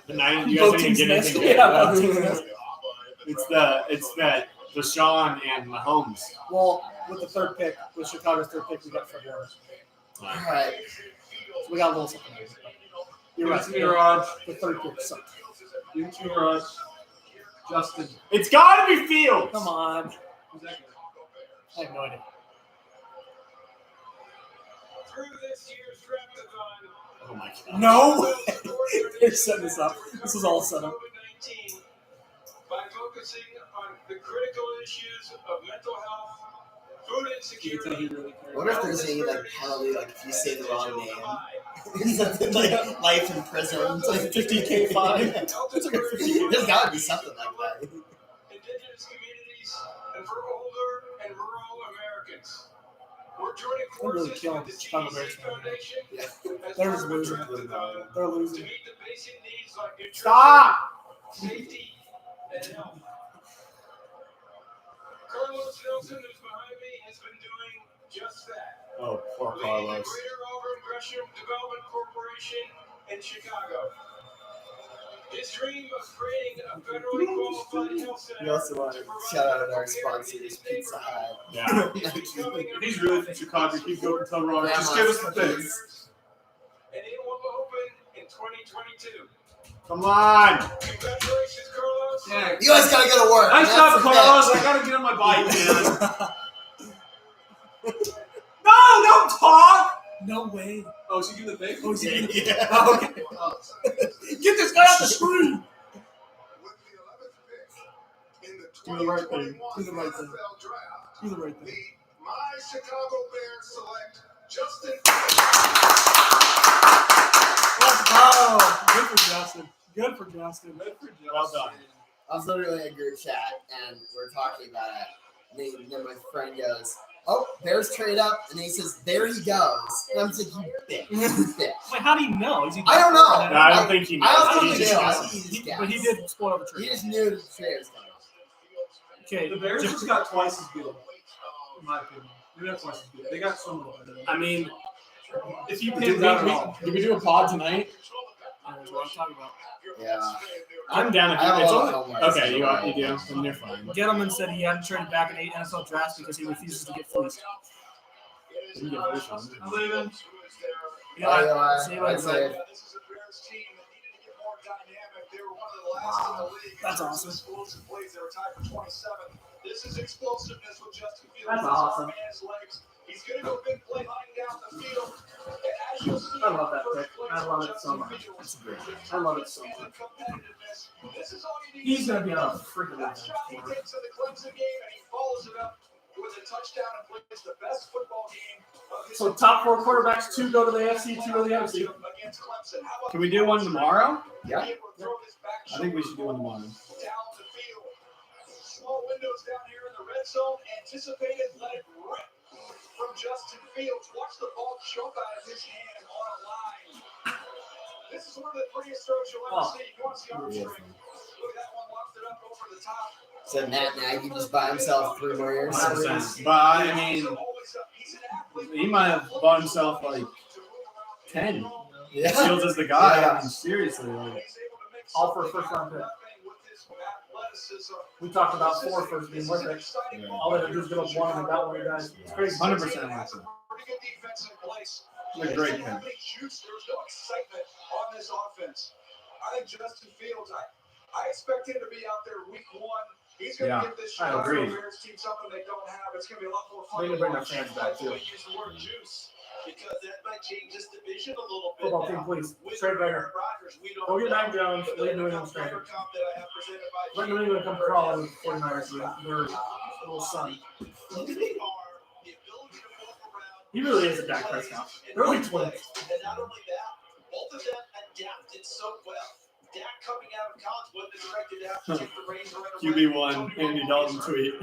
the 90s, you guys Both didn't teams get anything missed. good. Yeah, both teams missed. It's that Deshaun and Mahomes. Well, with the third pick, with Chicago's third pick, we got Fred Warner. All right. So we got a little something. You're right. Mirage. The third pick sucked. Mirage. Justin. It's got to be Fields. Come on. Who's that guy? I have no idea. Through this year's draft-a-thon, Oh my god. No way. They're setting this up. This is all set up. COVID-19, by focusing on the critical issues of mental health, food insecurity, What if there's any like penalty, like if you say the wrong name? Like life in prison. It's like 50K fine. There's gotta be something like that. indigenous communities, and for older and rural Americans. We're joining They're really forces killing with the the Chicago CDC Bears. Foundation as They're part just of a losing. draft-a-thon They're to losing. meet the basic needs like nutrition, Stop. safety, and health. Carlos Nelson, who's behind me, has been doing just that. Oh, poor Leading the Carlos. Greater Auburn Gresham Development Corporation in Chicago. His dream of creating a federally qualified health center. We also want to shout out our sponsors, Pizza Hut. Yeah. If he's really from Chicago, keep going to Rory. Just give us the things. And it will open in 2022. Come on. Congratulations, Carlos. Yeah. You guys gotta go to work. Nice That's job, the Carlos. best. I gotta get on my bike, man. No, don't talk. No way. Oh, is he doing the thing? Oh, is he doing it? Yeah. Oh, okay. Get this guy off the screen. With the 11th pick in the Do the right thing. 2021 Do the right thing. NFL Draft, Do the right the thing. My Chicago Bears select Justin. Let's go. Good for Justin. Good for Justin. Well done. I was literally in a group chat and we're talking about it. And then my friend goes, "Oh, Bears trade up," and he says, "There he goes." And I'm just like, "You bitch, you bitch." Wait, how do you know? Is he I don't know. No, I don't think he knows. I don't think He's he just knew. I guessing. think he just But he guessed. did spoil the He trade. just knew the trade was coming. Okay. The Bears just got twice as good, in my opinion. Maybe not twice as good. They got so much better. I mean, If you Did pay that at all. we do a pod tonight? that's what I'm talking about. Yeah. I'm down I have if a it's lot only. of homework. Okay, you do. Then you're fine. Gettleman said he hadn't traded back in 8 NFL drafts because he refuses to get fleeced. You get vision. I'm leaving. Yeah, see you later, That's bud. it. This is a Bears team that needed to get more dynamic. They were one of the last in the league. That's awesome. Explosive plays. They were tied for 27th. This is explosiveness with Justin Fields. That's awesome. His legs He's going to go big play hunting down the field. And as you'll see, I love that pick. I love it so much. I love it so much. This is all you need. He's gonna be on a freaking That shot he takes in the Clemson game, and he follows it up with a touchdown and plays the best football game of his So top 4 quarterbacks, 2 go to the AFC, 2 go to the NFC. against Clemson. How about Can we do one tomorrow? Yeah. be able to throw this back I think we should do one tomorrow. down the field? Small windows down here in the red zone. Anticipated, let it rip from Justin Fields. Watch the ball jump out of his hand on a line. This is one of the prettiest throws you'll ever see. You want to see Armstrong. Look at that one, lofted up over the top. So Matt Nagy just by himself 3 more years. 100%. But I mean, he might have bought himself like 10. Yeah. Fields is the guy. Yeah. I mean, seriously. Like, All for a first round pick. We talked about 4 first being worth it. Yeah. All they had to do is give up 1 and they got 1 of you guys. It's crazy. 100%. Pretty good defense in place. What a great There's no pick. juice, there's no excitement on this offense. I think Justin Fields, I expect him to be out there week 1. He's going to Yeah, give this I Chicago agree. Bears team something they don't have. It's going to be a lot more fun. They need to bring their fans back, too. Use the word juice because that might change this division a little bit. Football team, now. please. With Trade Aaron Baker. Rodgers, we don't Go get know. Mac Jones. But Lead the New England straight. Paper Cup that I have presented by Let New England come crawling with 49ers with their little son. They are the ability to move around. He really is a Dak Prescott. They're only twins. And not only that, both of them adapted so well. Dak coming out of college wasn't expected to have to take the reins right away. QB1, Andy Dalton tweet.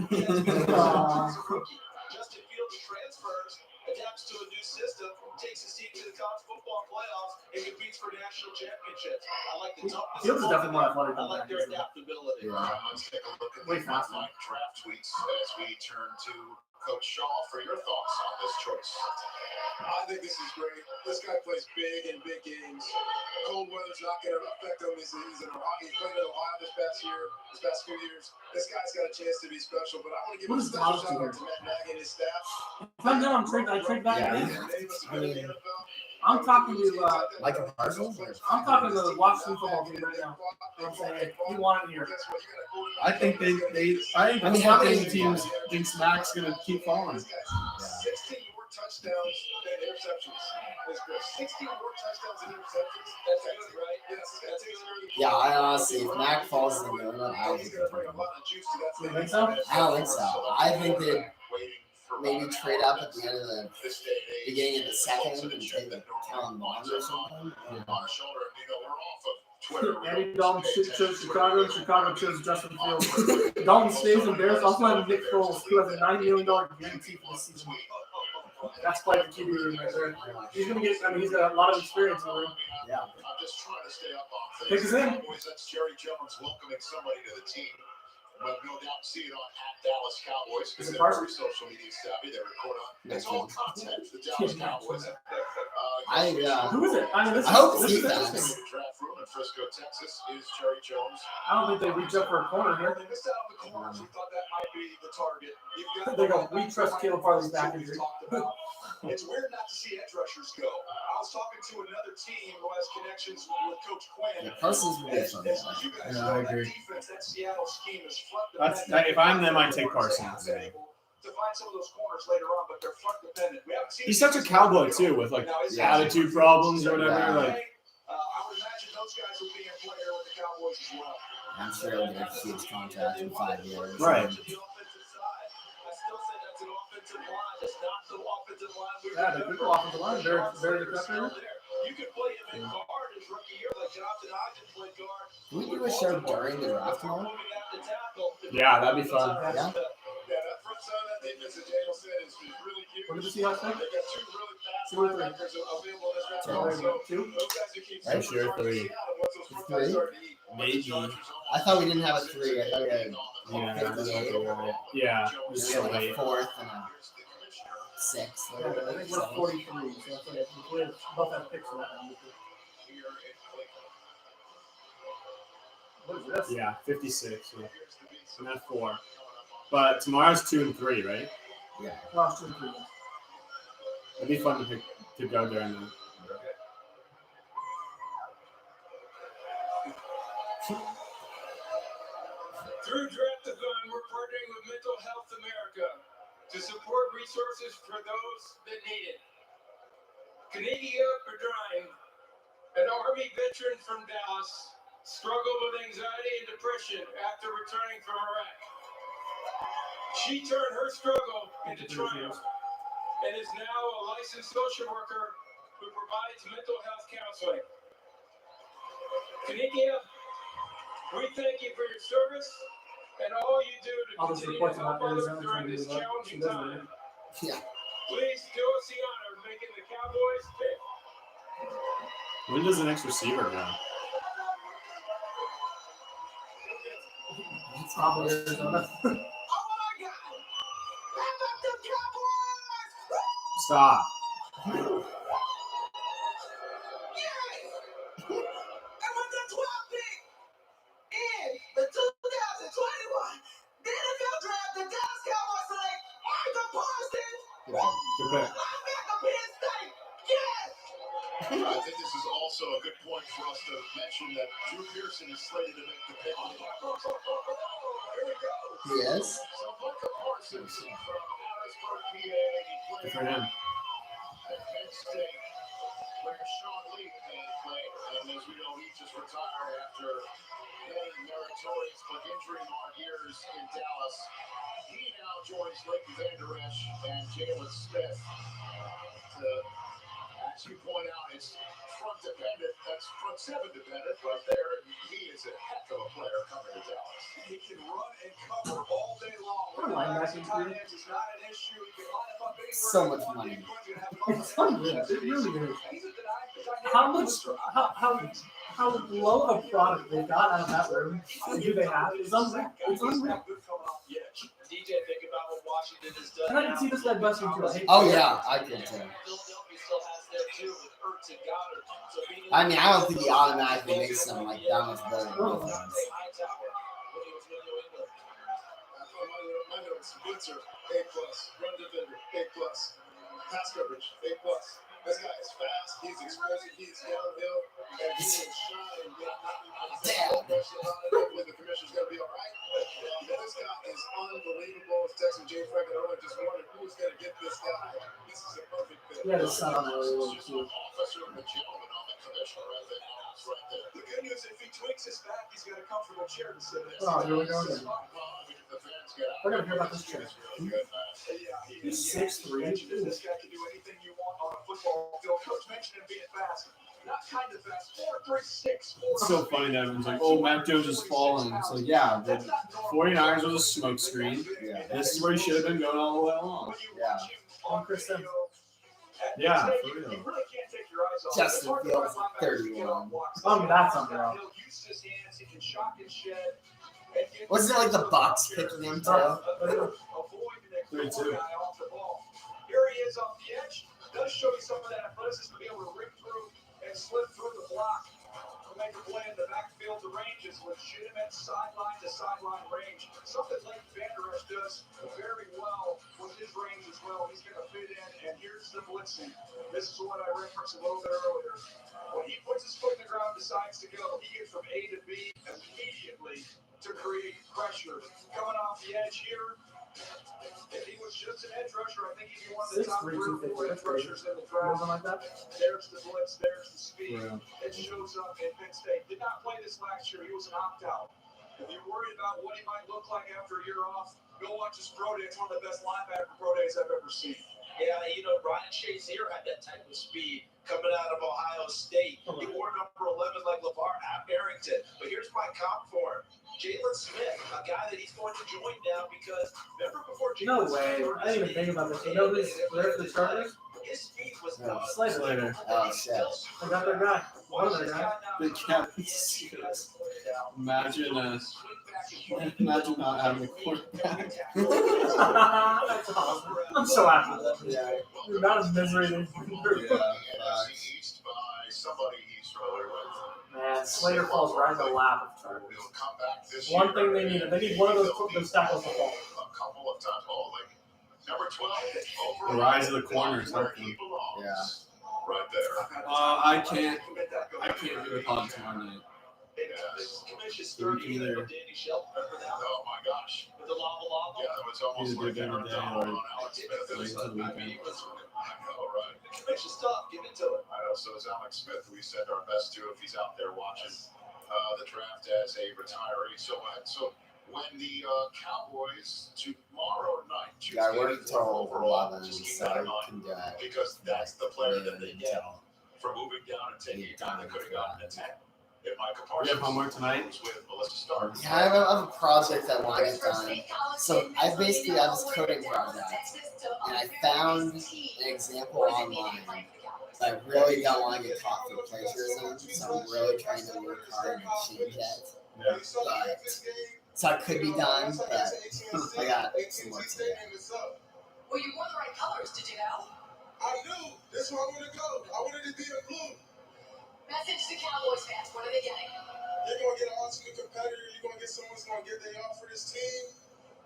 Justin Fields transfers, adapts to a new system, takes his team to the college football playoffs, and competes for national championships. I like the toughness. Fields is definitely more athletic I than like Dak. their adaptability. Let's take a look at Way the faster. online draft tweets as we turn to Coach Shaw for your thoughts on this choice. I think this is great. This guy plays big in big games. Cold weather's not going to affect him. He's played in Ohio this past few years. This guy's got a chance to be special, but I want to give What a is special Dallas shout doing? out to Matt Nagy and his staff. If I'm done, I trade back Yeah. in. I mean, I'm talking to like a Parsons? I'm talking to the Washington football team right now. I'm saying, hey, you want it here. I think they I think I mean, how how many many teams thinks Mac's gonna keep falling? 16 more touchdowns and interceptions. That's great. 16 more touchdowns and interceptions. That's good, right? Yes, that's good. Yeah, I honestly, if Mac falls in the donut, I don't He's think going to they're bring a lot of juice to that You thing. think so? I don't think so. I think they'd maybe trade up at the end of the beginning of the second and take the Kellen Mond or something. On his shoulder, you know, we're off of Twitter. Andy Dalton chose Chicago. Chicago chose Justin Fields. Dalton stays in Bears. Also have Nick Foles, who has a $9 million guarantee for this season. That's quite the QB room right there. He's gonna get. I mean, he's got a lot of experience in the room. Yeah. I'm just trying to stay up on Pick things. us in. Cowboys, that's Jerry Jones welcoming somebody to the team. But no doubt see it on @Dallas Cowboys because Is it they're Carson? very social media savvy. They record on Next it's all week. content. The Dallas Cowboys. Who is it? I mean, this I hope is he interesting. does. Draft room in Frisco, Texas is Jerry Jones. I don't think they reach up for a corner here. They missed out on the corners. We thought that might be the target. You've got They go, we trust Caleb Farley's back we've injury. talked about. It's weird not to see edge rushers go. I was talking to another team who has connections with Coach Quinn. Yeah, Parsons would be a As fun you guy. guys Yeah, know, I that agree. defense, that Seattle scheme is front That's dependent. if I'm them, I'd take Parsons. They haven't been able to find some of those corners later on, but they're front dependent. We haven't seen He's such a cowboy too, with like Now, is Yeah. that- attitude problems or whatever. Yeah. Like I would imagine those guys will be in play here with the Cowboys as well. I'm sure he'll get a huge contract in 5 years. Right. To the offensive side, I still say that's an offensive line. That's not the offensive line we Yeah, the good offensive line, very good there. there. You could play him in guard his rookie year, like Jonathan Hodgson played guard. Can we do a show during the draft tomorrow? Moving out to tackle. Yeah, that'd be fun. Yeah. Yeah, that front side of that defense that Daniel said is really cute. What did the Seahawks They've pick? got 2 really fast 2 or 3? linebackers available in this draft. Two. Also, Two? those guys who keep Right. Sure, 3. once those front Three? guys start to eat. Maybe. I thought we didn't have a 3. I thought we had Yeah, a 58. yeah. We It's had like late. a 4th and a 6th. Yeah, I think we're 43, so that's like we have both have picks for that one. What is this? Yeah, 56. Yeah. And that's 4. But tomorrow's 2 and 3, right? Yeah. Lost 2 and 3. It'd be fun to go during that. Through Draft-A-Thon, we're partnering with Mental Health America. to support resources for those that need it. Kanigia Bedrine, an Army veteran from Dallas, struggled with anxiety and depression after returning from Iraq. She turned her struggle into triumph and is now a licensed social worker who provides mental health counseling. Kanigia, we thank you for your service and all you do to All those continue reports to help about others Arizona during trying to this do that. She challenging doesn't. time. Yeah. Please do us the honor of making the Cowboys pick. When does the next receiver go? It's probably Arizona. Stop. The 2021 NFL Draft, the Dallas Cowboys select Micah Parsons. Good pick. Linebacker, Penn State. Yes! I think this is also a good point for us to mention that Drew Pearson is slated to make the pick. Here we go. Yes. So Micah Parsons from Harrisburg, PA, he Good played for him. at Penn State, where Sean Lee played, and as we know, he just retired after many meritorious but injury-marred years in Dallas. He now joins Leighton Vander Esch and Jalen Smith to, as you point out, it's front dependent. That's front seven dependent right there. And he is a heck of a player coming to Dallas. He can run and cover all day long. What a linebacking Tight group. ends is not an issue. He can line him up anywhere. So much money. It's unreal. It really is. How much? How low a product they got out of that room and who they have is unreal. It's unreal. DJ, think about what Washington has done. And I can see this guy busting through. I hate Oh that. yeah, I can too. Philadelphia still has there too with Ertz and Goddard. So being I mean, I don't think he automatically makes them like that much better than Hightower both of them. when he was with New England. My notes, blitzer, A+, run defender, A+, pass coverage, A+. This guy is fast, he's explosive, he's downhill, and he will shine. Hopefully the commissioner's going to be all right. This guy is unbelievable. I was texting Jay Frank earlier, just wondering who's going to get this guy. This is a perfect fit. Yeah, the sun on that really too. Officer and a gentleman on the commissioner, I think. That's right there. The good news, if he tweaks his back, he's got a comfortable chair to sit in. Oh, here we go again. The fans get out. We're gonna hear about this chair. He's 6'3". This guy can do anything you want on a football field. Coach mentioned him being fast. Not kind of fast. 4.36. It's so funny that everyone's like, oh, Mac Jones is falling. It's like, yeah, the 49ers was a smokescreen. Yeah. This is where he should have been going all the way along. Yeah. On Chris Sims. Yeah, for real. Justin Fields, 31. That's unreal. Wasn't it like the Bucks picking him too? 32. Here he is off the edge. Does show you some of that athleticism to be able to rip through and slip through the block. To make a play in the backfield, the range is legitimate sideline to sideline range. Something like Vander Esch does very well with his range as well. He's going to fit in, and here's the blitzing. This is what I referenced a little bit earlier. When he puts his foot in the ground, decides to go, he gets from A to B immediately to create pressure. Coming off the edge here, if he was just an edge rusher, I think he'd be one of the top 3 or 4 edge rushers in the draft. Something like that. There's the blitz, there's the speed. Yeah. It shows up in Penn State. Did not play this last year. He was an opt-out. If you're worried about what he might look like after a year off, go watch his pro day. It's one of the best linebacker pro days I've ever seen. Yeah, you know, Ryan Shazier had that type of speed coming out of Ohio State. He wore number 11 like LeVar Arrington. But here's my comp for him. Jalen Smith, a guy that he's going to join now because remember before No Jalen way. Smith I didn't even think about this. You know who's there for the Chargers? his speed was Yeah. Slater. Oh, shit. I got their guy. One of their guys. Big cat. Imagine, imagine not having a quarterback. That's awesome. I'm so happy with that. Yeah. The amount of misery they've been through. East by somebody he's familiar with. Man, Slater falls right in the lap of Chargers. He'll come back this One year. thing they need. They need one of those tackles to fall. A couple of times. Oh, like number 12. The rise of the corners. Where he belongs. Yeah. Right there. I can't do a pod tomorrow night. Yes. So we can either Oh my gosh. With the lava lava. Yeah, it was almost Either like do it Aaron during the day Donald or on Alex Smith. It wait was until the like, weekend. I know, right? Commission stuff. Give it to it. I know. So is Alex Smith. We send our best to if he's out there watching the draft as a retiree. So when the Cowboys tomorrow night choose Yeah, I the work 84th until overall, 11, just keep so that in I mind can do it. because that's the player that they get Until- for moving down and taking a guy that could have gotten a 10. If Micah We Parsons have homework tonight. was with Melissa Stark. Yeah, I have a project I want to get done. So I basically have this coding project, and I found an example online. So I really don't want to get caught for plagiarism, so I'm really trying to work hard to change it. Yeah. But so it could be done, but I got some work to do. Well, you wore the right colors, did you know? I knew. That's where I want to go. I wanted to be a blue. Message to Cowboys fans. What are they getting? You're going to get an ultimate competitor. You're going to get someone who's going to get their all for this team.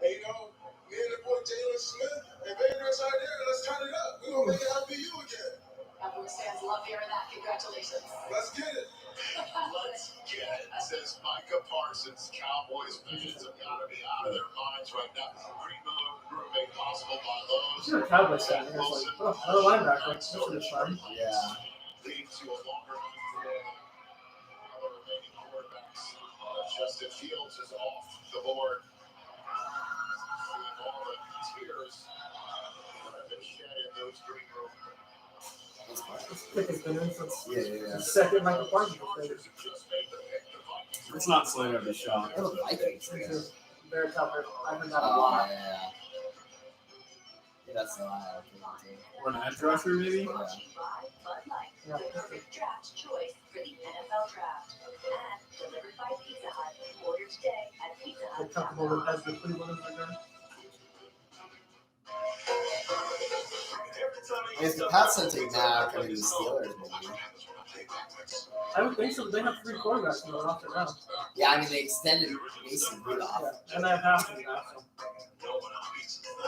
And, you know, me and the boy Jalen Smith and Vanders right there, let's turn it up. We're going to make it IBU again. Cowboys fans love hearing that. Congratulations. Let's get it. Let's get it, says Micah Parsons. Cowboys fans have got to be out of their minds right now. Green Move made possible by Lowe's. You're a Cowboys fan. It's like, oh, another linebacker. This is fun. Yeah. Leading to a longer run for other remaining quarterbacks. Justin Fields is off the board. Seeing all the tears that have been shed in those green room. That's fine. This pick has been in since Yeah. the second Michael Parsons pick. Just made the pick. The Vikings are It's not slated to be shot. I have a Vikings fan. It's very tough. I heard that a Oh, lot. yeah. Yeah, that's the line I was thinking Or an edge rusher, maybe? too. Brought to you by Bud Light, Yeah. the perfect draft choice for the NFL draft. And delivered by Pizza Hut. Order today at They're comfortable with as the Cleveland is again. I guess the Pats don't take Mac, I mean the Steelers maybe. I would think so. They have 3 quarterbacks in the roster now. Yeah, I mean they extended Mason Rudolph. Yeah, and they have half of them now. So.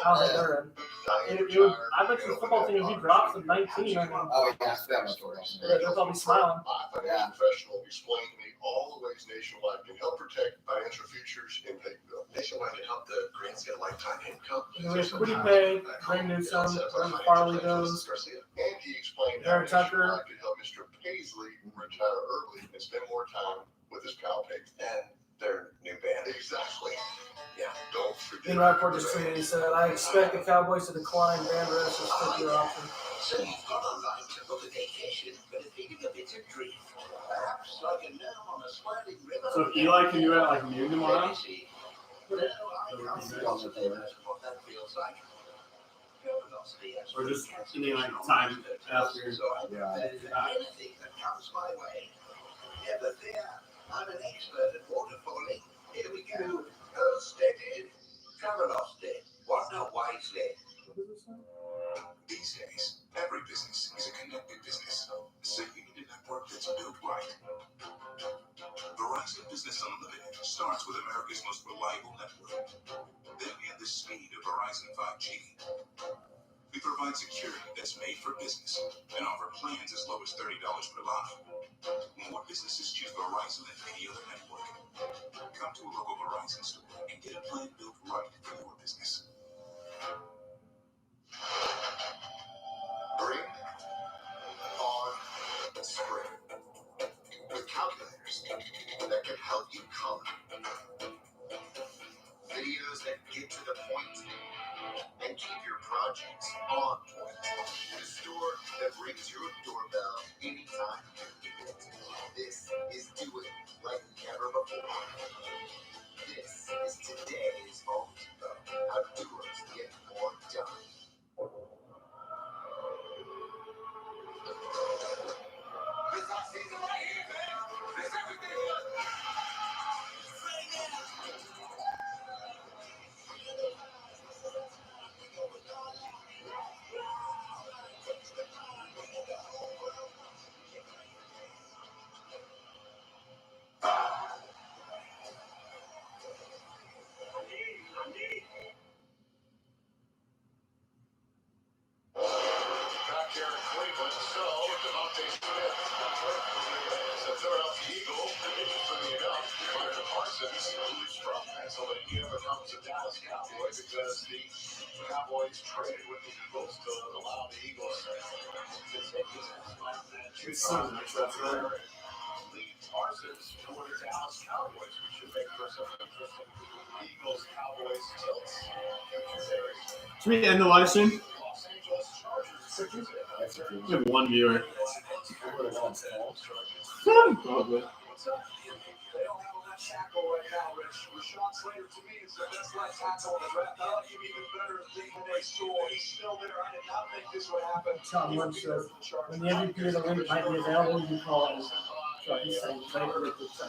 How they they're in. It would, I bet you the football team, if he drops at 19, I mean, Oh yeah, I forgot about football. they'll probably be smiling. Yeah. Professional explained to me all the ways Nationwide can help protect financial futures in Payville. Nationwide can help the grants get lifetime income. We have Quiddy Pay, Ray Newsom, wherever Farley goes. And he explained how Jared Tucker. Nationwide could help Mr. Paisley retire early and spend more time with his pal Paisley. And their new band. Exactly. Yeah, don't forget. In Rapport just tweeted, he said, I expect the Cowboys to decline Van Der's fifth-year option. So you've got a right to book a vacation, but it's feeling a bit adrift. Perhaps like a gnome on a swirling river. So if Eli can do it at like noon tomorrow, No, I can't see what that feels like. or just any like time after. So I Yeah. anything that comes my way. Never fear, I'm an expert at waterfalling. Here we go. Go steady. Travel steady. What not wisely. These days, every business is a connected business. So you need a network that's built right. Verizon Business Unlimited starts with America's most reliable network. Then we have the speed of Verizon 5G. We provide security that's made for business and offer plans as low as $30 per line. More businesses choose Verizon than any other network. Come to a local Verizon store and get a plan built right for your business. Bring on spring with calculators that can help you color. Videos that get to the point and keep your projects on point. The store that rings your doorbell anytime you need it. This is Do It Like Never Before. This is today's Home Depot. How doers get more done. This our season right here, man. This everything good. Pennsylvania becomes a Dallas Cowboy because the Cowboys traded with the Eagles to allow the Eagles to take this lead Parsons toward the Dallas Cowboys, which should make for some interesting Eagles Cowboys tilts. Should we end the live stream? Los Angeles Chargers. We have one viewer. Probably. They don't have a left tackle right now, Rich. Rashawn Slater, to me, is the best left tackle in the draft. I like him even better than they saw. He's still there. I did not think this would happen. Tom Lynch says, when the MVP of the league might be available, you call him. So he's saying, very predictive. From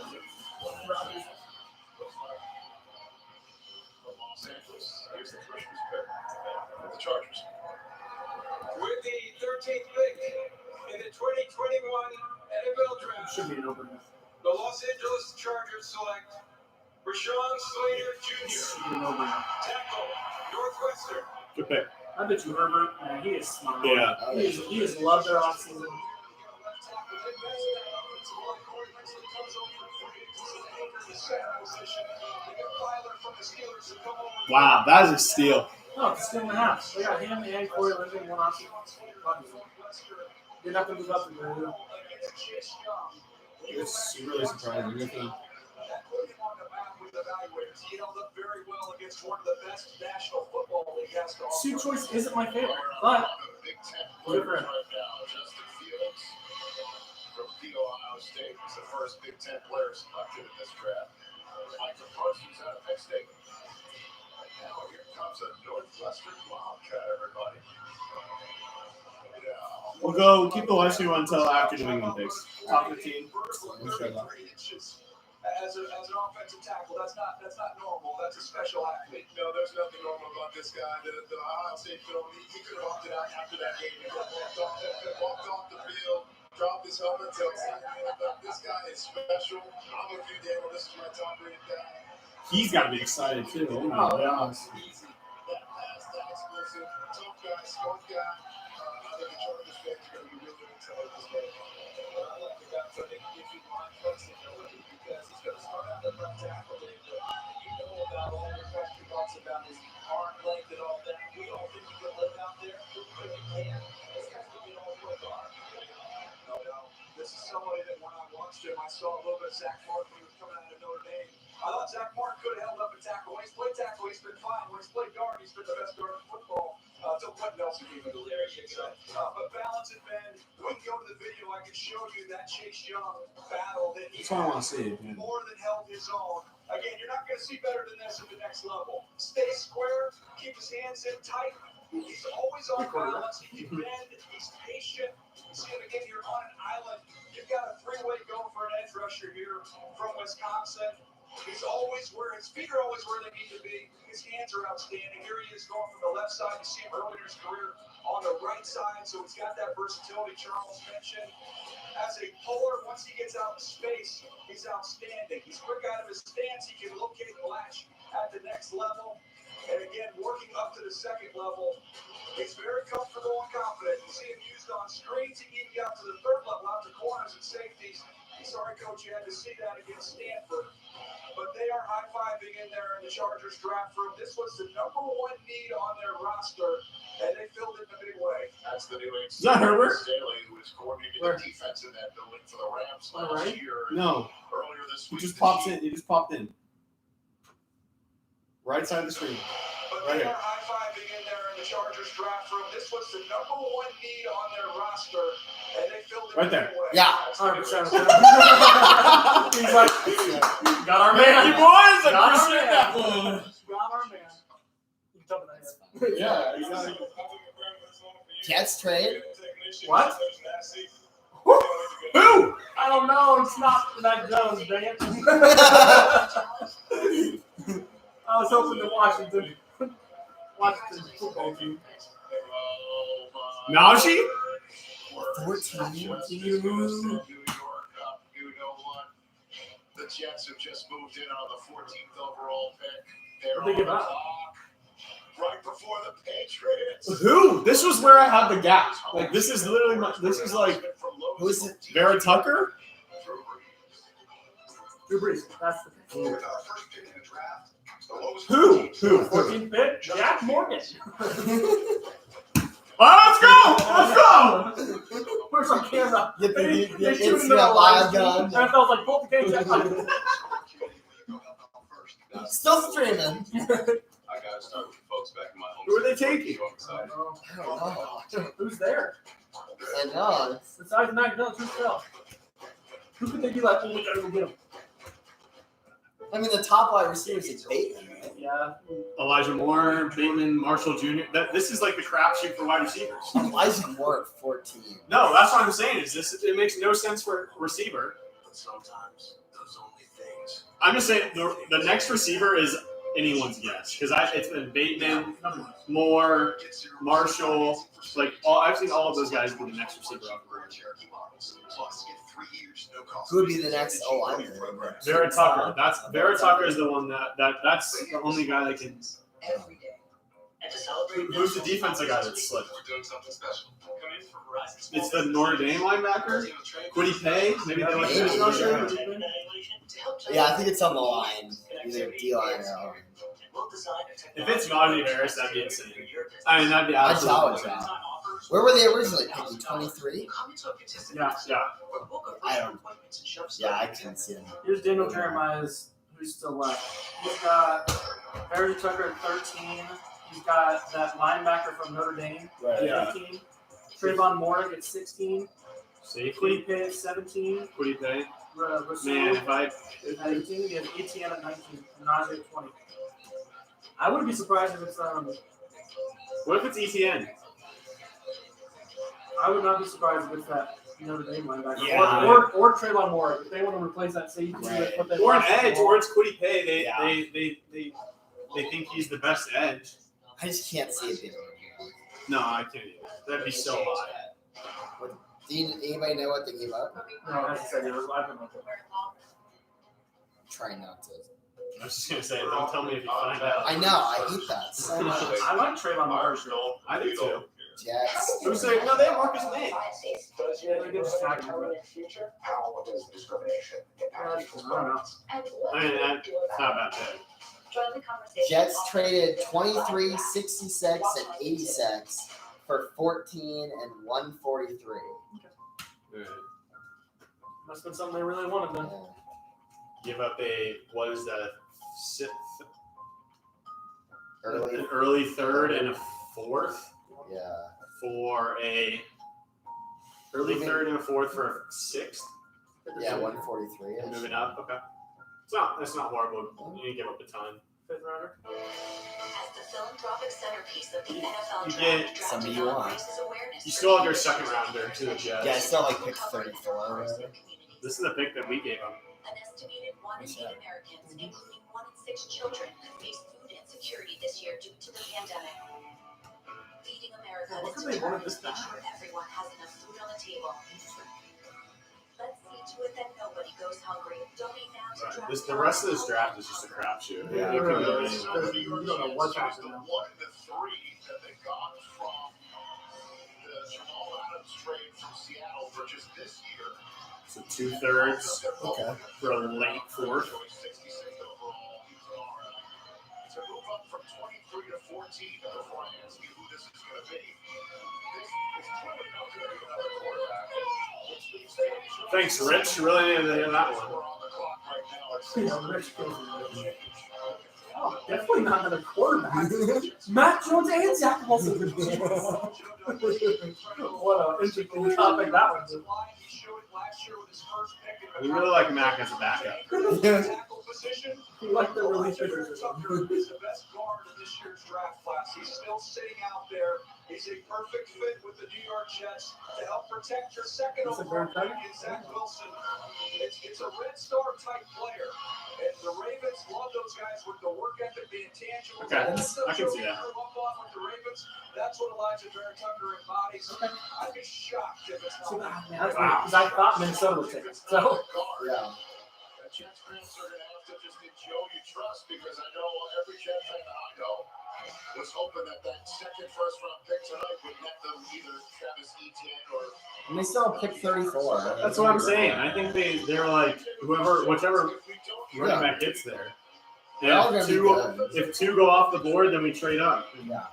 Los Angeles. Here's the Christmas pick for the Chargers. With the 13th pick in the 2021 NFL Draft, Should be an opener. the Los Angeles Chargers select Rashawn Slater Jr., Should be an opener. tackle, Northwestern. Good pick. I bet you Herbert, man, he is smart. Yeah. He has loved their offseason. Wow, that is a steal. No, it's still in the half. They got him and Corey Linden, one option. Didn't have to move up to the It's really surprising. Good for them. He held up very well against one of the best National Football League has to offer. Suit choice isn't my favorite, but good for him. Justin Fields from Ohio State was the first Big Ten player selected in this draft. Micah Parsons out of Penn State. Now here comes a Northwestern Wildcat, everybody. We'll go keep the live stream until after New England picks. Top 15. We'll share that. As an offensive tackle, that's not normal. That's a special athlete. No, there's nothing normal about this guy. The Ohio State film, he could have opted out after that game. He walked off the field, dropped his helmet, but this guy is special. I'm with you, Daniel. This is my top rated guy. He's got to be excited too. Oh my Oh, gosh. Easy. That pass, that explosive, tough guy, smart guy. I think the Chargers fans are going to be really excited this game. I like the guy, so I think he gives you line flexibility because he's going to start out the left tackle. You know about all the question marks about his arm length and all that. We all think he can live out there, but he can't. This has to be all for guard. No. This is somebody that when I watched him, I saw a little bit of Zach Martin when he was coming out of Notre Dame. I thought Zach Martin could have held up a tackle. When he's played tackle, he's been fine. When he's played guard, he's been the best guard in football. Until Quentin Nelson gave him the lyrics. But balance and bend. We can go to the video. I can show you that Chase Young battle that he That's what I want to see. more than held his own. Again, you're not going to see better than this at the next level. Stay square. Keep his hands in tight. He's always on balance. He can bend. He's patient. You see him again. You're on an island. You've got a three-way go for an edge rusher here from Wisconsin. He's always where his feet are always where they need to be. His hands are outstanding. Here he is going from the left side. You see him earlier in his career on the right side, so he's got that versatility Charles mentioned. As a puller, once he gets out in space, he's outstanding. He's quick out of his stance. He can locate the latch at the next level. And again, working up to the second level, he's very comfortable and confident. You see him used on screens. He even got to the third level, out to corners and safeties. Sorry, Coach, you had to see that against Stanford. But they are high-fiving in there in the Chargers draft room. This was the number one need on their roster, and they filled it in a big way. That's the new Is that Herbert? Staley, who was coordinating the defense in that building for the Rams last All right. year. No. Earlier this He week. just popped in. He just popped in. Right side of the screen. But Right they here. are high-fiving in there in the Chargers draft room. This was the number one need on their roster, and they filled it Right in there. a big way. Yeah. 100%. He's like, got our man. You boys, I Got our appreciate man. that one. Got our man. You can tell me that. Yeah, exactly. Jets trade? What? Who? I don't know. It's not Mac Jones, dang it. I was hoping to Washington football team. Najee? 14. New York, you know what? The Jets have just moved in on the 14th overall pick. They're What'd they on give the up? clock right before the Patriots. Who? This was where I have the gap. Like, this is literally my, this is like Who is it? Vera Tucker? Drew Brees. That's the With our first pick in the draft, Who? 14th pick, Jack Morgan. Let's go! Where's our camera? Get the They shoot Instagram into the live live gun. stream. NFL's like, pull the game, Jack. Still streaming. I gotta start with the folks back in my home. Who are they taking? I don't know. Who's there? I know. Besides Mac Jones, who's else? Who could they be like, oh, we gotta go get him? I mean, the top wide receivers is Bateman, right? Yeah. Elijah Moore, Bateman, Marshall Jr. This is like the crapshoot for wide receivers. Elijah Moore at 14. No, that's what I'm saying. Is this? It makes no sense for a receiver. But sometimes those only things. I'm just saying the next receiver is anyone's guess because it's been Bateman, Moore, Marshall. Like I've seen all of those guys be the next receiver off the board. Plus, get 3 years, no cost. Who would be the next lineman? Vera Tucker. Vera Tucker is the one that's the only guy that can. Every day. And to celebrate Who's the defensive guy that's slipped? We're doing something special. Come in for Verizon. It's the Notre Dame linebacker. Quiddy Pay. Maybe they like Maybe, that rusher. Yeah, I think it's on the line. Either D-line or If it's Najee Harris, that'd be insane. I mean, that'd be I'd absolutely. challenge that. Where were they originally picking? 23? Yeah. I don't. Yeah, I can see them. Here's Daniel Jeremiah's, who's still left. He's got Harry Tucker at 13. He's got that linebacker from Notre Dame at 15. Trayvon Moore at 16. Safety. Quiddy Pay at 17. Quiddy Pay. Man, if I. at 18. He has Etienne at 19. And Najee at 20. I wouldn't be surprised if it's What if it's ETN? I would not be surprised if it's that Notre Dame linebacker. Yeah. Or Trayvon Moore. If they want to replace that safety, Right. put that Or an person edge, on. or it's Quiddy Pay. They think he's the best edge. I just can't see it being. No, I can't either. That'd be so high. Anybody know what they gave up? No, as I said, it was live. Trying not to. I was just gonna say, don't tell me if you find out. I know, I hate that so much. I like Trayvon Moore. I do too. Jets. Who's saying no? They have Marcus May. Does Yeah, they get just tagged. permanent future? How does discrimination impact people's rights? I mean, that's not a bad pick. Join the conversation. Jets traded 23, 66, and 86 for 14 and 143. Must have been something they really wanted then. Give up what is that? Early. An early third and a fourth Yeah. for a early third and a fourth for a sixth. Yeah, 143. Moving up. Okay. That's not horrible. You didn't give up a ton. Fifth rounder. As the philanthropic centerpiece of the NFL You draft, get somebody you want. raises awareness You for still have your leaders second in rounder to the Jets. Yeah, I still like pick 34. Or whatever. This is the pick that we gave them. An estimated 1 in 8 Americans, including 1 in 6 children, could face food insecurity this year due to the pandemic. Feeding America What is could they want determined this to make time? sure everyone has enough food on the table. Let's see to it that nobody goes hungry. Donate now to Right. draft The rest of this draft is just a crapshoot. Yeah, It could go really is. anywhere. You don't know what's happening The now. 1 and the 3 that they got from the Jamal Adams trade from Seattle for just this year. So 2/3 Okay. for a late fourth. 66 overall. To move up from 23 to 14 before I ask you who this is going to be. This is clearly not going to be another quarterback. Which leaves the Thanks, Rich. You really needed to hear that one. We're on the clock right now. It's Yeah, Rich goes with it. Oh, definitely not another quarterback. Matt Jones and Zach Wilson. What an interesting topic that one is. We really like Mac as a backup. You like the release pictures or something. He's the best guard in this year's draft class. He's still sitting out there. He's a perfect fit with the New York Jets to help protect your second That's a overall very pick in Zach Wilson. It's a Red Star type player. And the Ravens love those guys with the work ethic, the intangibles. Okay, That's I can see that. grew up on with the Ravens. That's what Elijah Vera Tucker embodies. I'd be shocked if it's See, not. that's weird, because I thought Minnesota would take it. So, Yeah. The Jets fans are going to have to just get Joe you trust because I know every Jet fan I know was hoping that second first round pick tonight would net them either Travis Etienne or. And they still have pick 34. That's what I'm saying. I think they were like whichever running back gets there. They're all Yeah, gonna be good. if two go off the board, then we trade up. Yeah.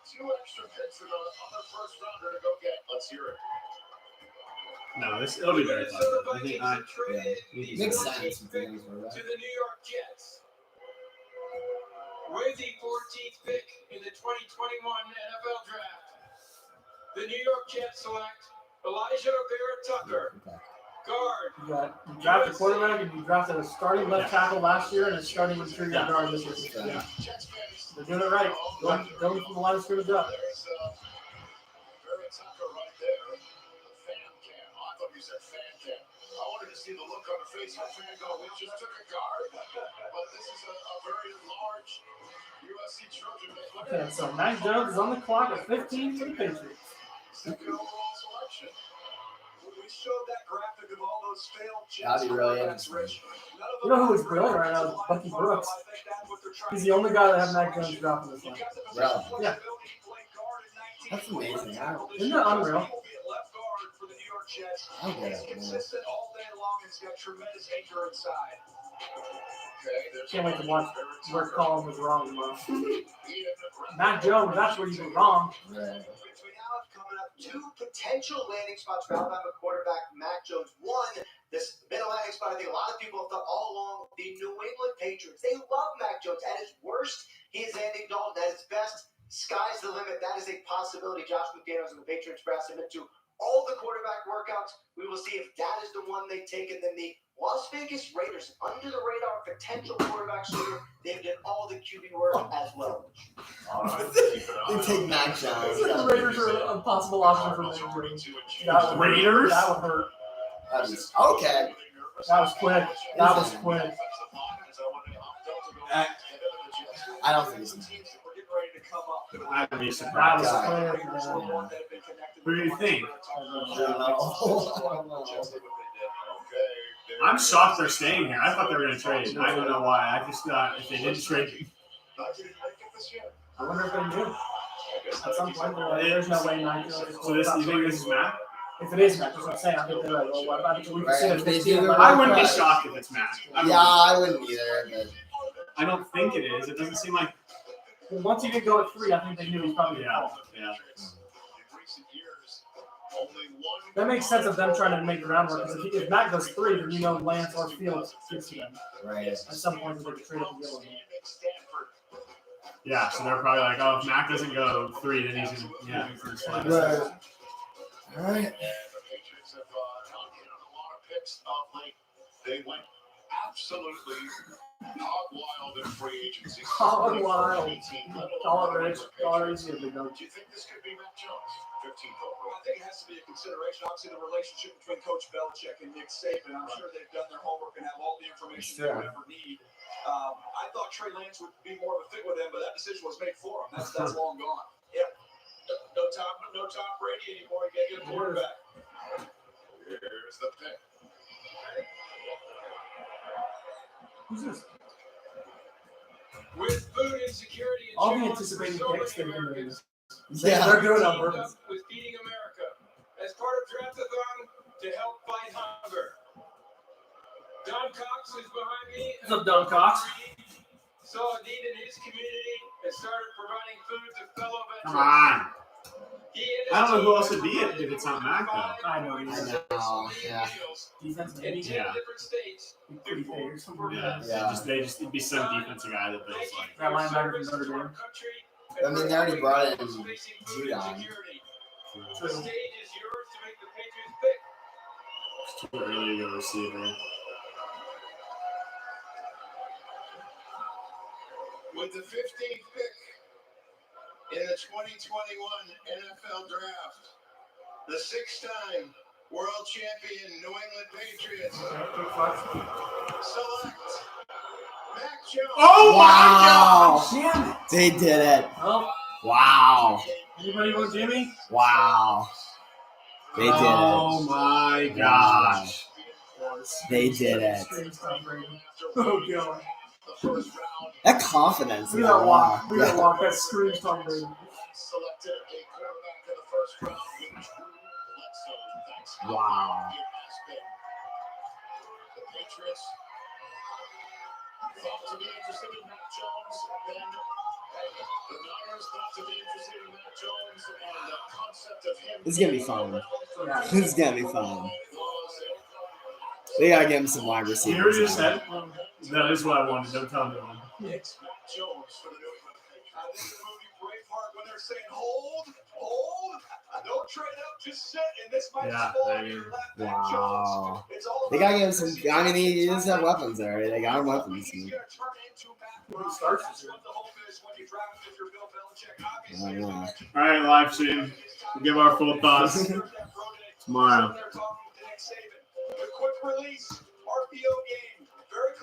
2 extra picks and another first rounder to go get. Let's hear it. No, it'll be very fun. I think Makes sense with the young to quarterback. the New York Jets. With the 14th pick in the 2021 NFL Draft, the New York Jets select Elijah Vera-Tucker, guard. You drafted a quarterback and you drafted a starting left tackle last year and a starting interior guard this year. Yeah. They're doing it right. Going from the line of scrimmage up. There's Vera-Tucker right there. The fan cam. I thought you said fan cam. I wanted to see the look on the face of the fan go, we just took a guard. But this is a very large USC Trojan. Okay, so Mac Jones is on the clock at 15 for the Patriots. Second overall selection. We showed that graphic of all those failed That'd be really quarterbacks, interesting. Rich. None of You them know who's brilliant right now is Bucky Brooks. He's the only guy that had Mac Jones drop in this line. Really? Yeah. That's amazing. Isn't that unreal? I don't get He's it, man. consistent all day long. He's got tremendous anchor inside. Okay, there's Can't wait to watch where Colin was wrong tomorrow. Mac Jones, that's where you were wrong. Right. We now have coming up 2 potential landing spots for Alabama quarterback Mac Jones. One, this mid-landing spot, I think a lot of people have thought all along, the New England Patriots. They love Mac Jones. At his worst, he is Andy Dalton. At his best, sky's the limit. That is a possibility. Josh McDaniels and the Patriots brass him into all the quarterback workouts. We will see if that is the one they take. And then the Las Vegas Raiders, under the radar potential quarterback shooter. They've done all the QB work as well. They take Mac Jones. The Raiders are a possible option for Mac Jones. That would- Raiders? That would hurt. Okay. That was quick. That was quick. I don't think it's I'd be That surprised. was quick, man. Who do you think? I don't know. I'm shocked they're staying here. I thought they were going to trade. I don't know why. I just thought if they didn't trade, I wonder if they do. At some point, they're like, there's no way Mac Jones is so this you think this is Mac? If it is Mac, that's what I'm saying. I think they're like, well, what about we Right, consider if they 15 do, like, I wouldn't be shocked if it's Mac. Yeah, I wouldn't either. But I don't think it is. It doesn't seem like. Well, once you did go at 3, I think they knew he was probably going to Yeah, fall. yeah. That makes sense of them trying to make the groundwork. Because if Mac goes 3, then you know Lance or Fields gets to them. right. At some point, they could trade up and get one. Yeah, so they're probably like, oh, if Mac doesn't go 3, then he's going to, yeah, first line. Right. All right. They went absolutely hog wild in free agency. Hog wild. Call it rich. Call it easy. Do you think this could be Mac Jones? 15th overall. I think it has to be a consideration. Obviously, the relationship between Coach Belichick and Nick Saban. I'm sure they've done their homework and have all the information they would ever need. I thought Trey Lance would be more of a fit with him, but that decision was made for him. That's long gone. Yeah. No Tom Brady anymore. You gotta get a quarterback. Here's the pick. Who's this? With food insecurity and All the challenges anticipating for so picks many they're doing Americans, this. Yeah. They're doing it on teamed purpose. up with Feeding America as part of Draftathon to help fight hunger. Don Cox is behind me. What's up, Don Cox? Saw a need in his community and started providing food to fellow veterans. Come on. He and I his don't know who team else would be have it if it's not Mac, though. I know. I know. Yeah. Defense, in maybe. 10 Yeah. different states. Pretty fair. Yeah, Yeah. it'd be some defensive guy that plays like. That linebacker from Notre Dame. I mean, they already brought in Judon. The stage is yours to make the Patriots pick. It's too early to go receiver. With the 15th pick in the 2021 NFL Draft, the 6-time world champion New England Patriots select Mac Jones. Oh Wow. Damn it. They did it. Oh, Wow. anybody want Jimmy? Wow. They did Oh it. my gosh. They did it. Screams Tom Brady. Oh, God. The first round That confidence. Look at that walk. Wow. Look at that walk. That screams Tom Brady. selected a quarterback in the first round with Drew Bledsoe. Thanks. Wow. It has been. The Patriots thought to be interested in Matt Jones, then the Niners thought to be interested in Matt Jones, and the concept of him. This is gonna be fun. This is gonna be fun. They gotta give him some wide You receivers. heard what you just said? That is what I wanted. Don't tell me one. It's Matt Jones for the New England Patriots. I think the movie Braveheart when they're saying hold, don't trade up, just sit, and this might fall in your lap. Matt Jones. Wow. It's all They gotta give him some. I mean, he does have weapons already. They got him weapons. He's gonna turn into Matt Who starts That's this year? what the hope is when you draft if you're Bill Belichick. I Obviously, don't know. All right, live stream. We'll give our full thoughts tomorrow. they're talking to Nick Saban. The quick release RPO game. Very